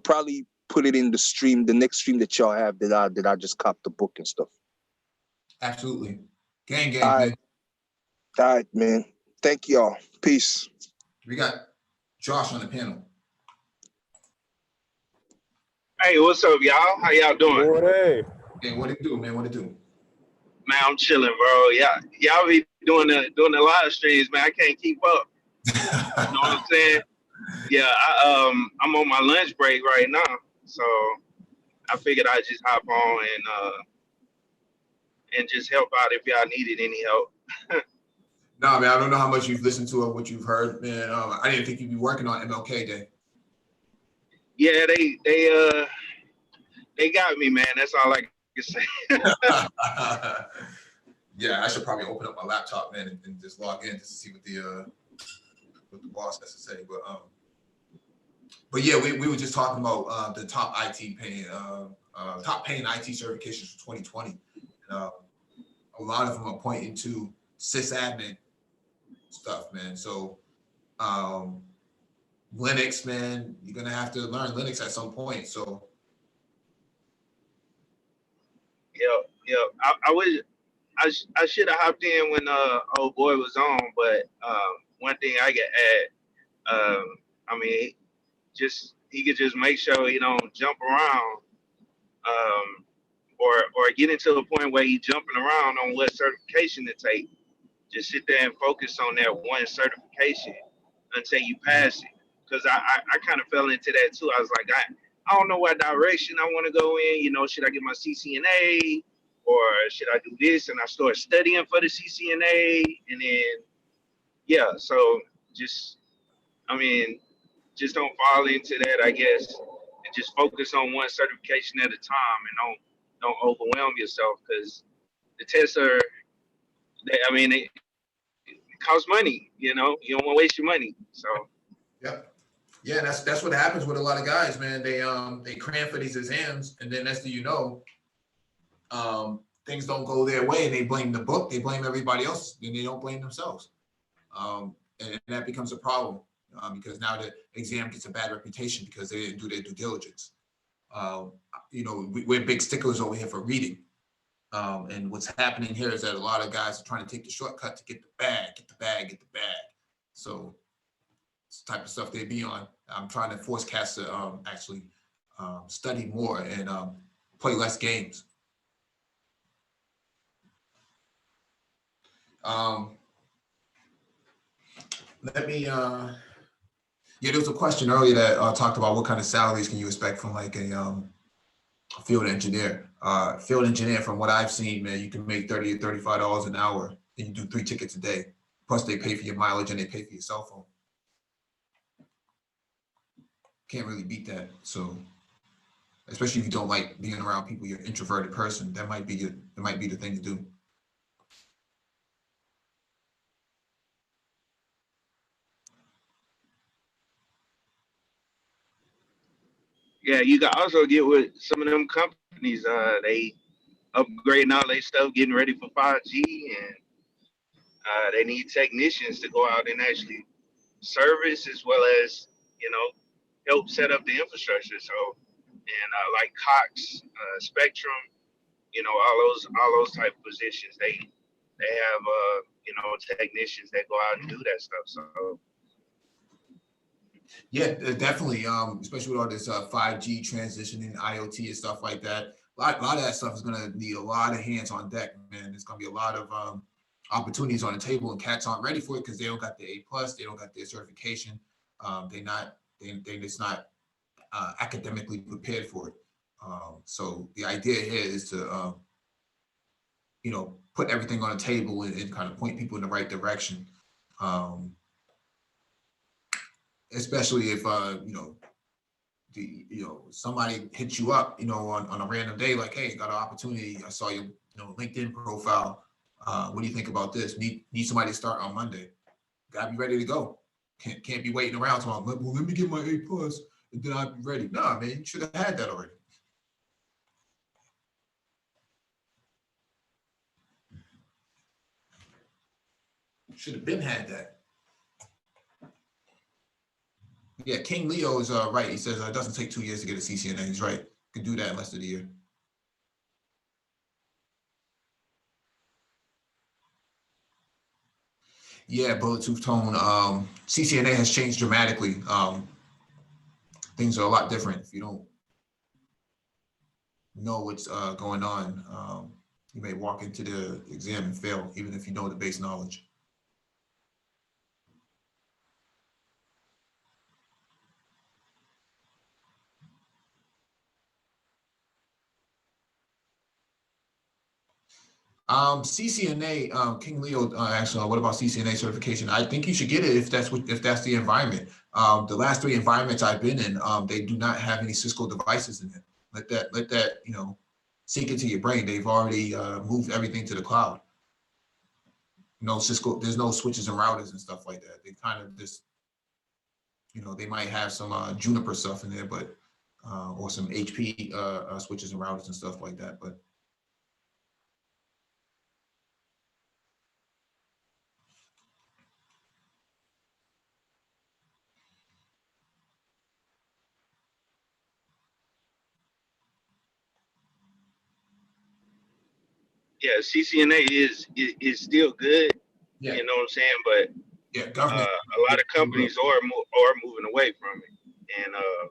probably put it in the next stream that y'all have that I just copped the book and stuff. Absolutely. Gang, All man. right, man. Thank y'all. Peace. We got Josh on the panel. Hey, what's up, y'all? How y'all doing? Hey. Hey, what it do, man? What it do? Man, I'm chilling, bro. Y'all be doing the live streams, man. I can't keep up. You know what I'm saying? Yeah, I'm on my lunch break right now, so I figured I'd just hop on and just help out if y'all needed any help. No, man, I don't know how much you've listened to or what you've heard, man. I didn't think you'd be working on MLK Day. Yeah, they got me, man. That's all I can say. Yeah, I should probably open up my laptop, man, and just log in just to see what the boss has to say. But yeah, we were just talking about the top paying IT certifications for 2020. A lot of them are pointing to sysadmin stuff, man. So Linux, man, you're gonna have to learn Linux at some point. So Yeah. I should have hopped in when old boy was on, but one thing I get at, I mean, he could just make sure he don't jump around, or get into a point where he's jumping around on what certification to take. Just sit there and focus on that one certification until you pass it. Because I kind of fell into that too. I was like, I don't know what direction I want to go in. Should I get my CCNA or should I do this? And I started studying for the CCNA, and then so just don't fall into that, I guess, and just focus on one certification at a time, and don't overwhelm yourself, because the tests it costs money. You don't want to waste your money. So yeah, and that's what happens with a lot of guys, man. They cram for these exams, and then next thing you know, things don't go their way, and they blame the book, they blame everybody else, and they don't blame themselves. And that becomes a problem, because now the exam gets a bad reputation because they didn't do their due diligence. We're big sticklers over here for reading. And what's happening here is that a lot of guys are trying to take the shortcut to get the bag. So it's the type of stuff they be on. I'm trying to force cats to actually study more and play less games. There was a question earlier that talked about what kind of salaries can you expect from like a field engineer. Field engineer, from what I've seen, man, you can make $30 or $35 an hour, and you do 3 tickets a day. Plus they pay for your mileage and they pay for your cell phone. Can't really beat that. So, especially if you don't like being around people, you're an introverted person, that might be the thing to do. yeah, you can also get with some of them companies. They upgrading all their stuff, getting ready for 5G, and they need technicians to go out and actually service, as well as help set up the infrastructure. So, and like Cox, Spectrum, all those type of positions, they have technicians that go out and do that stuff. So Yeah, definitely. Especially with all this 5G transitioning, IoT and stuff like that. A lot of that stuff is gonna need a lot of hands on deck, man. There's gonna be a lot of opportunities on the table, and cats aren't ready for it because they don't got the A+, they don't got their certification. They're just not academically prepared for it. So the idea here is to put everything on the table and kind of point people in the right direction. especially if somebody hits you up, on a random day, like, hey, got an opportunity. I saw your, LinkedIn profile. What do you think about this? Need somebody to start on Monday. Gotta be ready to go. Can't be waiting around tomorrow. Well, let me get my A+ and then I'll be ready. Nah, man, you should have had that already. Should have been had that. Yeah, King Leo is right. He says it doesn't take 2 years to get a CCNA. He's right. Could do that in less than a year. Yeah, Bullet Tooth Tone. CCNA has changed dramatically. Things are a lot different. If you don't know what's going on, you may walk into the exam and fail, even if you know the base knowledge. CCNA, King Leo actually, what about CCNA certification? I think you should get it if that's the environment. The last 3 environments I've been in, they do not have any Cisco devices in it. Let that sink into your brain. They've already moved everything to the cloud. No Cisco, there's no switches and routers and stuff like that. They kind of just, they might have some Juniper stuff in there, but or some HP switches and routers and stuff like that, but. Yeah, CCNA is still good. Yeah. You know what I'm saying? But yeah, government. A lot of companies are moving away from it. And oh,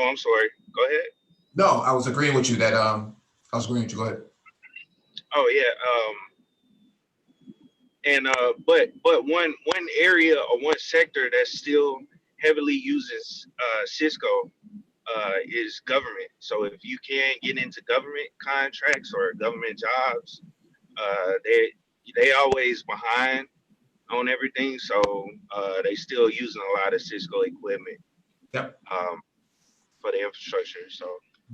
I'm sorry. Go ahead. No, I was agreeing with you that I was agreeing with you. Go ahead. Oh yeah. But one area or one sector that still heavily uses Cisco is government. So if you can get into government contracts or government jobs, they always behind on everything. So they still using a lot of Cisco equipment. Yep. For the infrastructure. So.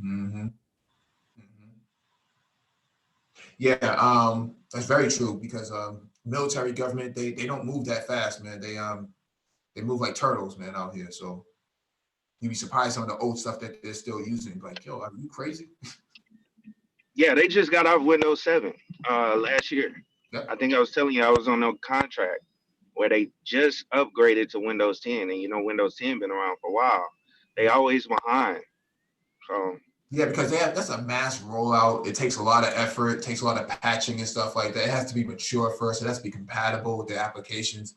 Mm-hmm. Yeah, that's very true because military government they don't move that fast, man. They move like turtles, man, out here. So you'd be surprised some of the old stuff that they're still using. Like, yo, are you crazy? Yeah, they just got off Windows 7 last year. Yep. I think I was telling you I was on a contract where they just upgraded to Windows 10, and Windows 10 been around for a while. They always behind. So. Yeah, because that's a mass rollout. It takes a lot of effort, it takes a lot of patching and stuff like that. It has to be mature first. It has to be compatible with the applications.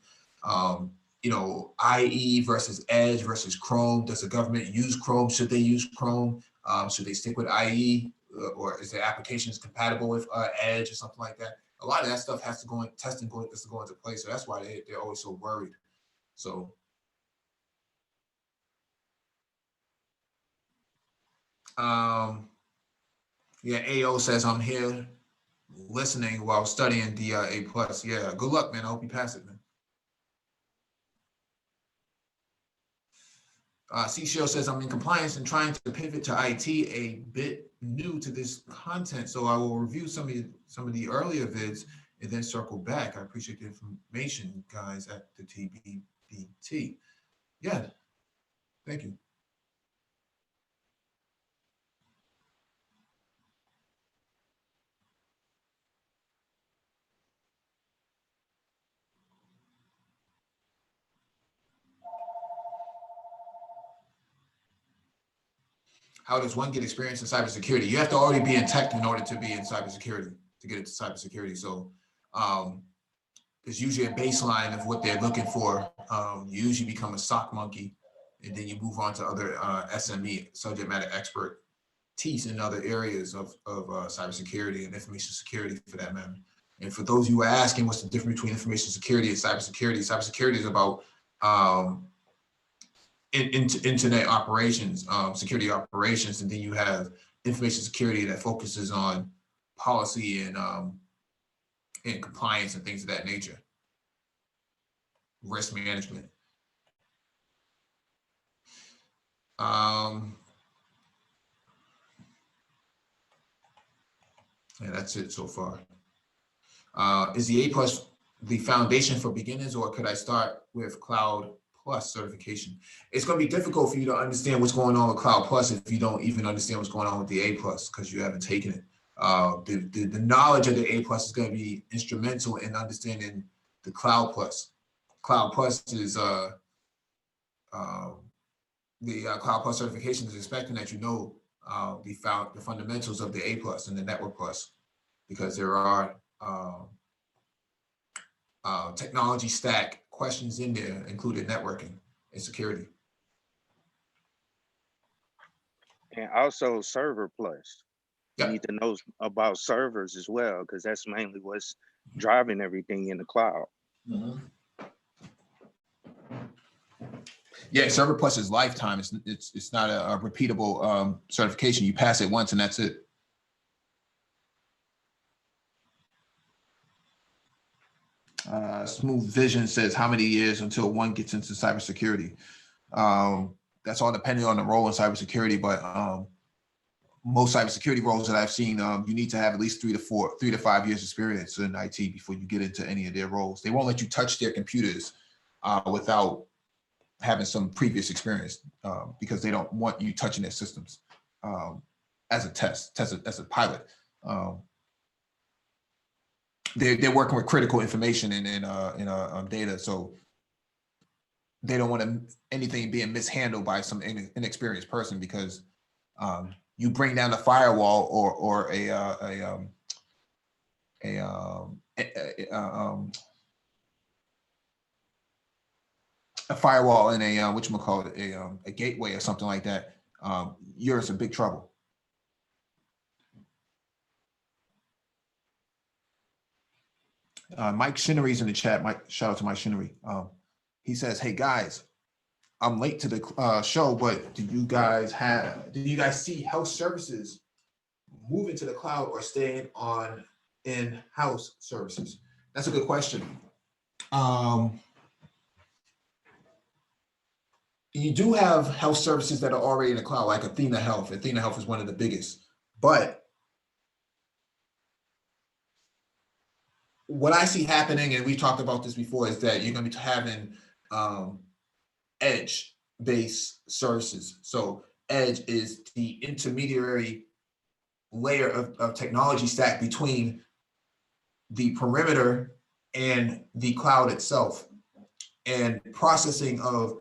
IE versus Edge versus Chrome. Does the government use Chrome? Should they use Chrome? Should they stick with IE? Or is their applications compatible with Edge or something like that? A lot of that stuff has to go in, testing has to go into place. So that's why they're always so worried. So. Yeah, AO says I'm here listening while studying the A+. Yeah, good luck, man. I hope you pass it, man. C-Shield says I'm in compliance and trying to pivot to IT, a bit new to this content. So I will review some of the earlier vids and then circle back. I appreciate the information, guys, at the TBBT. Yeah, thank you. How does one get experience in cybersecurity? You have to already be in tech in order to be in cybersecurity, to get into cybersecurity. So there's usually a baseline of what they're looking for. You usually become a SOC monkey, and then you move on to other SME, subject matter expertise in other areas of cybersecurity and information security for that matter. And for those of you who are asking what's the difference between information security and cybersecurity, cybersecurity is about internet operations, security operations, and then you have information security that focuses on policy and compliance and things of that nature, risk management. Yeah, that's it so far. Is the A plus the foundation for beginners, or could I start with Cloud Plus certification? It's going to be difficult for you to understand what's going on with Cloud Plus if you don't even understand what's going on with the A plus, because you haven't taken it. The knowledge of the A plus is going to be instrumental in understanding the Cloud Plus. Cloud Plus is the Cloud Plus certification is expecting that you know the fundamentals of the A plus and the Network Plus, because there are technology stack questions in there, including networking and security. And also Server Plus. You Yep. need to know about servers as well, because that's mainly what's driving everything in the cloud. Mm-hmm. Yeah, Server Plus is lifetime. It's not a repeatable certification. You pass it once and that's it. Smooth Vision says, how many years until one gets into cybersecurity? That's all depending on the role in cybersecurity, but most cybersecurity roles that I've seen, you need to have at least 3 to 5 years experience in IT before you get into any of their roles. They won't let you touch their computers without having some previous experience, because they don't want you touching their systems as a test as a pilot. They're working with critical information and data, so they don't want anything being mishandled by some inexperienced person, because you bring down a firewall or a firewall and a gateway or something like that, you're in some big trouble. Mike Shinnery's in the chat. Shout out to Mike Shinnery. He says, "Hey guys, I'm late to the show, but do you guys see health services moving to the cloud or staying on in-house services?" That's a good question. You do have health services that are already in the cloud, like Athena Health. Athena Health is one of the biggest, but what I see happening, and we've talked about this before, is that you're going to be having edge-based services. So edge is the intermediary layer of technology stack between the perimeter and the cloud itself, and processing of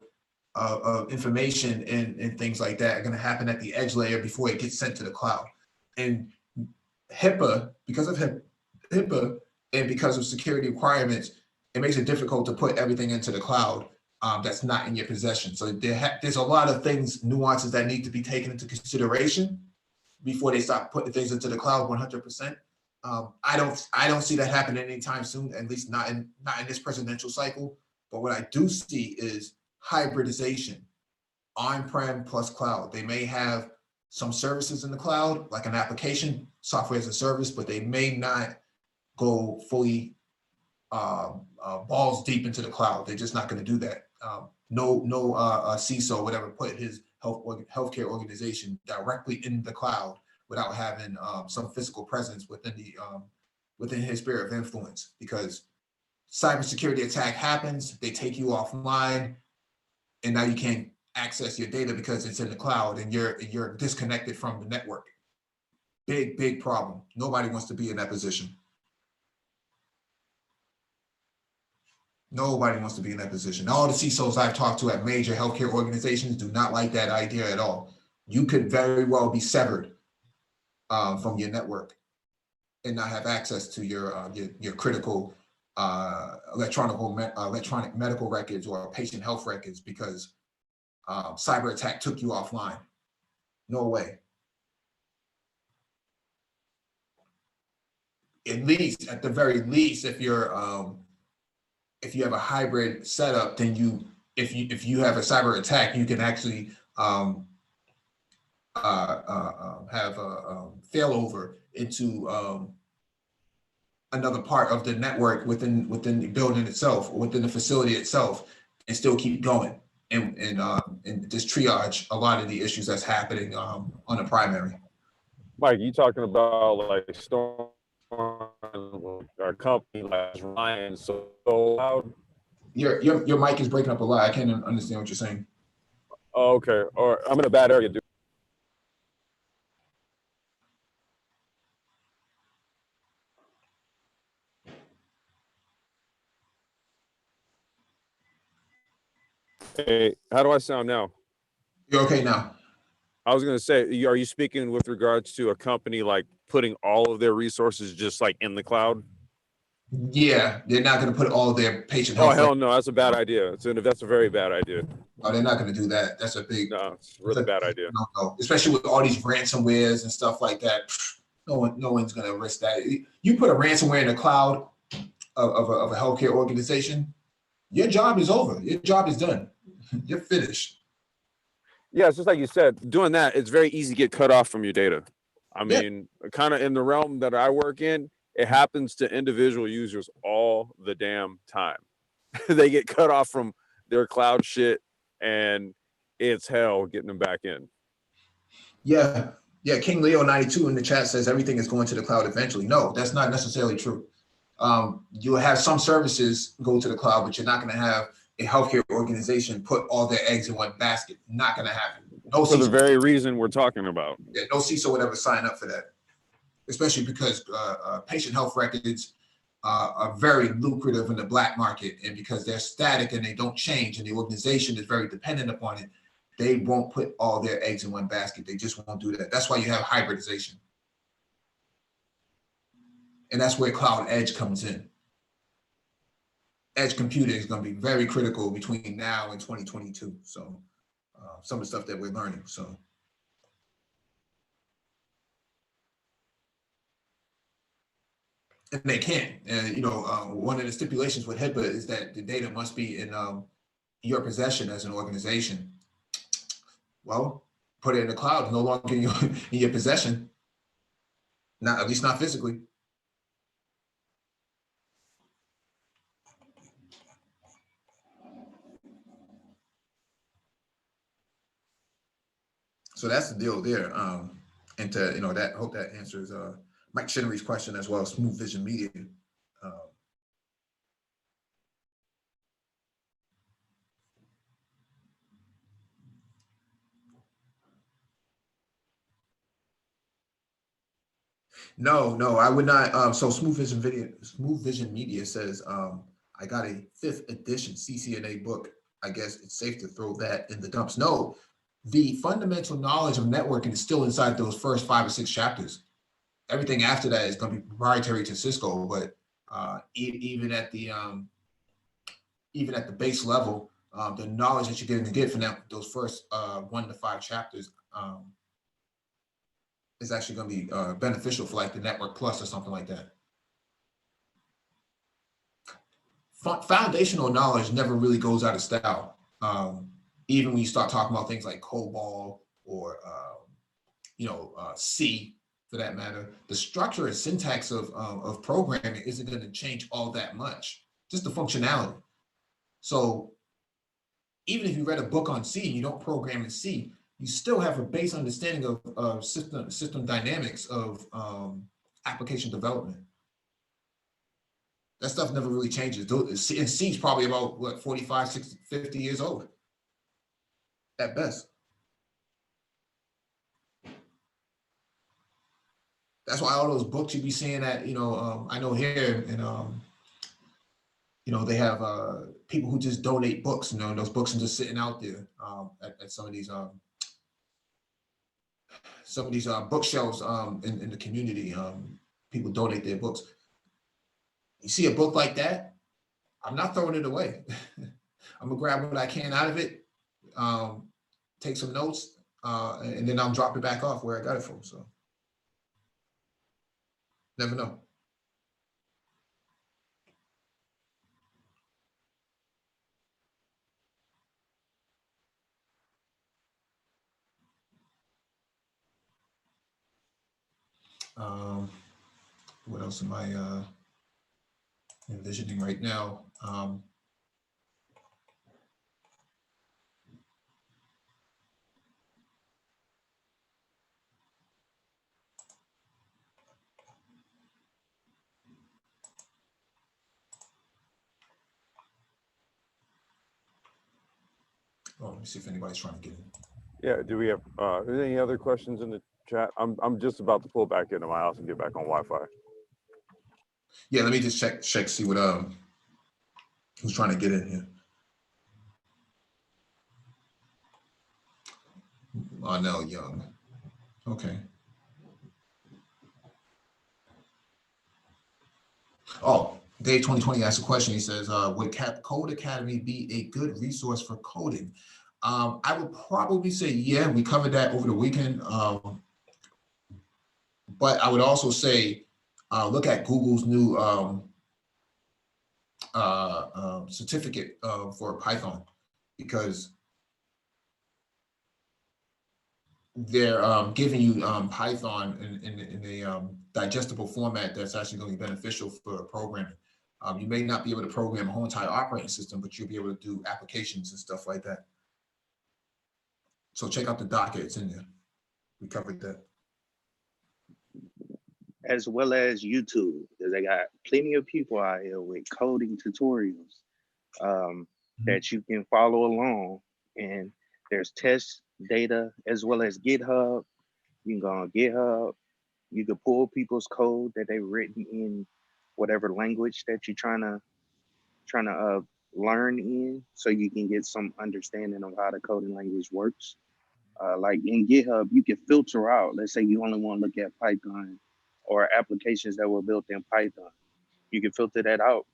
information and things like that are going to happen at the edge layer before it gets sent to the cloud. And HIPAA, because of HIPAA and because of security requirements, it makes it difficult to put everything into the cloud that's not in your possession. So there's a lot of things, nuances that need to be taken into consideration before they start putting things into the cloud 100%. I don't see that happening anytime soon, at least not in this presidential cycle. But what I do see is hybridization, on-prem plus cloud. They may have some services in the cloud, like an application, software as a service, but they may not go fully balls deep into the cloud. They're just not going to do that. No CISO would ever put his healthcare organization directly in the cloud without having some physical presence within his sphere of influence, because cybersecurity attack happens, they take you offline, and now you can't access your data because it's in the cloud and you're disconnected from the network. Big problem. Nobody wants to be in that position. Nobody wants to be in that position. All the CISOs I've talked to at major healthcare organizations do not like that idea at all. You could very well be severed from your network and not have access to your critical electronic medical records or patient health records because cyber attack took you offline. No way. At the very least, if you have a hybrid setup, then if you have a cyber attack, you can actually have a failover into another part of the network within the building itself, or within the facility itself, and still keep going. and just triage a lot of the issues that's happening on the primary. Mike, you talking about like Storm, our company like Ryan so loud? Your mic is breaking up a lot. I can't understand what you're saying. Oh, okay. Or I'm in a bad area, dude. Hey, how do I sound now? You're okay now. I was gonna say, are you speaking with regards to a company like putting all of their resources just like in the cloud? Yeah, they're not going to put all their patient Oh health. hell no, that's a bad idea. That's a very bad idea. No, they're not going to do that. That's a big, No, it's a really bad idea. no, especially with all these ransomwares and stuff like that. No one's going to risk that. You put a ransomware in the cloud of a healthcare organization, your job is over. Your job is done. You're finished. Yeah, it's just like you said, doing that, it's very easy to get cut off from your data. I Yeah. mean, kind of in the realm that I work in, it happens to individual users all the damn time. They get cut off from their cloud shit, and it's hell getting them back in. Yeah. King Leo 92 in the chat says everything is going to the cloud eventually. No, that's not necessarily true. You'll have some services go to the cloud, but you're not going to have a healthcare organization put all their eggs in one basket. Not going to happen. No For the CISO, very reason we're talking about. no CISO would ever sign up for that, especially because patient health records are very lucrative in the black market, and because they're static and they don't change, and the organization is very dependent upon it, they won't put all their eggs in one basket. They just won't do that. That's why you have hybridization. And that's where cloud edge comes in. Edge computing is going to be very critical between now and 2022. So some of the stuff that we're learning. So and they can't. One of the stipulations with HIPAA is that the data must be in your possession as an organization. Well, put it in the cloud, no longer in your possession. Not, at least not physically. So that's the deal there. And to, that, hope that answers Mike Shinnery's question as well, Smooth Vision Media. No, I would not. So Smooth Vision Media says, I got a 5th edition CCNA book. I guess it's safe to throw that in the dumps. No, the fundamental knowledge of networking is still inside those first 5 or 6 chapters. Everything after that is going to be proprietary to Cisco, but even at the base level, the knowledge that you're going to get from those first 1 to 5 chapters is actually going to be beneficial for like the Network Plus or something like that. Foundational knowledge never really goes out of style. Even when you start talking about things like COBOL or C, for that matter, the structure and syntax of programming isn't going to change all that much, just the functionality. So even if you read a book on C and you don't program in C, you still have a base understanding of system dynamics of application development. That stuff never really changes. And C is probably about, what, 45, 60, 50 years old at best. That's why all those books you be seeing that, I know here, and they have people who just donate books, and those books are just sitting out there at some of these bookshelves in the community. People donate their books. You see a book like that, I'm not throwing it away. I'm gonna grab what I can out of it, take some notes, and then I'll drop it back off where I got it from. So never know. What else am I envisioning right now? Oh, let me see if anybody's trying to get in. Yeah, do we have any other questions in the chat? I'm just about to pull back into my house and get back on Wi-Fi. Yeah, let me just check, see what who's trying to get in here. Arnell Young. Okay. Oh, Dave 2020 asked a question. He says, would Code Academy be a good resource for coding? I would probably say, yeah, we covered that over the weekend. But I would also say, look at Google's new certificate for Python, because they're giving you Python in a digestible format that's actually going to be beneficial for programming. You may not be able to program a whole entire operating system, but you'll be able to do applications and stuff like that. So check out the docket, it's in there. We covered that. As well as YouTube, because they got plenty of people out here with coding tutorials that you can follow along. And there's test data as well as GitHub. You can go on GitHub. You can pull people's code that they've written in whatever language that you're trying to learn in, so you can get some understanding of how the coding language works. Like in GitHub, you can filter out. Let's say you only want to look at Python or applications that were built in Python. You can filter that out.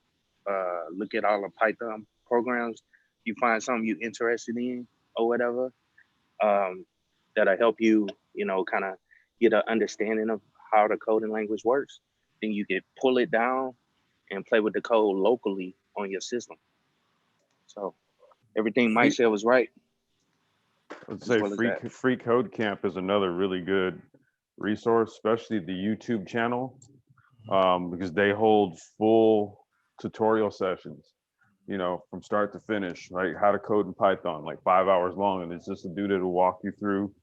Look at all the Python programs. You find something you're interested in or whatever, that'll help you, kind of get an understanding of how the coding language works. Then you can pull it down and play with the code locally on your system. So everything Mike said was right. I'd say Free Code Camp is another really good resource, especially the YouTube channel, because they hold full tutorial sessions, from start to finish, like how to code in Python, like 5 hours long. And it's just a dude that'll walk you through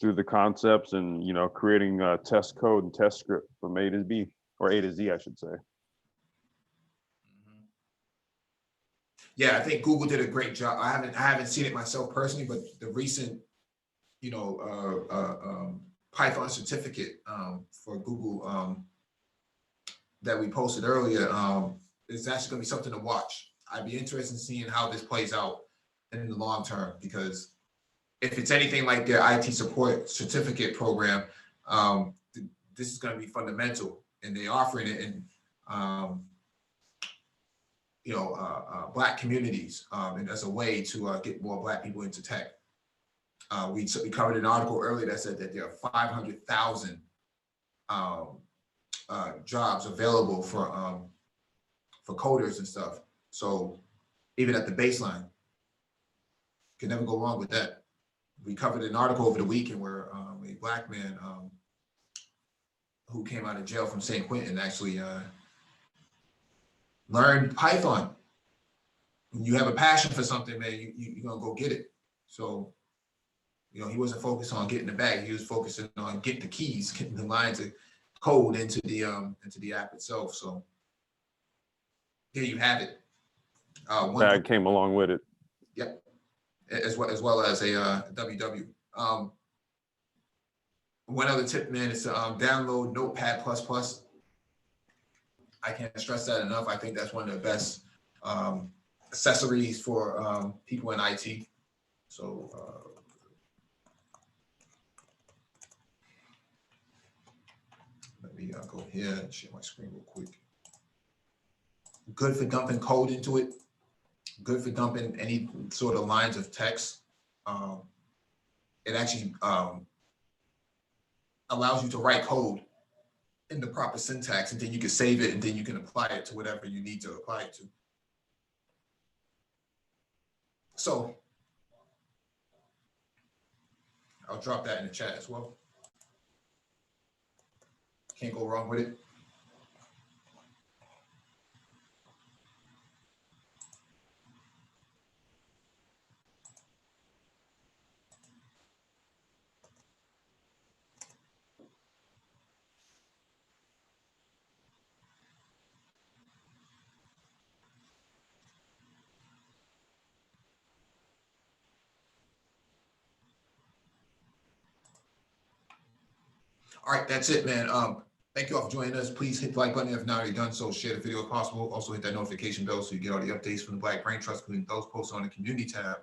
the concepts and, creating test code and test script from A to B, or A to Z, I should say. Yeah, I think Google did a great job. I haven't seen it myself personally, but the recent, Python certificate for Google that we posted earlier is actually going to be something to watch. I'd be interested in seeing how this plays out in the long term, because if it's anything like their IT support certificate program, this is going to be fundamental, and they're offering it in Black communities, and as a way to get more Black people into tech. We covered an article earlier that said that there are 500,000 jobs available for coders and stuff. So even at the baseline, can never go wrong with that. We covered an article over the weekend where a Black man who came out of jail from St. Quentin actually learned Python. When you have a passion for something, man, you're gonna go get it. So, he wasn't focused on getting the bag. He was focusing on getting the keys, getting the lines of code into the app itself. So there you have it. Bag came along with it. Yep. As well as a WW. One other tip, man, is to download Notepad++. I can't stress that enough. I think that's one of the best accessories for people in IT. So let me go here and share my screen real quick. Good for dumping code into it. Good for dumping any sort of lines of text. It actually allows you to write code in the proper syntax, and then you can save it, and then you can apply it to whatever you need to apply it to. So I'll drop that in the chat as well. Can't go wrong with it. All right, that's it, man. Thank you all for joining us. Please hit the like button if not already done so. Share the video if possible. Also hit that notification bell so you get all the updates from the Black Brain Trust, including those posted on the community tab.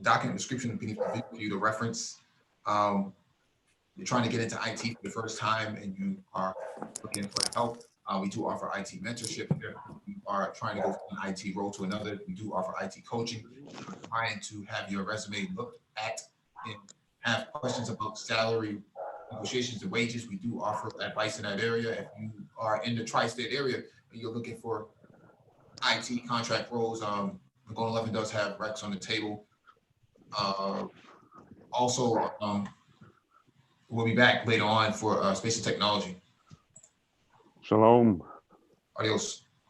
Document description beneath the video for you to reference. You're trying to get into IT for the first time and you are looking for help. We do offer IT mentorship here. You are trying to go from an IT role to another. We do offer IT coaching. You're trying to have your resume looked at and have questions about salary negotiations and wages. We do offer advice in that area. If you are in the tri-state area and you're looking for IT contract roles, Golden 11 does have recs on the table. Also, we'll be back later on for space and technology. Shalom. Adios.